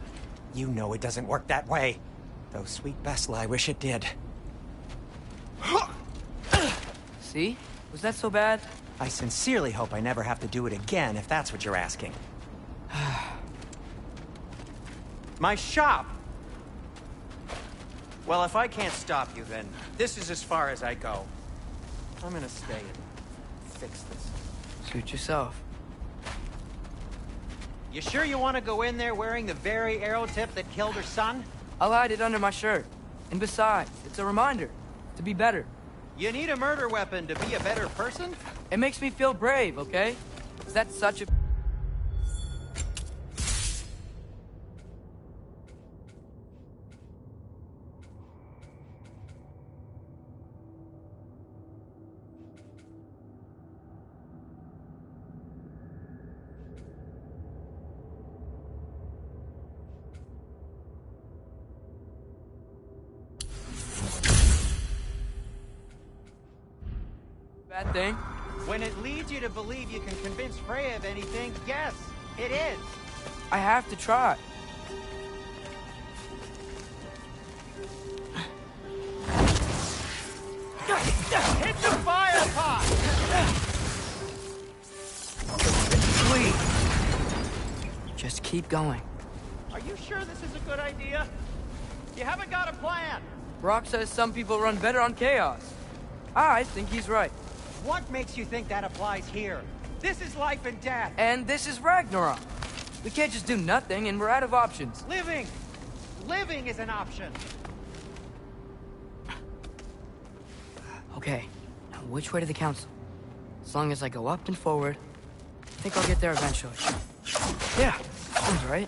You know it doesn't work that way. Though, sweet Bessel, I wish it did.
See? Was that so bad?
I sincerely hope I never have to do it again, if that's what you're asking. My shop! Well, if I can't stop you, then this is as far as I go. I'm gonna stay and fix this.
Suit yourself.
You sure you want to go in there wearing the very arrow tip that killed her son?
I'll hide it under my shirt. And besides, it's a reminder to be better.
You need a murder weapon to be a better person?
It makes me feel brave, okay? Is that such a... bad thing?
When it leads you to believe you can convince Freya of anything, yes, it is.
I have to try.
Hit the fire pot!
Please. Just keep going.
Are you sure this is a good idea? You haven't got a plan.
Brock says some people run better on chaos. I think he's right.
What makes you think that applies here? This is life and death.
And this is Ragnarok. We can't just do nothing, and we're out of options.
Living! Living is an option.
Okay, now which way to the council? As long as I go up and forward, I think I'll get there eventually. Yeah, sounds right.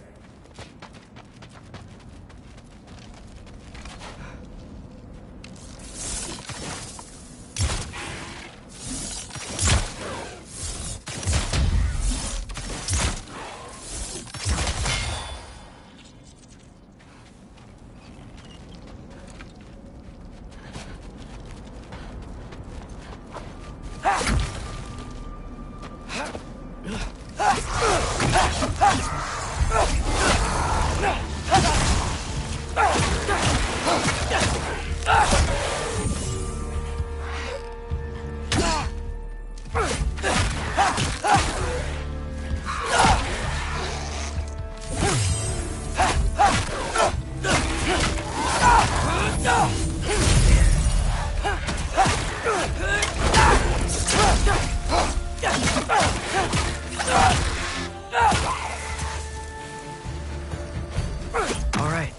All right,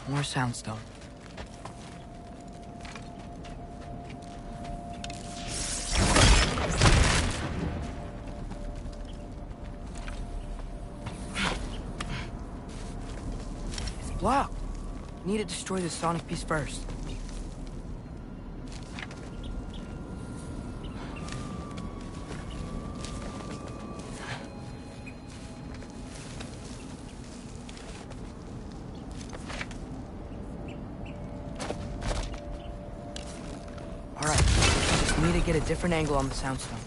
more soundstone. It's blocked. Need to destroy the sonic piece first. Need to get a different angle on the soundstone.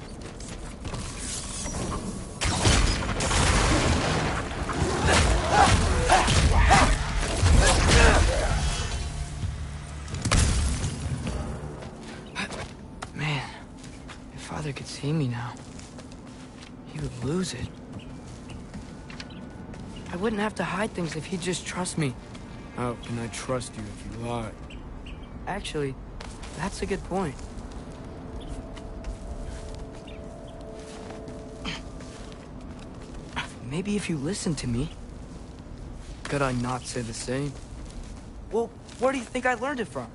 Man, if Father could see me now, he would lose it. I wouldn't have to hide things if he'd just trust me. How can I trust you if you lie? Actually, that's a good point. Maybe if you listen to me. Could I not say the same? Well, where do you think I learned it from?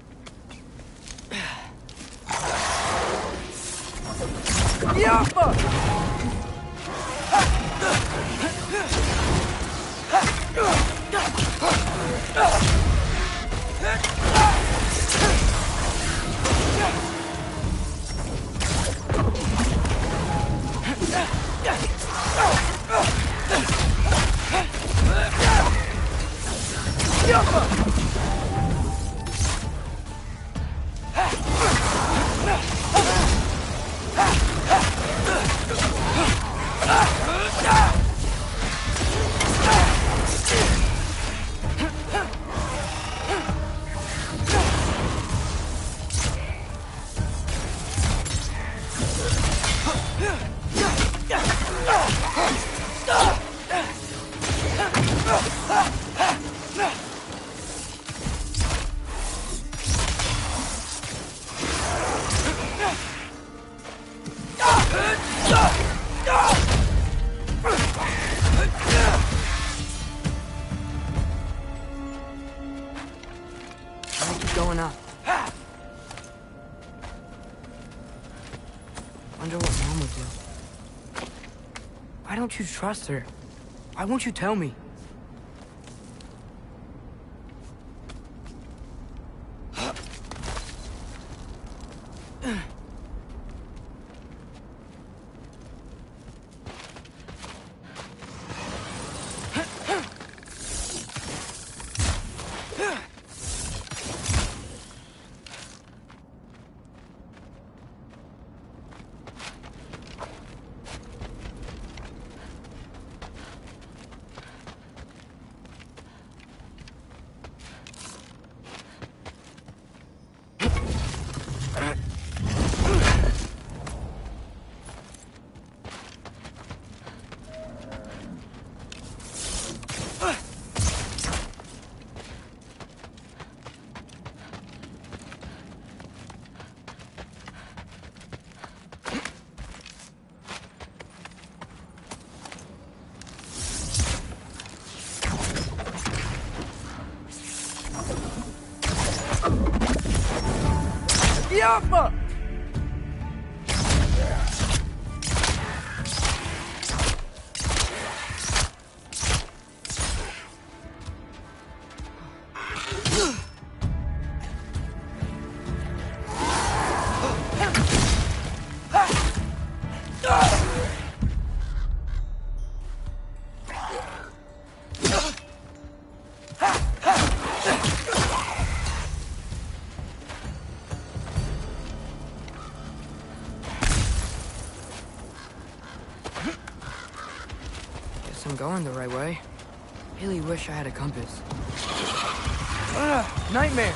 Going up. Wonder what Mom would do. Why don't you trust her? Why won't you tell me? the Alpha! I'm going the right way. Really wish I had a compass. Nightmare!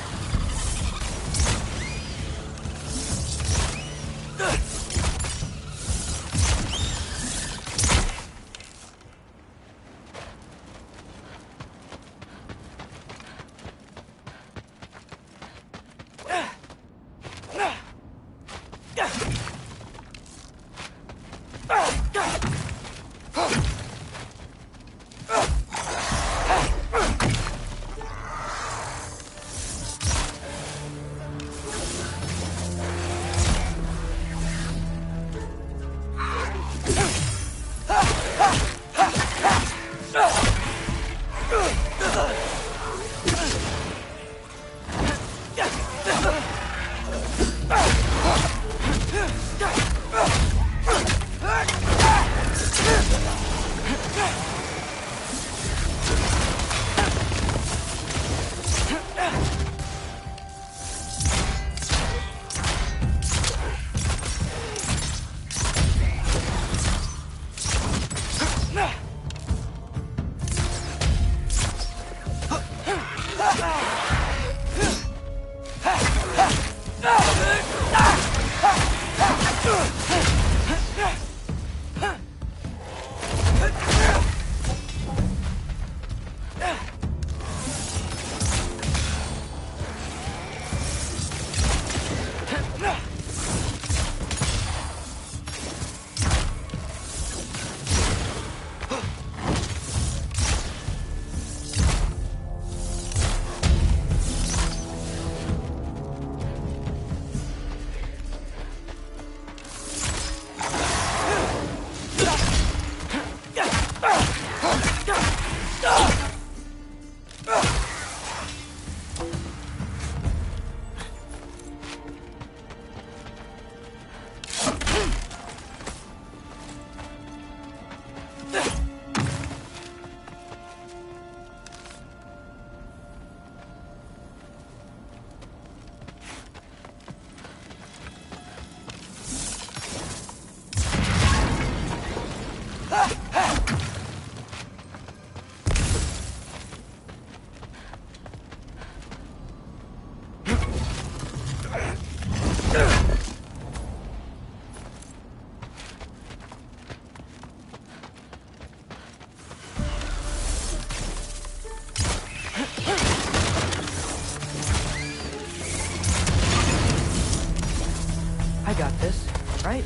I got this, right?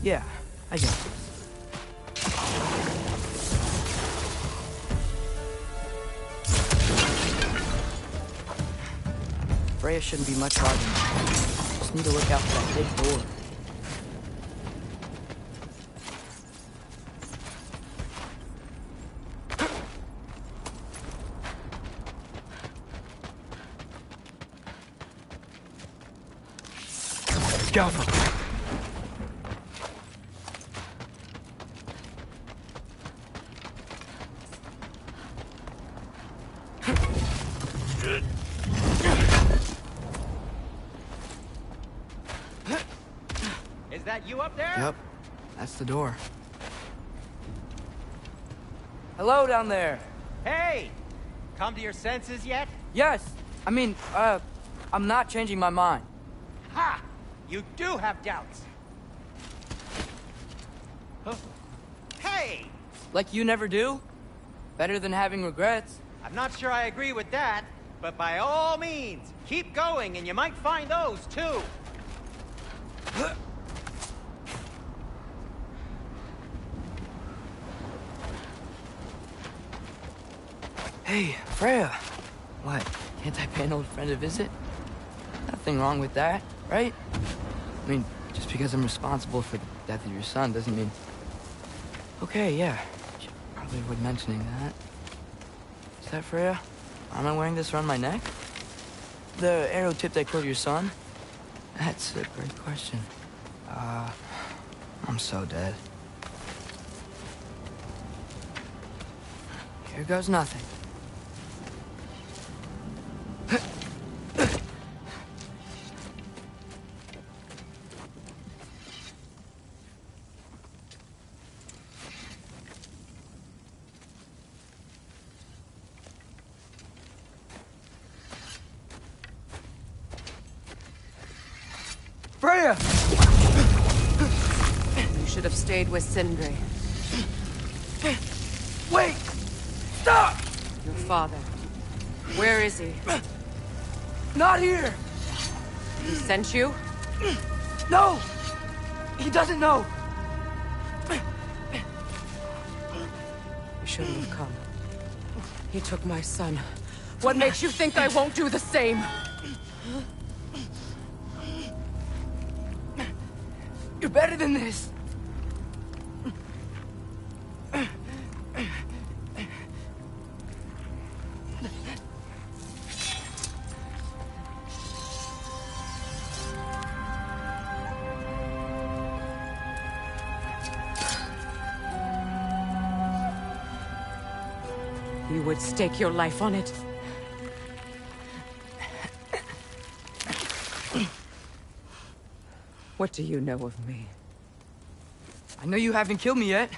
Yeah, I got this. Freya shouldn't be much farther now. Just need to look out for that big door. Careful.
Is that you up there?
Yep, that's the door. Hello down there.
Hey! Come to your senses yet?
Yes, I mean, I'm not changing my mind.
Ha! You do have doubts. Huh? Hey!
Like you never do? Better than having regrets.
I'm not sure I agree with that, but by all means, keep going and you might find those too.
Hey, Freya. What, can't I pay an old friend a visit? Nothing wrong with that. right? I mean, just because I'm responsible for the death of your son doesn't mean... Okay, yeah. Should probably avoid mentioning that. Is that Freya? Am I wearing this around my neck? The arrow tip that killed your son? That's a great question. I'm so dead. Here goes nothing. Freya!
You should have stayed with Sindri.
Wait! Stop!
Your father. Where is he?
Not here!
He sent you?
No! He doesn't know!
You shouldn't have come. He took my son. What makes you think I won't do the same?
You're better than this!
You would stake your life on it? What do you know of me?
I know you haven't killed me yet.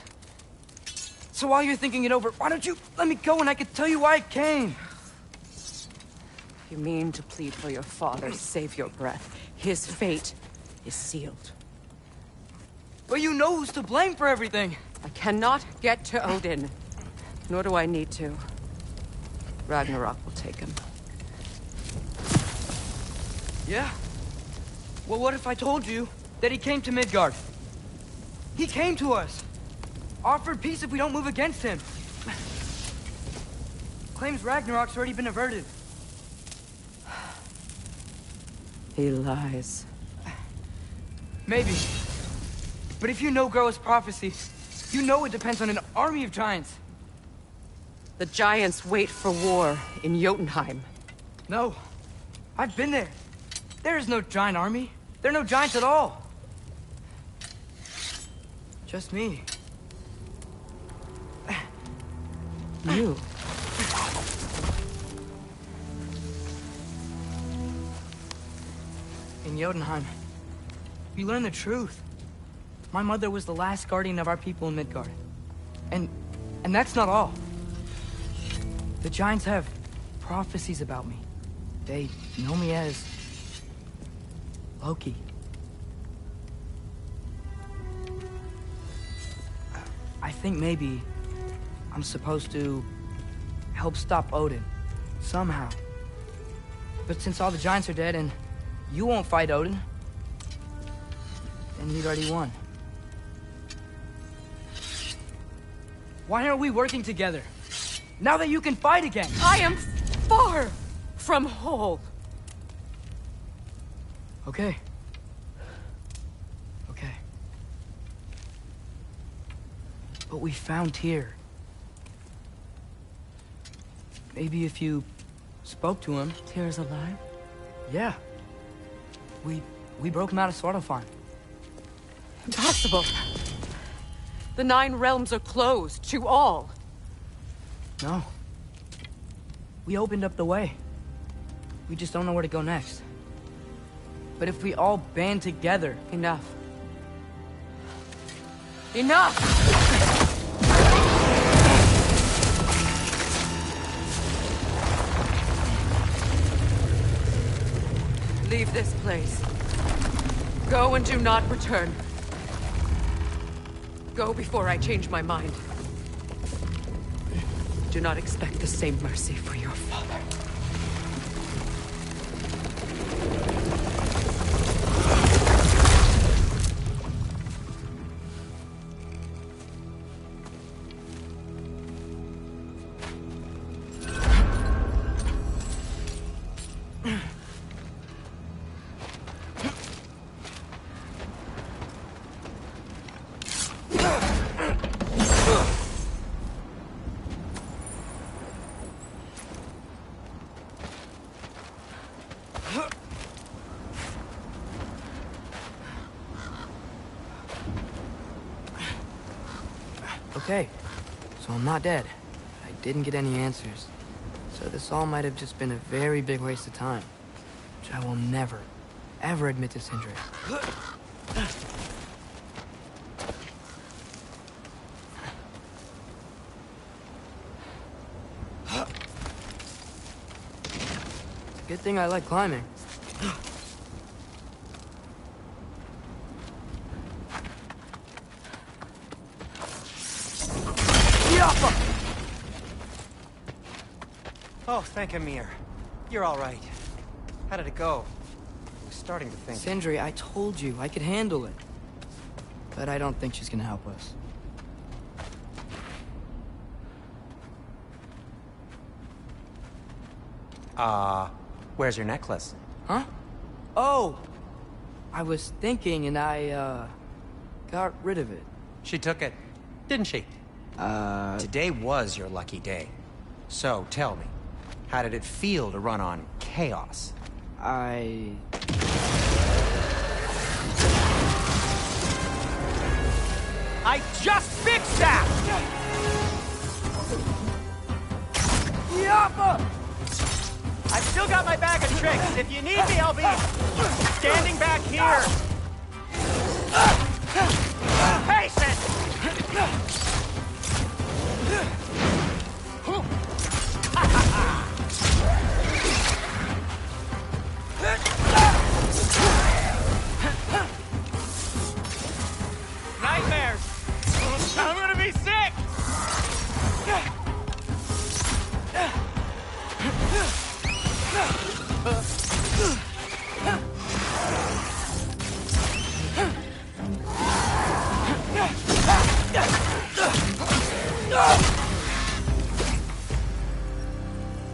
So while you're thinking it over, why don't you let me go and I can tell you why I came?
You mean to plead for your father, save your breath. His fate is sealed.
But you know who's to blame for everything.
I cannot get to Odin. Nor do I need to. Ragnarok will take him.
Yeah? Well, what if I told you that he came to Midgard? He came to us. Offered peace if we don't move against him. Claims Ragnarok's already been averted.
He lies.
Maybe. But if you know Groa's prophecy, you know it depends on an army of giants.
The giants wait for war in Jotunheim.
No. I've been there. There is no giant army. There are no giants at all. Just me.
You.
In Jotunheim, we learn the truth. My mother was the last guardian of our people in Midgard. And that's not all. The giants have prophecies about me. They know me as Loki. I think maybe I'm supposed to help stop Odin, somehow. But since all the giants are dead and you won't fight Odin, then he'd already won. Why aren't we working together? Now that you can fight again!
I am far from whole.
Okay. Okay. But we found Tyr. Maybe if you spoke to him...
Tyr's alive?
Yeah. We broke him out of Svartalfheim.
Impossible. The 9 realms are closed to all.
No. We opened up the way. We just don't know where to go next. But if we all band together...
Enough. Enough! Leave this place. Go and do not return. Go before I change my mind. Do not expect the same mercy for your father.
Okay, so I'm not dead. I didn't get any answers. So this all might have just been a very big waste of time. Which I will never, ever admit to Sindri. It's a good thing I like climbing.
Oh, thank Amir. You're all right. How did it go? I was starting to think...
Sindri, I told you I could handle it. But I don't think she's gonna help us.
Where's your necklace?
Huh? Oh! I was thinking and I, got rid of it.
She took it, didn't she? Today was your lucky day. So, tell me, how did it feel to run on chaos?
I
just fixed that!
Yappa!
I've still got my bag of tricks. If you need me, I'll be standing back here. Patient! Nightmares! I'm gonna be sick!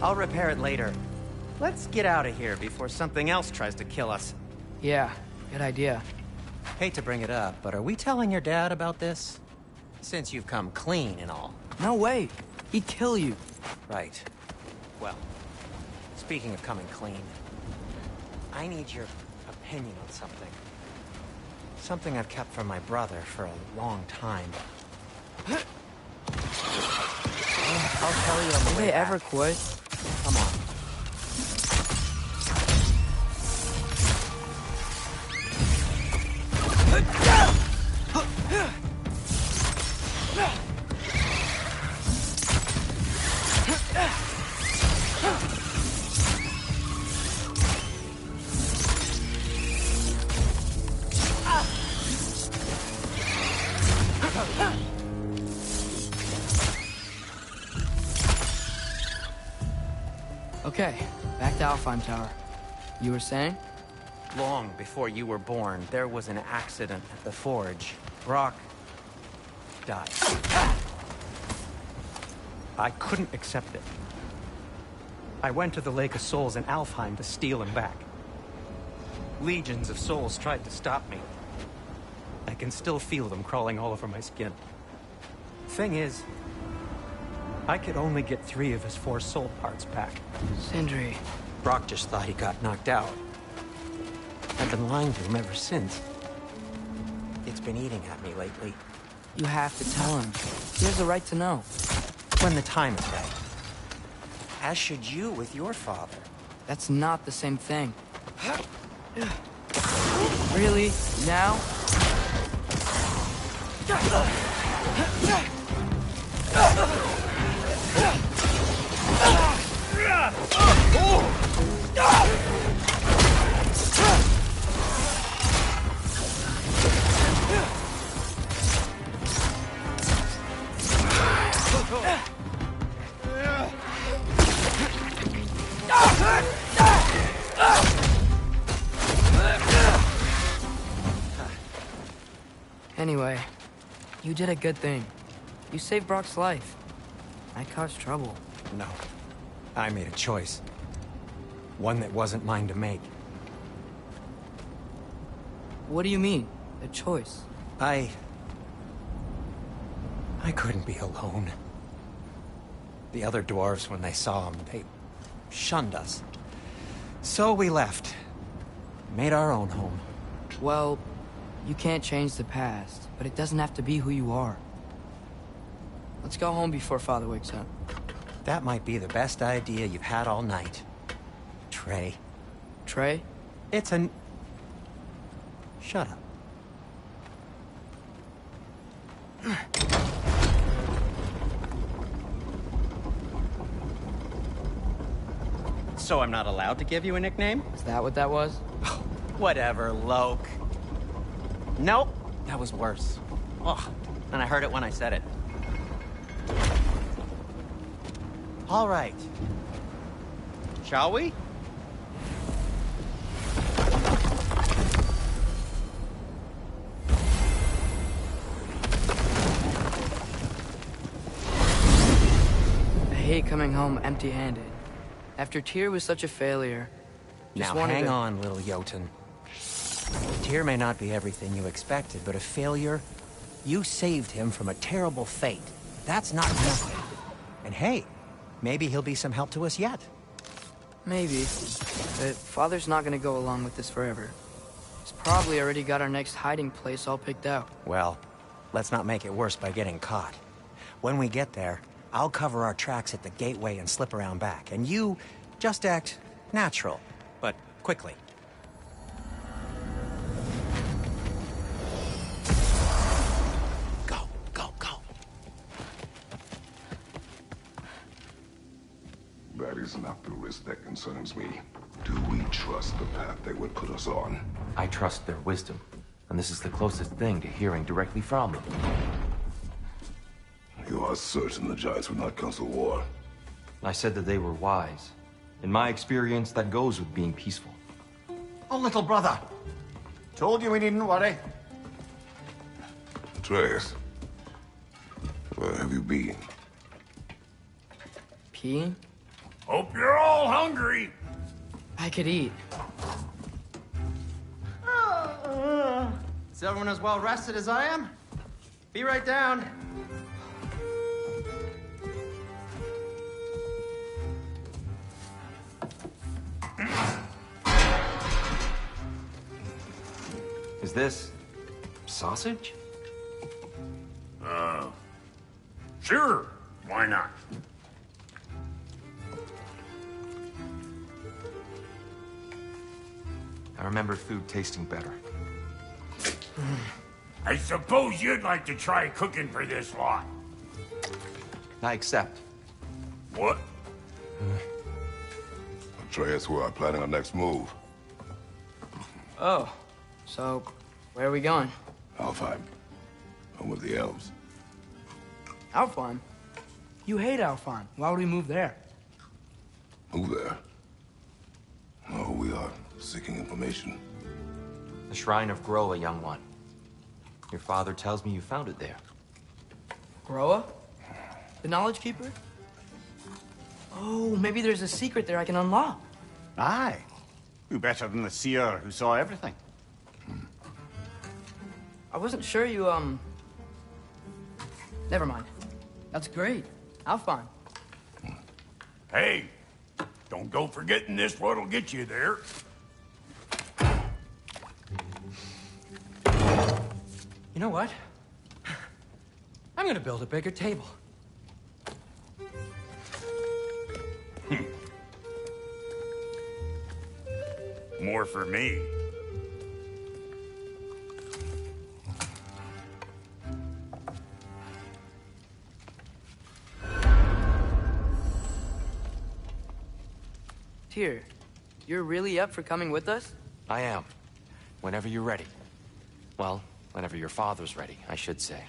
I'll repair it later. Let's get out of here before something else tries to kill us.
Yeah, good idea.
Hate to bring it up, but are we telling your dad about this? Since you've come clean and all.
No way. He'd kill you.
Right. Well, speaking of coming clean, I need your opinion on something. Something I've kept from my brother for a long time. I'll tell you on the
Did
way
they
back.
ever quit?
Come on.
Okay, back to Alfheim Tower. You were saying?
Long before you were born, there was an accident at the forge. Brock died. I couldn't accept it. I went to the Lake of Souls in Alfheim to steal him back. Legions of souls tried to stop me. I can still feel them crawling all over my skin. Thing is, I could only get 3 of his 4 soul parts back.
Sindri.
Brock just thought he got knocked out. I've been lying to him ever since. It's been eating at me lately.
You have to tell him. He has the right to know.
When the time is right. As should you with your father.
That's not the same thing. Really? Now? Anyway, you did a good thing. You saved Brock's life. I caused trouble.
No. I made a choice. One that wasn't mine to make.
What do you mean? A choice?
I couldn't be alone. The other dwarves, when they saw him, they shunned us. So we left. Made our own home.
Well, you can't change the past, but it doesn't have to be who you are. Let's go home before Father wakes up.
That might be the best idea you've had all night. Trey.
Trey?
It's an... Shut up. So I'm not allowed to give you a nickname?
Is that what that was?
Whatever, Loke. Nope, that was worse. Ugh, and I heard it when I said it. All right. Shall we?
I hate coming home empty-handed. After Tyr was such a failure,
now hang on, little Jotun. Tyr may not be everything you expected, but a failure, you saved him from a terrible fate. That's not nothing. And hey, maybe he'll be some help to us yet.
Maybe. But Father's not gonna go along with this forever. He's probably already got our next hiding place all picked out.
Well, let's not make it worse by getting caught. When we get there, I'll cover our tracks at the gateway and slip around back. And you just act natural, but quickly. Go, go, go.
That is not the risk that concerns me. Do we trust the path they would put us on?
I trust their wisdom, and this is the closest thing to hearing directly from them.
You are certain the Giants would not counsel war?
I said that they were wise. In my experience, that goes with being peaceful.
Oh, little brother. Told you we needn't worry.
Atreus, where have you been?
Peeing?
Hope you're all hungry.
I could eat.
Is everyone as well rested as I am? Be right down.
Is this sausage?
Sure. Why not?
I remember food tasting better.
I suppose you'd like to try cooking for this lot.
I accept.
What?
Atreus, we are planning our next move.
Oh. So, where are we going?
Alfheim. Home of the elves.
Alfheim? You hate Alfheim. Why would we move there?
Move there? No, we are seeking information.
The Shrine of Groa, young one. Your father tells me you found it there.
Groa? The Knowledge Keeper? Oh, maybe there's a secret there I can unlock.
Aye. Who better than the seer who saw everything?
I wasn't sure you, Never mind. That's great. Alfheim.
Hey, don't go forgetting this what'll get you there.
You know what? I'm gonna build a bigger table.
More for me.
Tyr, you're really up for coming with us?
I am. Whenever you're ready. Well, whenever your father's ready, I should say.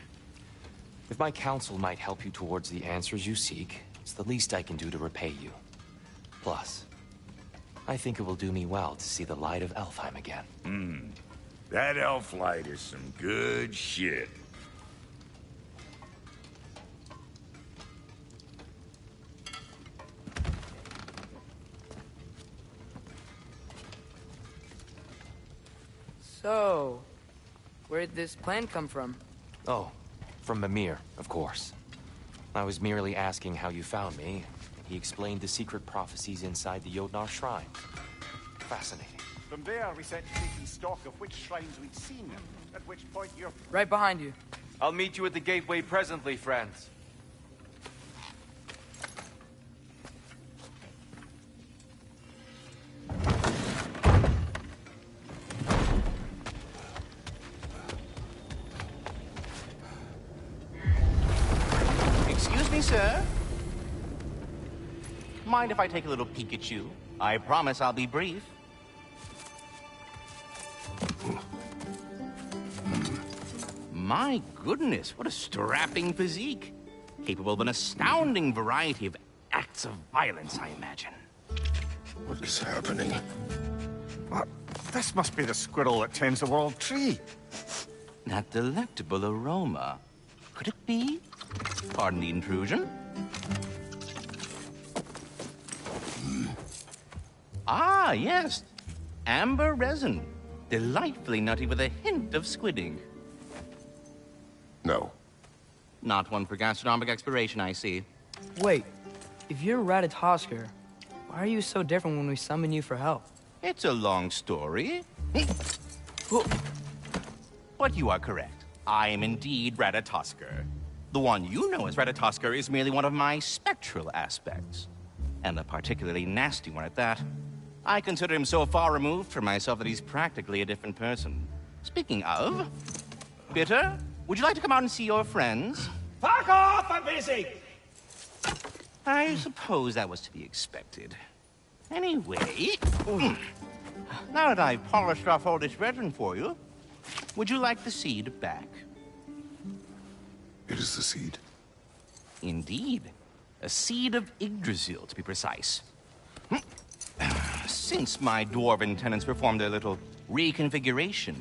If my counsel might help you towards the answers you seek, it's the least I can do to repay you. Plus, I think it will do me well to see the light of Alfheim again.
That elf light is some good shit.
So, where'd this plan come from?
Oh, from Mimir, of course. I was merely asking how you found me. He explained the secret prophecies inside the Jotnar Shrine. Fascinating.
From there, we set to taking stock of which shrines we'd seen, at which point you're...
Right behind you.
I'll meet you at the gateway presently, friends.
sir. Mind if I take a little peek at you? I promise I'll be brief. My goodness, what a strapping physique. Capable of an astounding variety of acts of violence, I imagine.
What is happening?
What? This must be the squirrel that tends the world tree.
That delectable aroma. Could it be? Pardon the intrusion. Ah, yes. Amber resin. Delightfully nutty with a hint of squidding.
No.
Not one for gastronomic exploration, I see.
Wait, if you're Ratatosker, why are you so different when we summon you for help?
It's a long story. But you are correct. I am indeed Ratatosker. The one you know as Ratatosker is merely one of my spectral aspects. And a particularly nasty one at that. I consider him so far removed from myself that he's practically a different person. Speaking of... Bitter, would you like to come out and see your friends?
Fuck off! I'm busy!
I suppose that was to be expected. Anyway... Now that I've polished off all this resin for you, would you like the seed back?
It is the seed.
Indeed. A seed of Yggdrasil, to be precise. Since my dwarven tenants performed their little reconfiguration,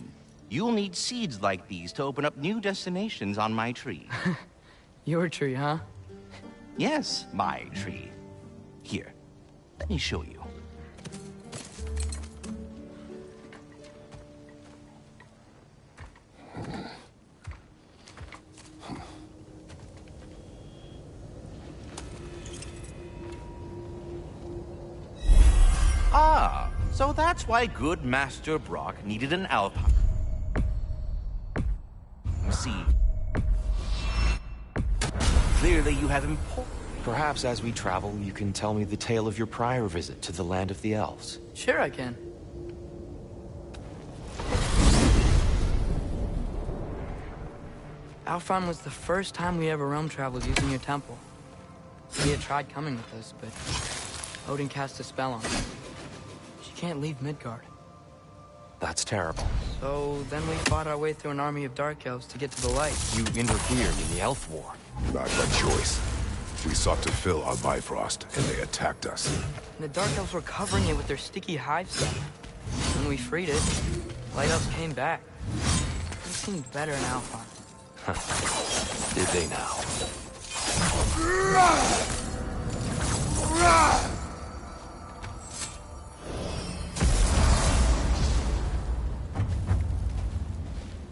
you'll need seeds like these to open up new destinations on my tree.
Your tree, huh?
Yes, my tree. Here, let me show you. Ah, so that's why good Master Brock needed an alpine. You see, clearly you have important...
Perhaps as we travel, you can tell me the tale of your prior visit to the land of the elves.
Sure I can. Alfheim was the first time we ever realm traveled using your temple. He had tried coming with us, but Odin cast a spell on her. She can't leave Midgard.
That's terrible.
So then we fought our way through an army of dark elves to get to the light.
You interfered in the elf war.
Not by choice. We sought to fill our Bifrost, and they attacked us.
And the dark elves were covering it with their sticky hive stuff. When we freed it, light elves came back. They seemed better in Alfheim.
Did they now?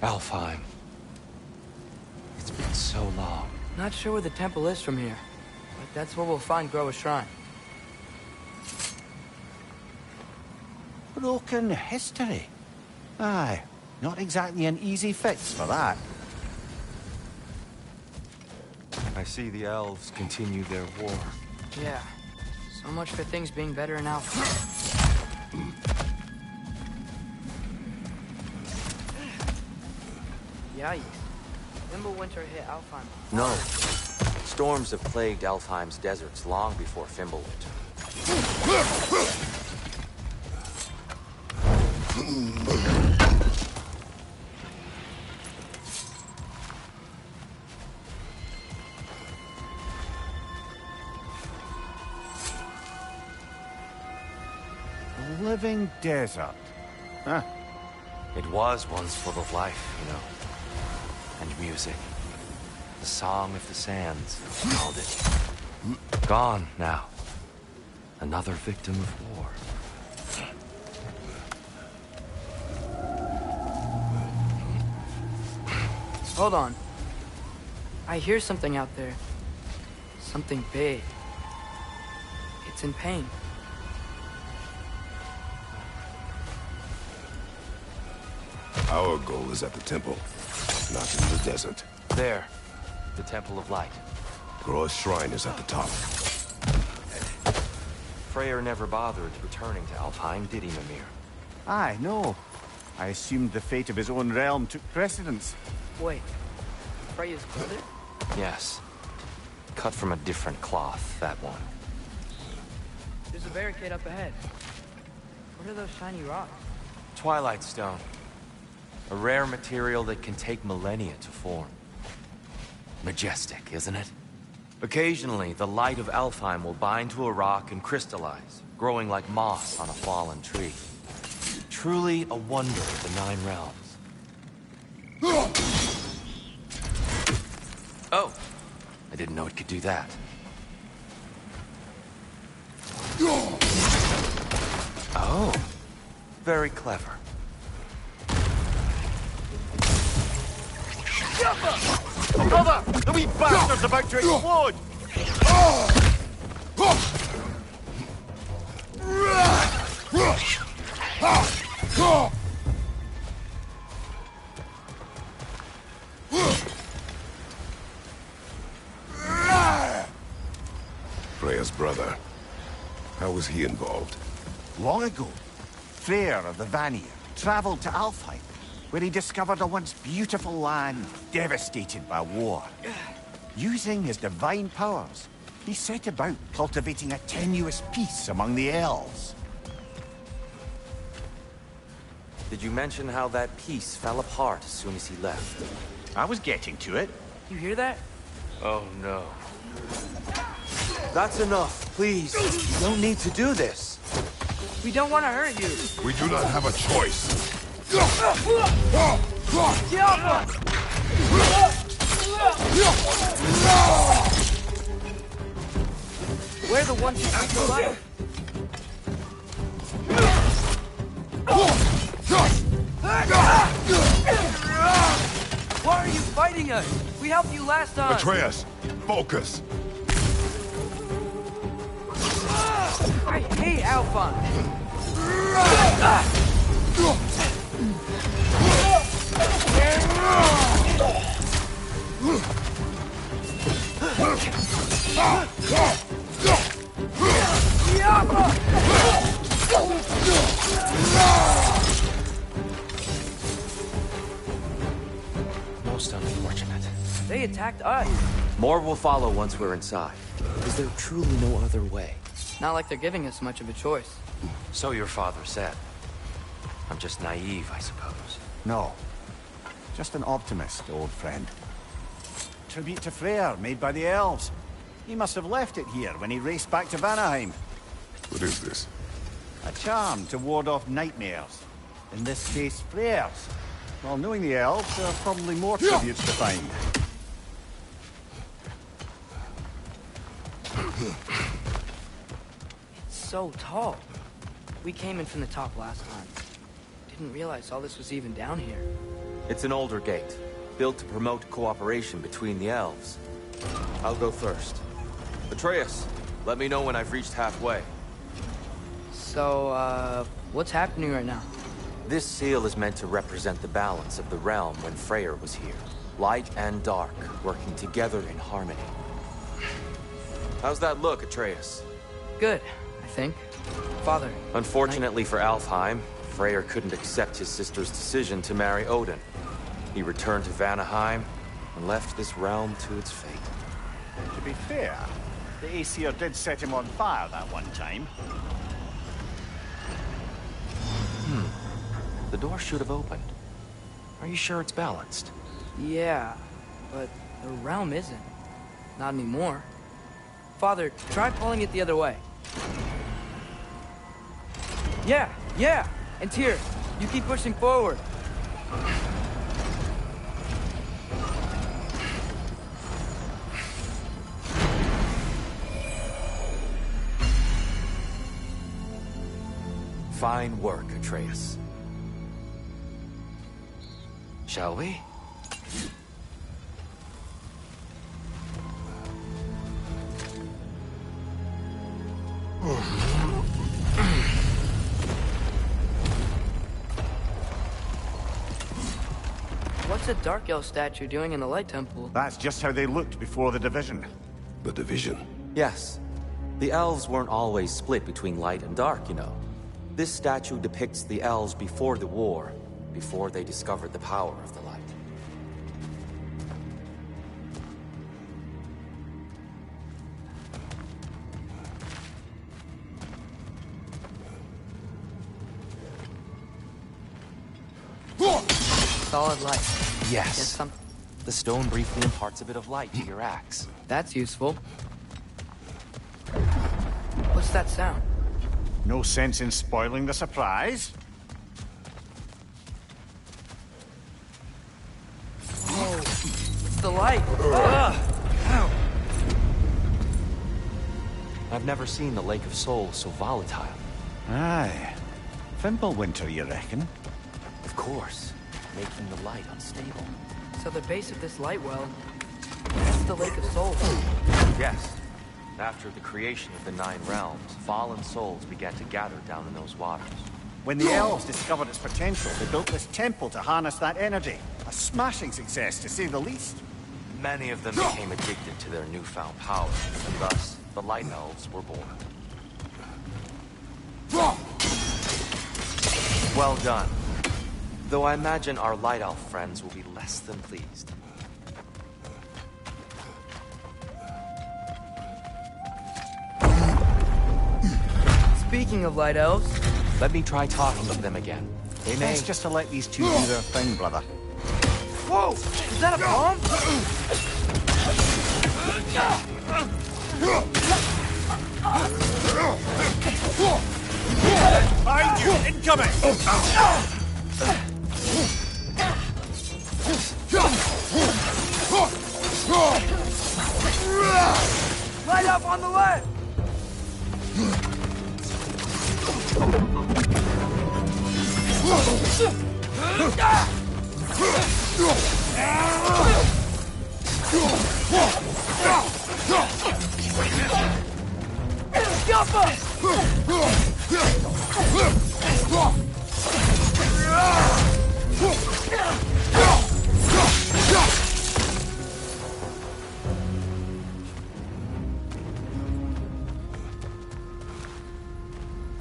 Alfheim. It's been so long.
Not sure where the temple is from here, but that's where we'll find Groa's shrine.
Broken history. Aye, not exactly an easy fix for that.
I see the elves continue their war.
Yeah, so much for things being better in Alfheim. Yikes. Fimbulwinter hit Alfheim.
No. Storms have plagued Alfheim's deserts long before Fimbulwinter.
A living desert. Huh.
It was once full of life, you know. And music. The Song of the Sands, they called it. Gone now. Another victim of war.
Hold on. I hear something out there. Something big. It's in pain.
Our goal is at the temple, not in the desert.
There. The Temple of Light.
Groa's shrine is at the top.
Freyr never bothered returning to Alfheim, did he, Mimir?
Aye, no. I assumed the fate of his own realm took precedence.
Wait. Freya's brother?
Yes. Cut from a different cloth, that one.
There's a barricade up ahead. What are those shiny rocks?
Twilight Stone. A rare material that can take millennia to form. Majestic, isn't it? Occasionally, the light of Alfheim will bind to a rock and crystallize, growing like moss on a fallen tree. Truly a wonder of the Nine Realms. Oh, I didn't know it could do that. Oh, very clever.
Brother! The wee bastard's about to explode!
Freya's brother. How was he involved?
Long ago, Freyr of the Vanir travelled to Alfheim, where he discovered a once beautiful land devastated by war. Using his divine powers, he set about cultivating a tenuous peace among the elves.
Did you mention how that peace fell apart as soon as he left?
I was getting to it.
You hear that?
Oh no. That's enough, please. You don't need to do this.
We don't want to hurt you.
We do not have a choice.
We're the ones who fight the light. Why are you fighting us? We helped you last time.
Atreus, focus.
I hate Alpha.
Most unfortunate.
They attacked us.
More will follow once we're inside. Is there truly no other way?
Not like they're giving us much of a choice.
So your father said. I'm just naive, I suppose.
No. Just an optimist, old friend. Tribute to Freyr, made by the elves. He must have left it here when he raced back to Vanaheim.
What is this?
A charm to ward off nightmares. In this case, Freyr's. Well, knowing the elves, there are probably more tributes to find.
It's so tall. We came in from the top last time. Didn't realize all this was even down here.
It's an older gate, built to promote cooperation between the elves. I'll go first. Atreus, let me know when I've reached halfway.
So, what's happening right now?
This seal is meant to represent the balance of the realm when Freyr was here. Light and dark, working together in harmony. How's that look, Atreus?
Good, I think. Father.
Unfortunately for Alfheim, Freyr couldn't accept his sister's decision to marry Odin. He returned to Vanaheim and left this realm to its fate.
To be fair, the Aesir did set him on fire that one time.
The door should have opened. Are you sure it's balanced?
Yeah, but the realm isn't. Not anymore. Father, try pulling it the other way. Yeah! And Tyr, you keep pushing forward.
Fine work, Atreus. Shall we?
What's a Dark Elf statue doing in the Light Temple?
That's just how they looked before the division.
The division?
Yes. The elves weren't always split between light and dark, you know. This statue depicts the elves before the war, before they discovered the power of the light.
solid light.
Yes.
Guess some...
The stone briefly imparts a bit of light to your axe.
That's useful. What's that sound?
No sense in spoiling the surprise.
Whoa, it's the light. Ow.
I've never seen the Lake of Souls so volatile.
Aye. Fimbulwinter, you reckon?
Of course. Making the light unstable.
So the base of this light well, that's the Lake of Souls.
Yes. After the creation of the Nine Realms, fallen souls began to gather down in those waters.
When the elves discovered its potential, they built this temple to harness that energy. A smashing success, to say the least.
Many of them became addicted to their newfound power, and thus, the Light Elves were born. Well done. Though I imagine our Light Elf friends will be less than pleased.
Speaking of Light Elves...
Let me try talking to them again. They may...
Best just to let these two do their thing, brother.
Whoa! Is that a bomb?
Behind you! Incoming!
Light up on the left!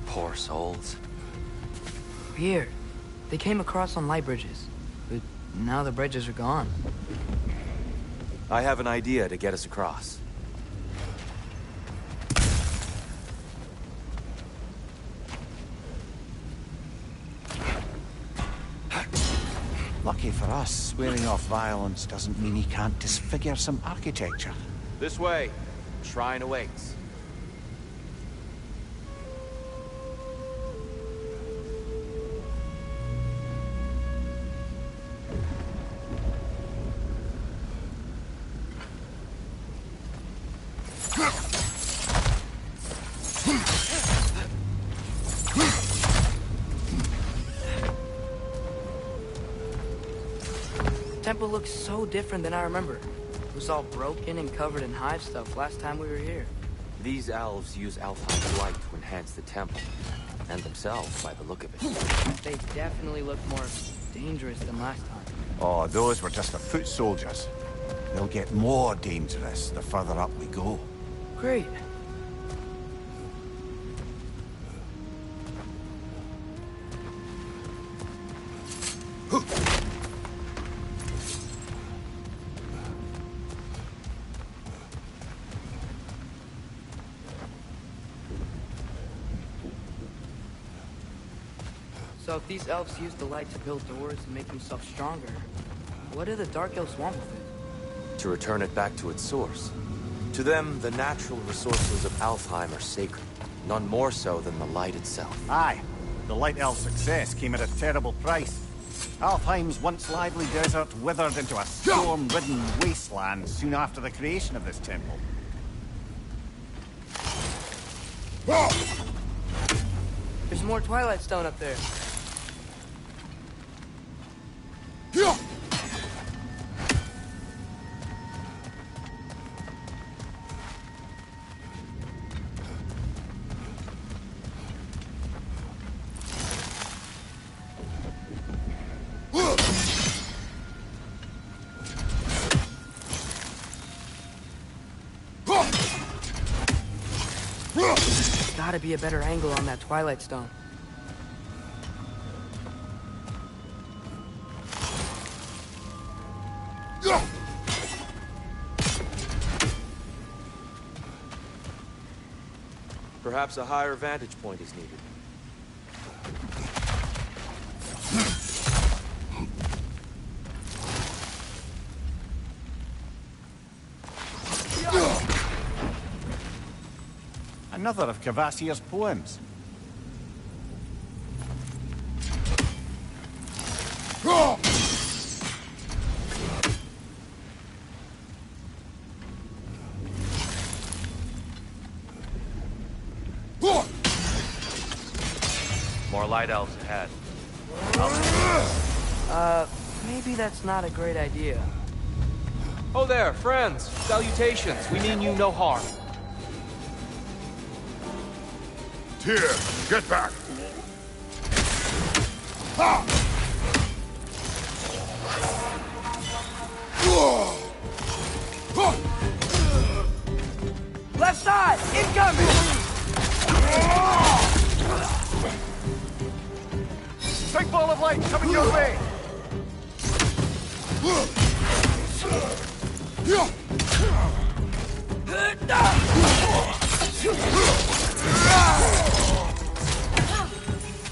Poor souls.
Weird. They came across on light bridges, but now the bridges are gone.
I have an idea to get us across.
Lucky for us, swearing off violence doesn't mean he can't disfigure some architecture.
This way. Shrine awaits.
The temple looks so different than I remember. It was all broken and covered in hive stuff last time we were here.
These elves use Alfheim's light to enhance the temple, and themselves by the look of it.
They definitely look more dangerous than last time.
Oh, those were just the foot soldiers. They'll get more dangerous the further up we go.
Great. So if these elves use the light to build doors and make themselves stronger, what do the Dark Elves want with it?
To return it back to its source. To them, the natural resources of Alfheim are sacred, none more so than the light itself.
Aye. The Light Elf success came at a terrible price. Alfheim's once lively desert withered into a storm-ridden wasteland soon after the creation of this temple.
There's more Twilight Stone up there. Gotta be a better angle on that Twilight Stone.
Perhaps a higher vantage point is needed.
Another of Kvasir's poems.
More light elves ahead.
Maybe that's not a great idea.
Oh there, friends. Salutations. We mean you no harm.
Tyr, get back! Ha!
Left side! Incoming!
Big ball of light coming your way!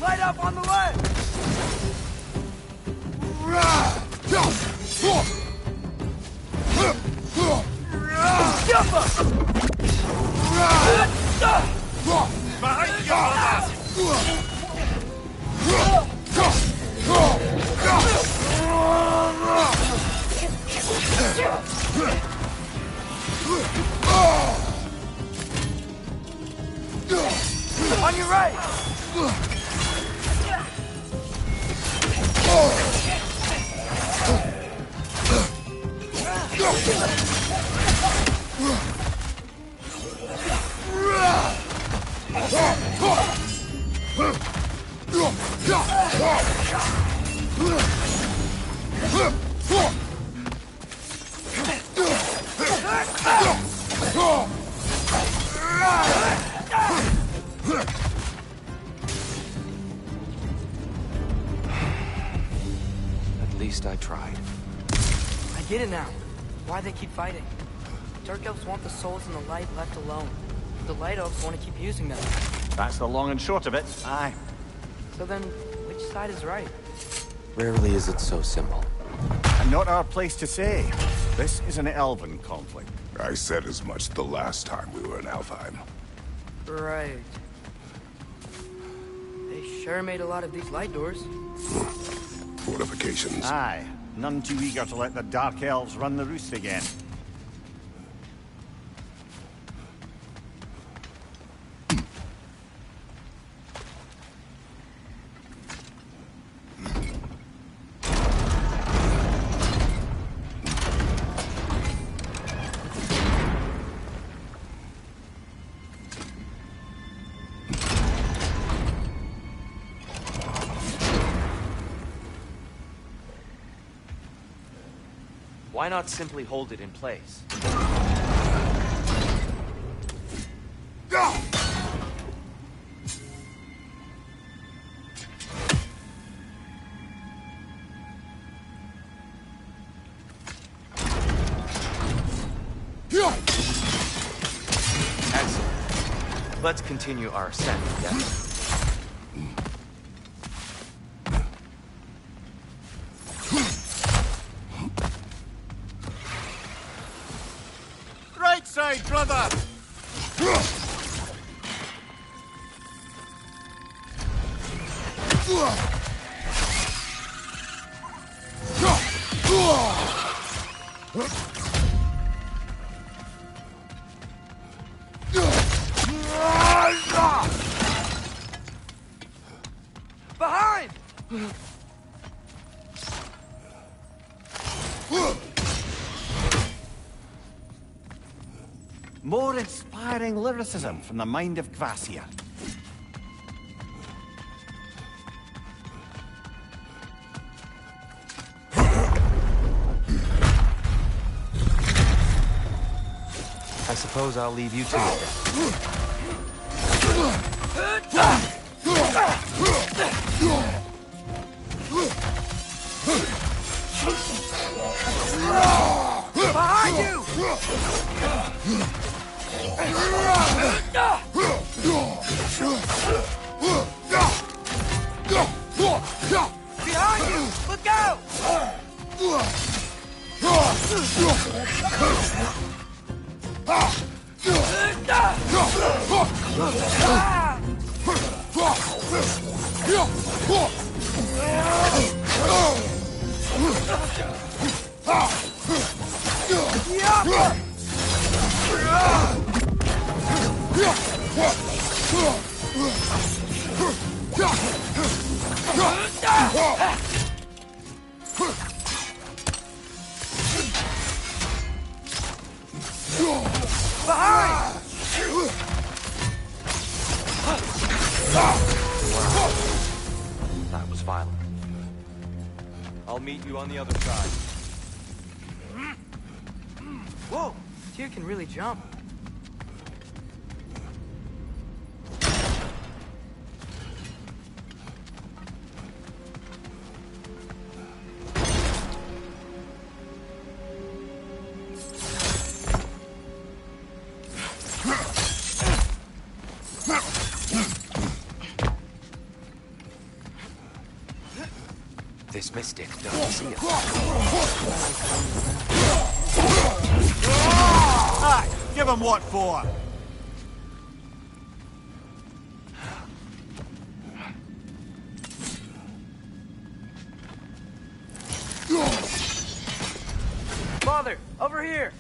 Light up on the left! Jump up!
Behind you, mother!
On your right!
At least I tried.
I get it now. Why they keep fighting. Dark elves want the souls in the light left alone. The light elves want to keep using them.
That's the long and short of it. Aye.
So then, which side is right?
Rarely is it so simple.
And not our place to say. This is an elven conflict.
I said as much the last time we were in Alfheim.
Right. They sure made a lot of these light doors.
Fortifications.
Aye. None too eager to let the Dark Elves run the roost again.
Why not simply hold it in place? Excellent. Let's continue our ascent, yes?
Right side, brother!
Behind!
More inspiring lyricism from the mind of Kvasir.
I suppose I'll leave you to it.
Behind you! Behind you! Look out!
That was violent. I'll meet you on the other side.
Whoa! Tyr can really jump.
This mystic doesn't see us.
Aye, give him what for?
Father, over here!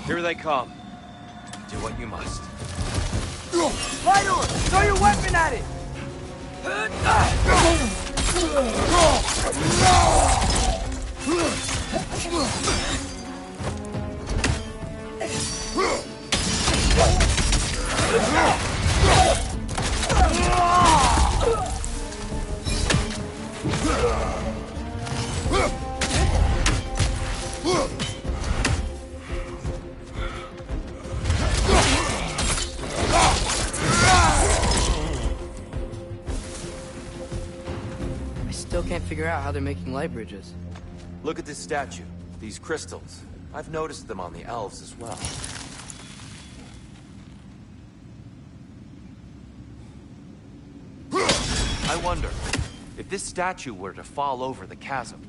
Here they come. Do what you must.
Lytor! Throw your weapon at it! Still can't figure out how they're making light bridges.
Look at this statue. These crystals. I've noticed them on the elves as well. I wonder, if this statue were to fall over the chasm,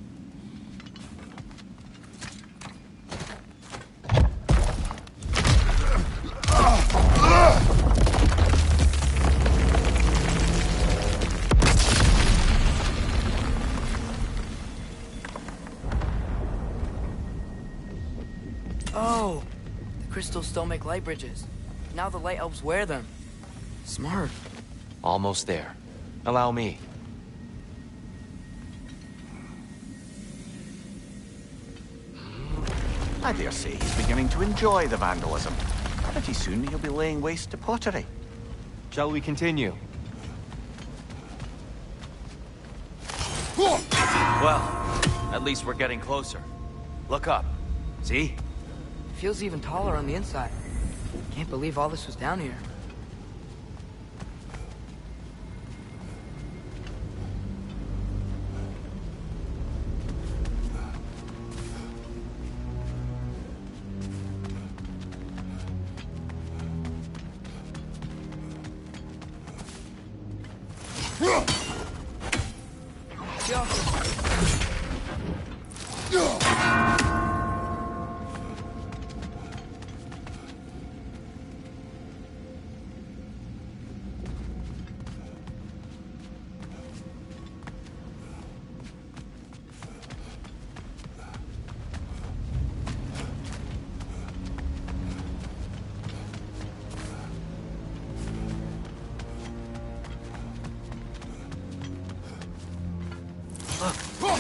Oh! The crystals still make light bridges. Now the light elves wear them. Smart.
almost there. Allow me.
I dare say he's beginning to enjoy the vandalism. Pretty soon he'll be laying waste to pottery.
Shall we continue? Well, at least we're getting closer. Look up. See?
Feels even taller on the inside. Can't believe all this was down here.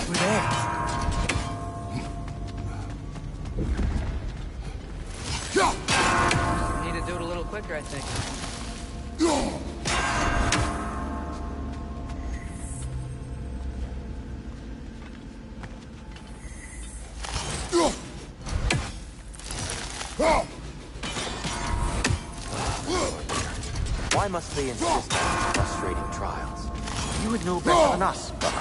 We're there. Need to do it a little quicker, I think.
Why must they insist on these frustrating trials?
You would know better than us, but...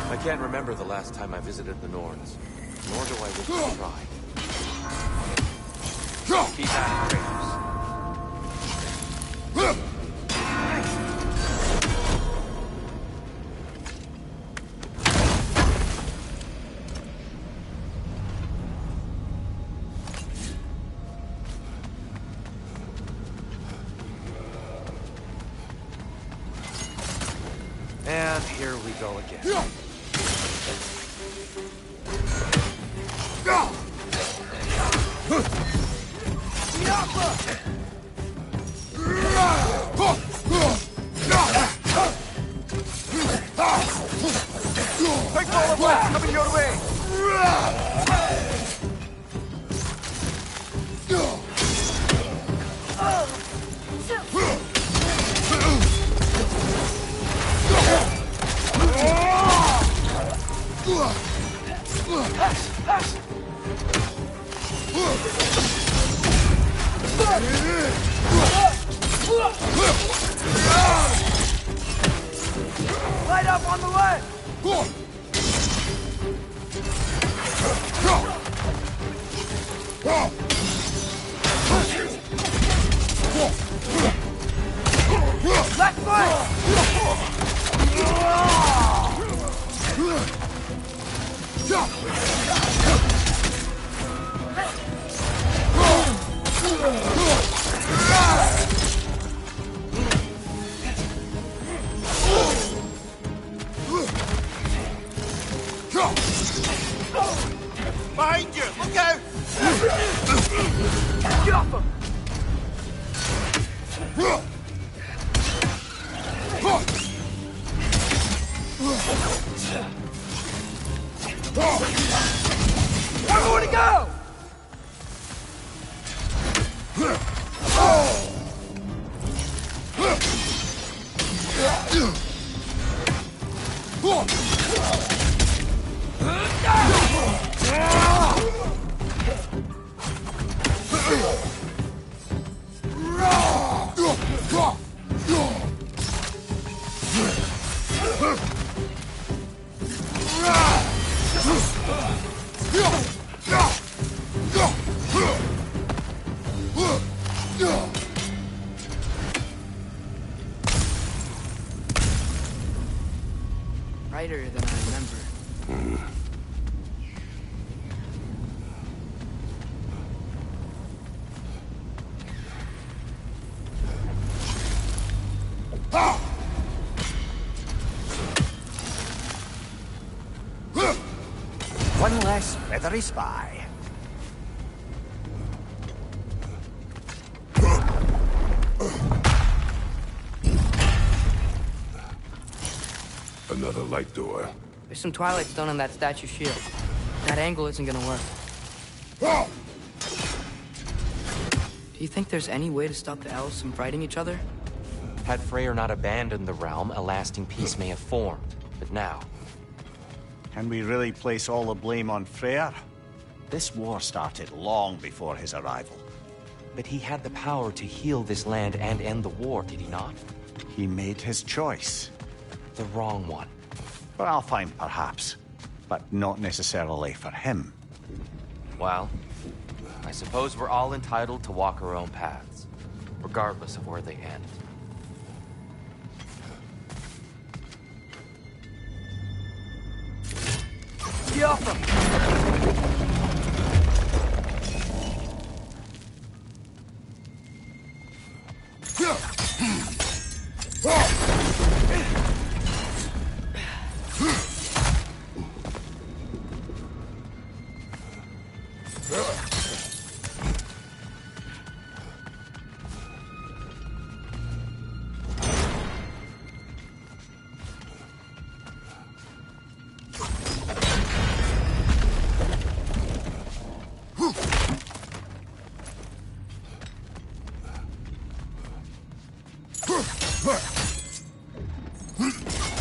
I can't remember the last time I visited the Norns, nor do I wish to try. Keep at it, Kratos. And here we go again.
Big ball of wax coming your way!
Light up on the left! Left
Behind you! Look out!
Get off him! One more to go! Brighter than I remember.
One less feathery spy.
Another light door.
There's some Twilight Stone on that statue shield. That angle isn't gonna work. Do you think there's any way to stop the elves from fighting each other?
Had Freyr not abandoned the realm, a lasting peace may have formed. But now...
Can we really place all the blame on Freyr? This war started long before his arrival.
But he had the power to heal this land and end the war, did he not?
He made his choice.
The wrong one.
For Alfheim, perhaps. But not necessarily for him.
Well, I suppose we're all entitled to walk our own paths, regardless of where they end.
Get off him!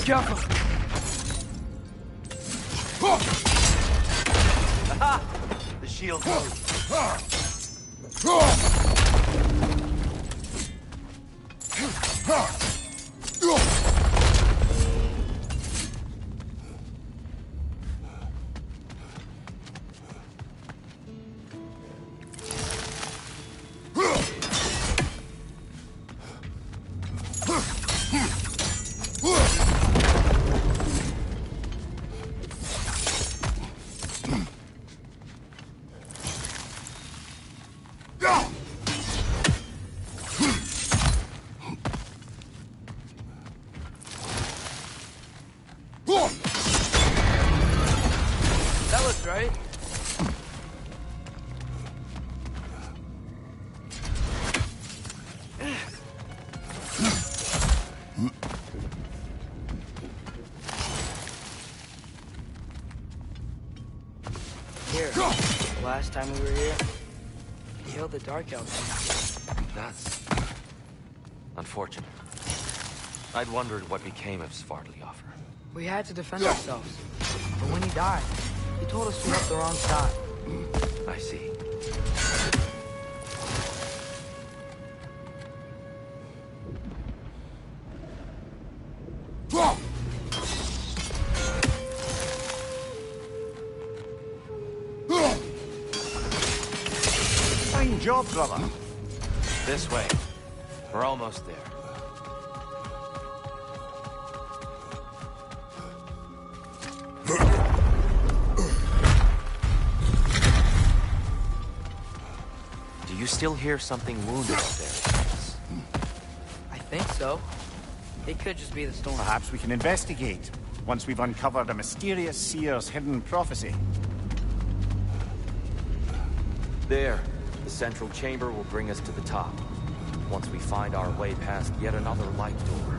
Jump him!
Aha! The shield moved.
That looks right. Here, last time we were here, we killed the Dark Elves.
That's unfortunate. I'd wondered what became of Svartalfheim.
We had to defend ourselves. But when he died, he told us we left the wrong side.
I see.
Fine job, brother.
This way. We're almost there. Do you still hear something wounded up there?
I think so. It could just be the storm.
Perhaps we can investigate, once we've uncovered a mysterious seer's hidden prophecy.
There. The central chamber will bring us to the top. Once we find our way past yet another light door.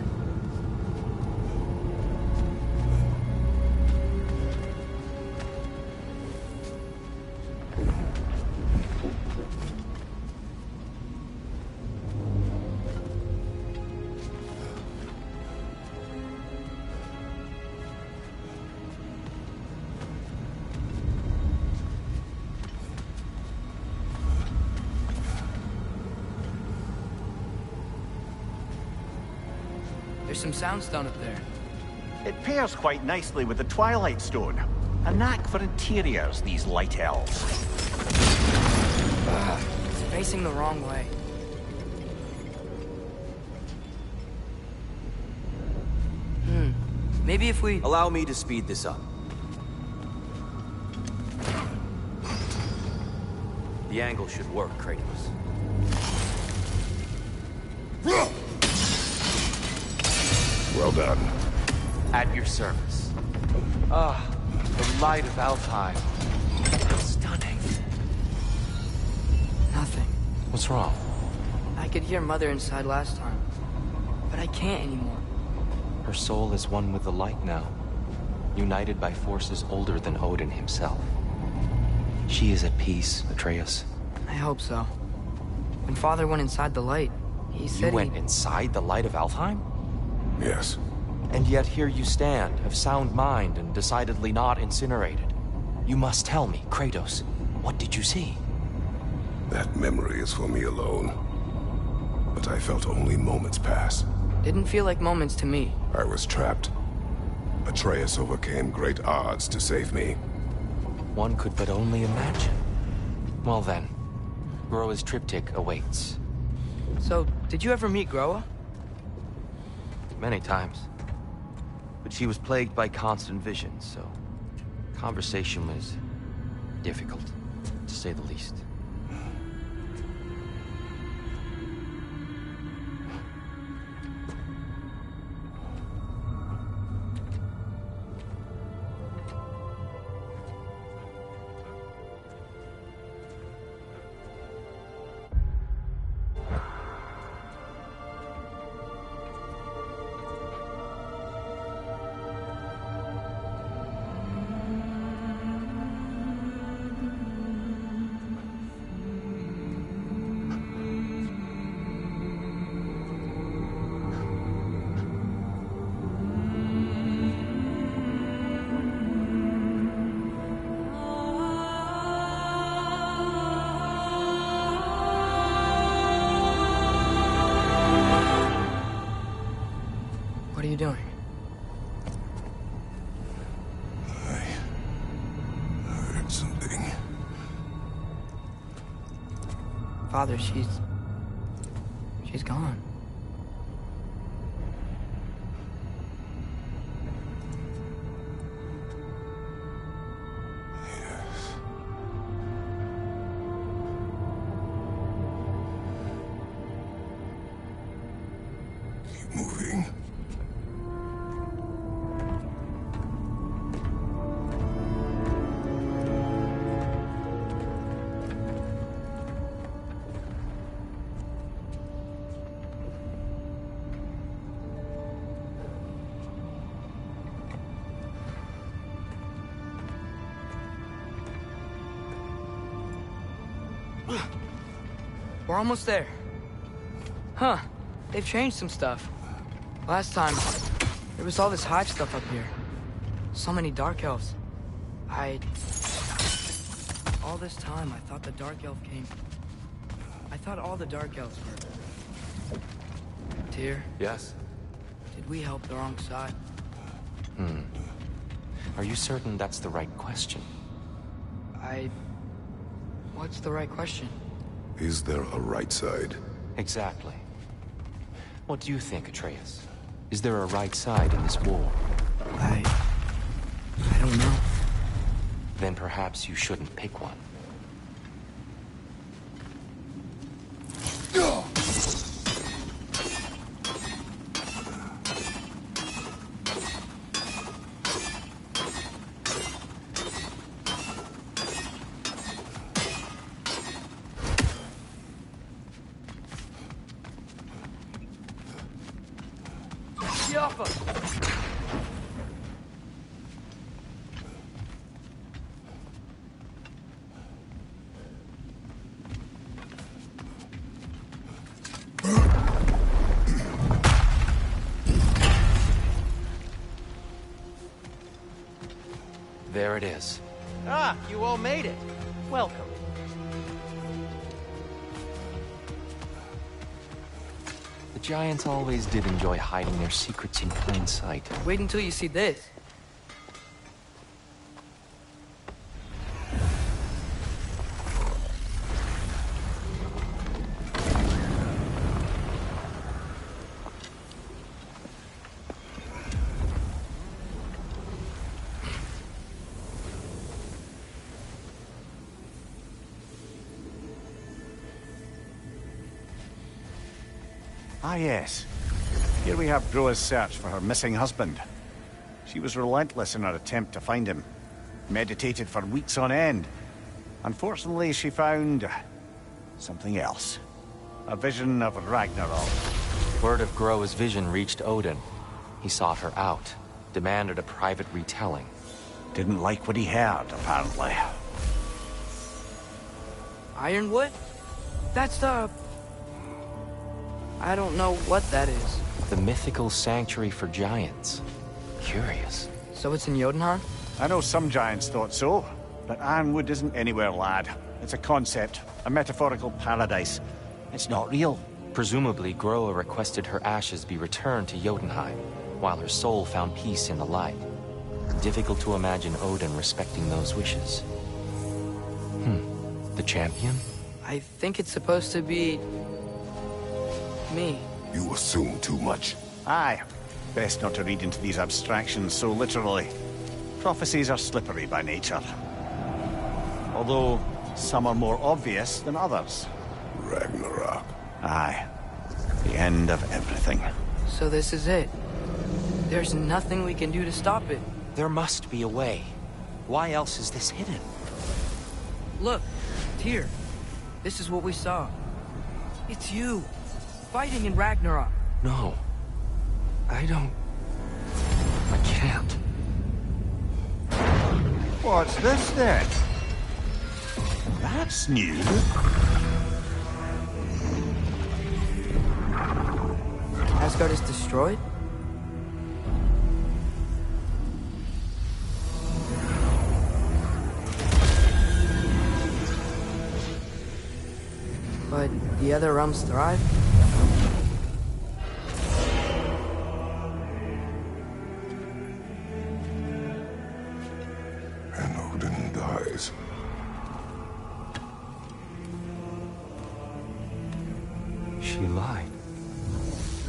There's some soundstone up there.
It pairs quite nicely with the Twilight Stone. A knack for interiors, these light elves.
It's facing the wrong way. Maybe if we...
Allow me to speed this up. The angle should work, Kratos.
Well done.
At your service. The light of Alfheim. Stunning.
Nothing.
What's wrong?
I could hear Mother inside last time, but I can't anymore.
Her soul is one with the light now, united by forces older than Odin himself. She is at peace, Atreus.
I hope so. When Father went inside the light, he said
You went inside the light of Alfheim?
Yes.
And yet here you stand, of sound mind and decidedly not incinerated. You must tell me, Kratos, what did you see?
That memory is for me alone. But I felt only moments pass.
Didn't feel like moments to me.
I was trapped. Atreus overcame great odds to save me.
One could but only imagine. Well then, Groa's triptych awaits.
So, did you ever meet Groa?
Many times. But she was plagued by constant visions, so conversation was difficult, to say the least.
What are you doing?
I heard something.
Father, she's gone.
Keep moving.
We're almost there. Huh. They've changed some stuff. Last time, there was all this hive stuff up here. So many Dark Elves. All this time, I thought the Dark Elf came... I thought all the Dark Elves were... Tyr?
Yes?
Did we help the wrong side?
Are you certain that's the right question?
What's the right question?
Is there a right side?
Exactly. What do you think, Atreus? Is there a right side in this war?
I don't know.
Then perhaps you shouldn't pick one. There it is.
Ah, you all made it. Welcome.
The Giants always did enjoy hiding their secrets in plain sight.
Wait until you see this.
Ah, yes. Here we have Groa's search for her missing husband. She was relentless in her attempt to find him. Meditated for weeks on end. Unfortunately, she found... something else. A vision of Ragnarok.
Word of Groa's vision reached Odin. He sought her out, demanded a private retelling.
Didn't like what he heard, apparently.
Ironwood? That's the... I don't know what that is.
The mythical sanctuary for giants. Curious.
So it's in Jotunheim?
I know some giants thought so, but Ironwood isn't anywhere, lad. It's a concept, a metaphorical paradise. It's not real.
Presumably, Groa requested her ashes be returned to Jotunheim, while her soul found peace in the light. Difficult to imagine Odin respecting those wishes. The champion?
I think it's supposed to be... me.
You assume too much.
Aye. Best not to read into these abstractions so literally. Prophecies are slippery by nature. Although, some are more obvious than others.
Ragnarok.
Aye. The end of everything.
So this is it. There's nothing we can do to stop it.
There must be a way. Why else is this hidden?
Look, Tyr. This is what we saw. It's you. Fighting in Ragnarok.
No. I can't.
What's this then? That's new.
Asgard is destroyed? But the other realms thrive?
And Odin dies.
She lied.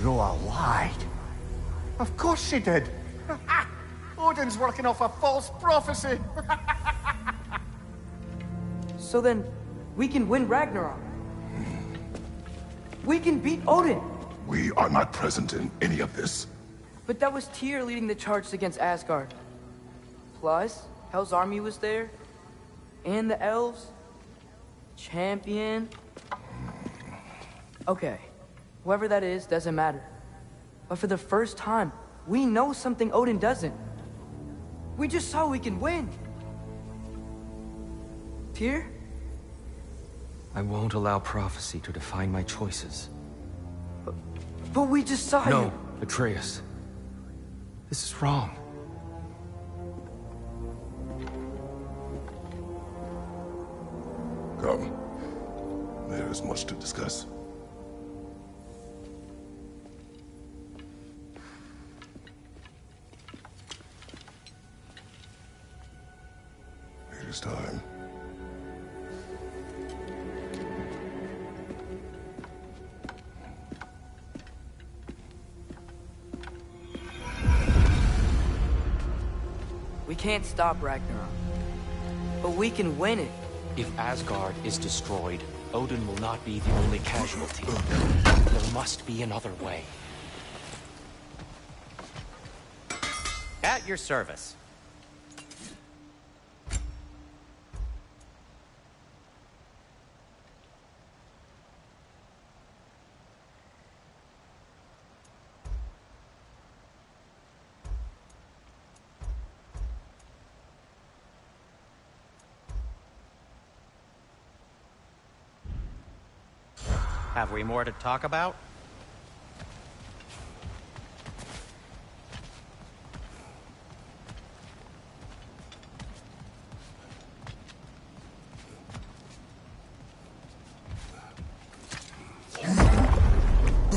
Groa lied. Of course she did. Odin's working off a false prophecy.
So then, we can win Ragnarok. We can beat Odin.
We are not present in any of this.
But that was Tyr leading the charge against Asgard. Plus, Hell's army was there. And the elves. Champion. Okay. Whoever that is doesn't matter. But for the first time, we know something Odin doesn't. We just saw we can win. Tyr?
I won't allow prophecy to define my choices.
But we just saw you.
No, Atreus. This is wrong.
Come. There is much to discuss. It is time.
We can't stop Ragnarok. But we can win it.
If Asgard is destroyed, Odin will not be the only casualty. There must be another way.
At your service. Have we more to talk about?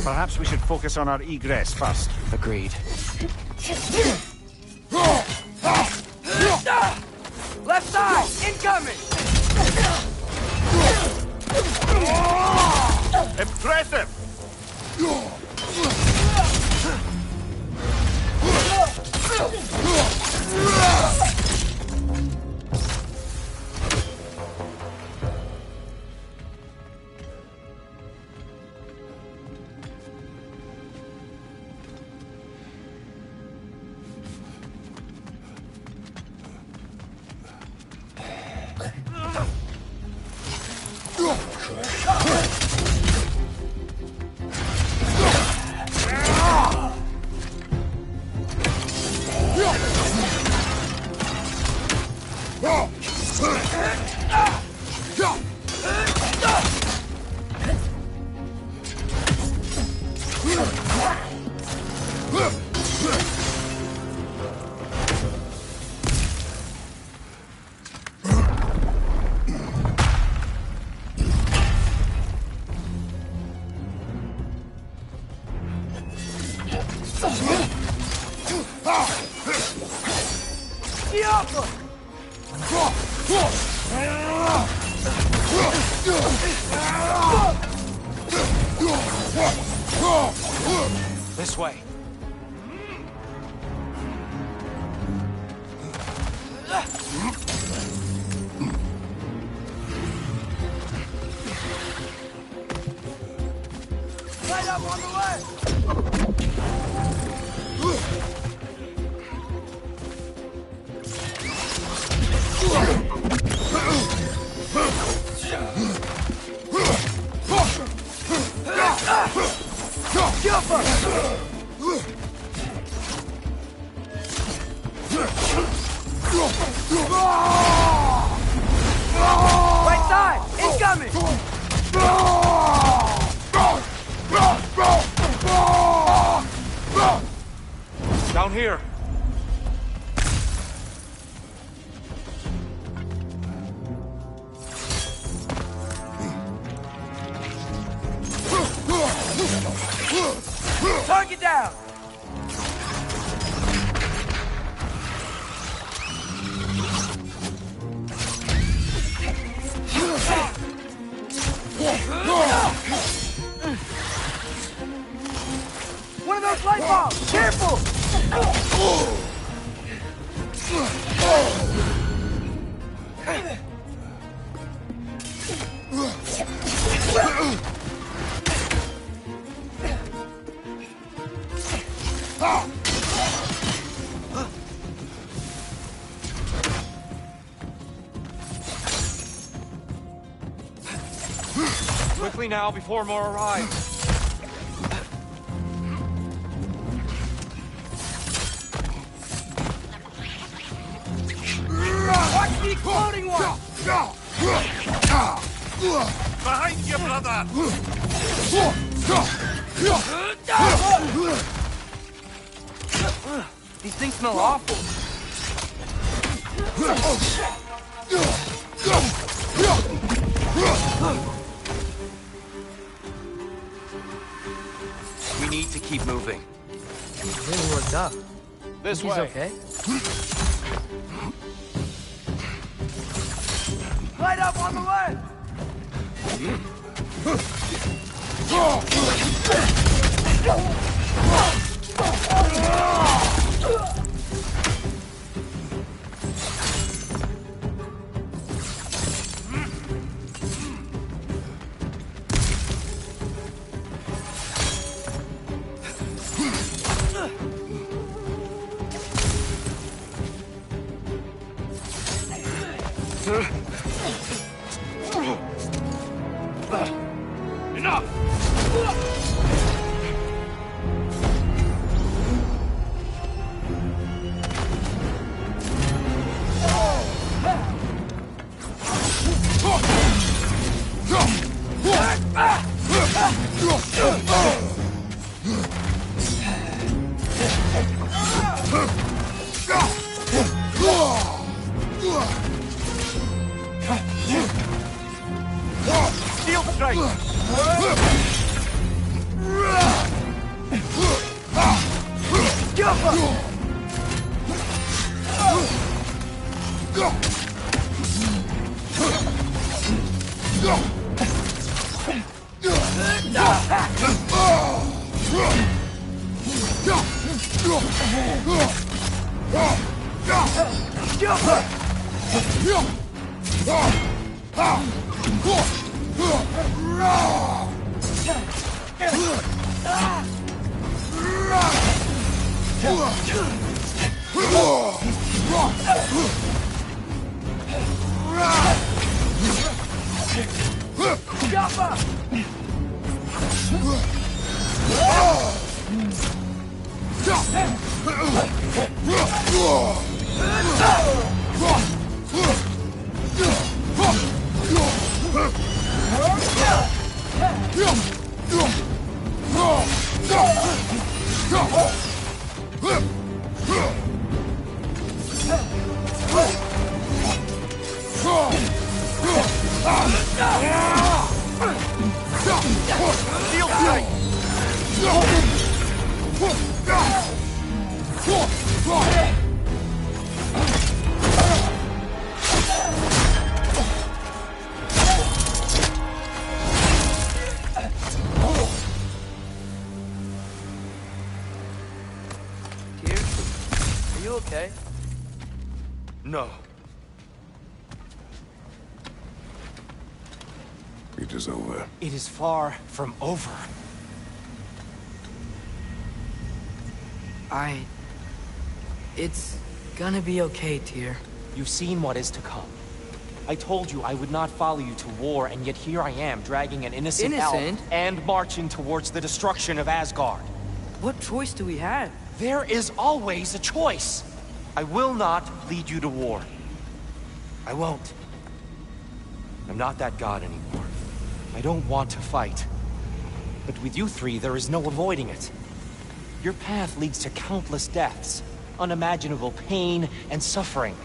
Perhaps we should focus on our egress first.
Agreed.
Left side! Incoming!
Impressive!
This way.
Light up on the left! Right side! Incoming!
Down here.
Target down! One of those light bulbs! Careful!
Quickly now, before more arrive.
Watch the exploding one!
Behind you, brother!
These things smell awful.
We need to keep moving.
He's really worked up.
This
Think
way.
he's okay? Light up on the left!
Steel strike!
Are you okay?
No.
It is over.
It is far from over.
It's gonna be okay, Tyr.
You've seen what is to come. I told you I would not follow you to war, and yet here I am, dragging an innocent elf and marching towards the destruction of Asgard.
What choice do we have?
There is always a choice. I will not lead you to war. I won't. I'm not that god anymore. I don't want to fight. But with you three, there is no avoiding it. Your path leads to countless deaths, unimaginable pain and suffering.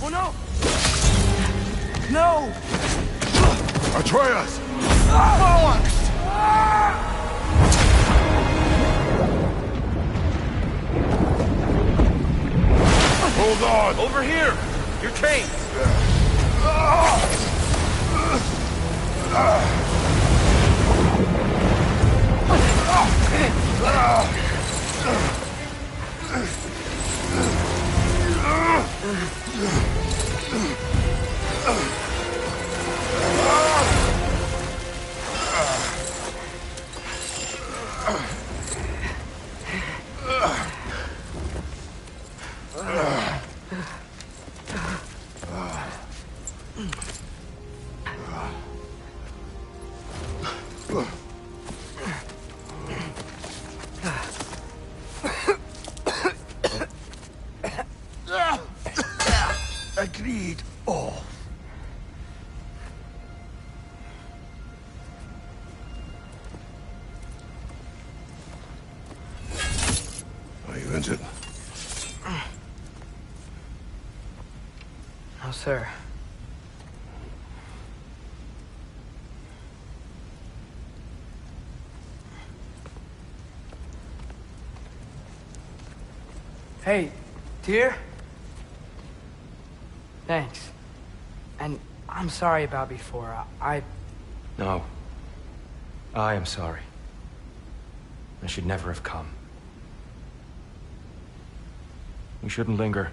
Oh no! No!
Atreus! Hold on!
Over here! Your chains!
Agreed. Oh.
Are you injured?
No, sir. Hey, dear? Thanks. And I'm sorry about before.
No. I am sorry. I should never have come. We shouldn't linger.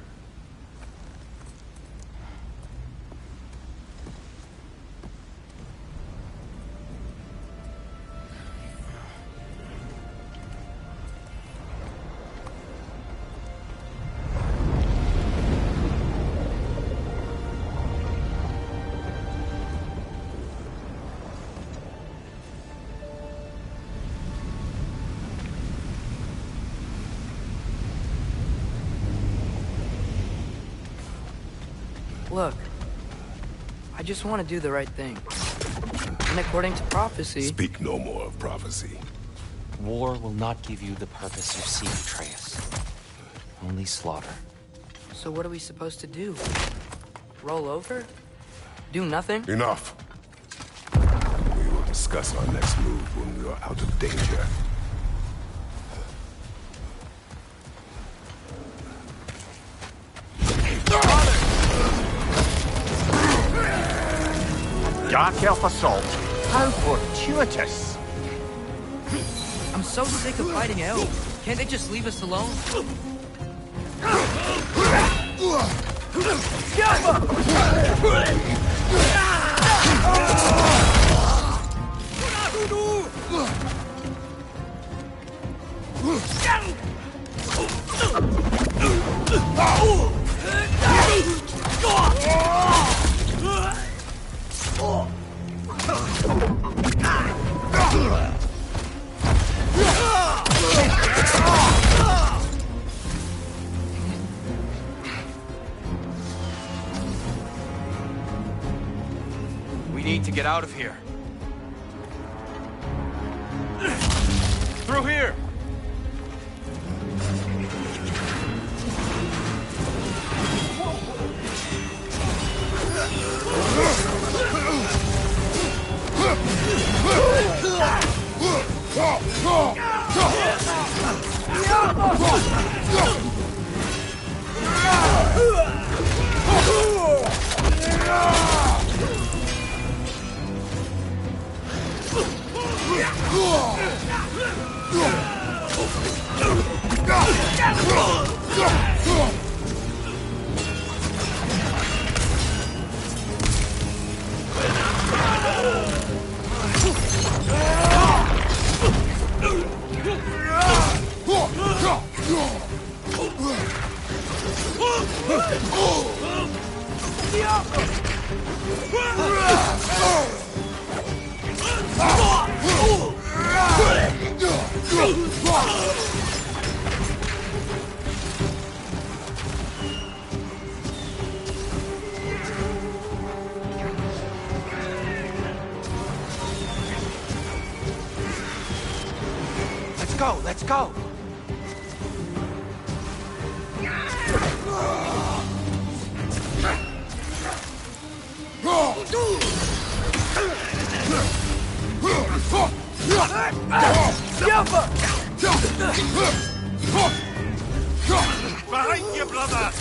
Look, I just want to do the right thing. And according to prophecy...
Speak no more of prophecy.
War will not give you the purpose you seek, Atreus. Only slaughter.
So what are we supposed to do? Roll over? Do nothing?
Enough. We will discuss our next move when we are out of danger.
Dark Elf assault. How fortuitous.
I'm so sick of fighting elves. Can't they just leave us alone?
We need to get out of here. Through here! Let's go!
Behind you, brother!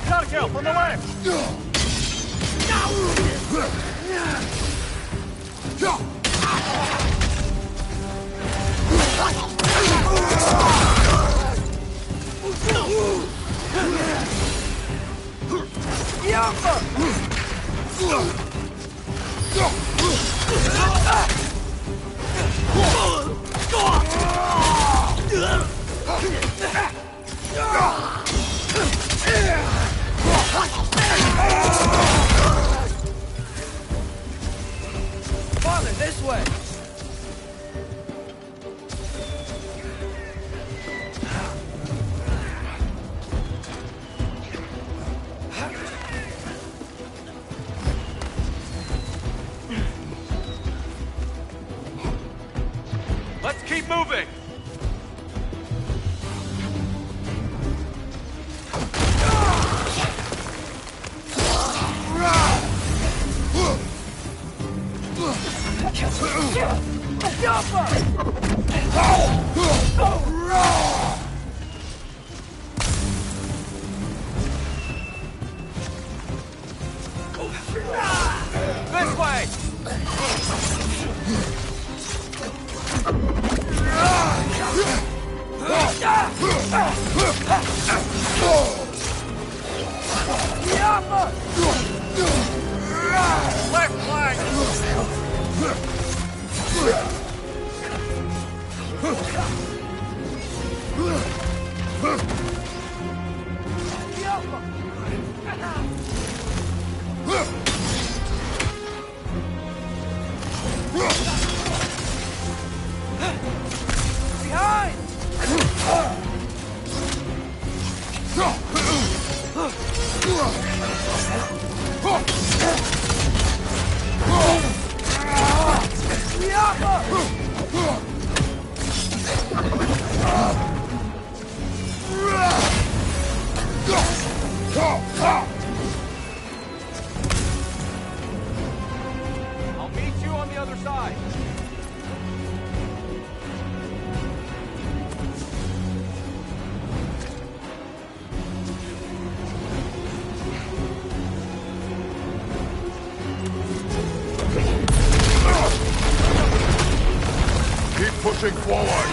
Dark Elf on the left!
Father, this way!
keep moving! This way! Left flank! I'll meet you on the other side.
Keep pushing forward!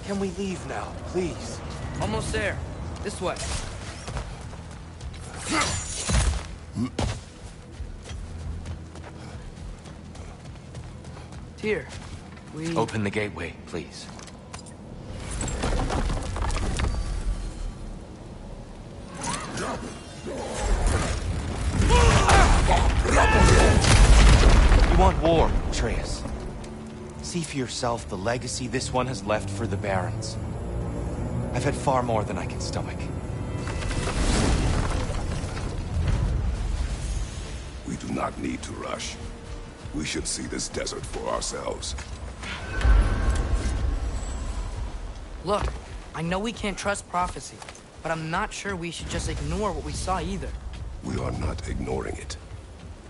Can we leave now, please?
Almost there. This way. Here. We...
Open the gateway, please. You want war, Atreus. See for yourself the legacy this one has left for the Barons. I've had far more than I can stomach.
We do not need to rush. We should see this desert for ourselves.
Look, I know we can't trust prophecy, but I'm not sure we should just ignore what we saw either.
We are not ignoring it.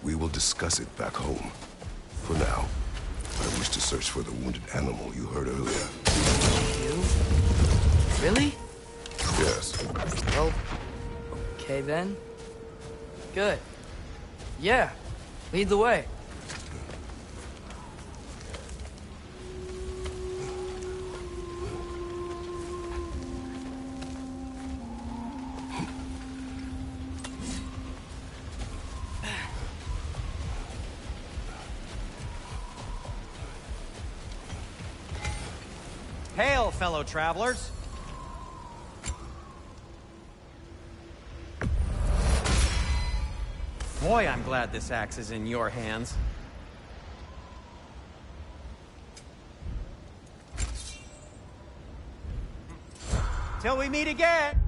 We will discuss it back home. For now, I wish to search for the wounded animal you heard earlier.
You? Really?
Yes.
Well, okay then. Good. Yeah, lead the way.
Hail, fellow travelers! Boy, I'm glad this axe is in your hands. Till we meet again!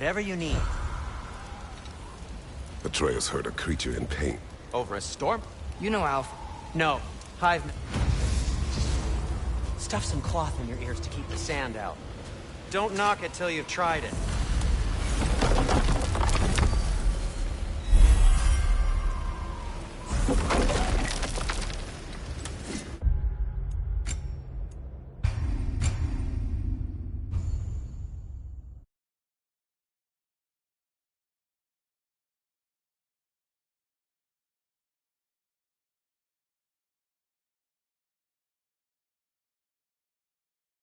Whatever you need.
Atreus heard a creature in pain.
Over a storm?
You know Alpha.
No. Hive... Stuff some cloth in your ears to keep the sand out. Don't knock it till you've tried it.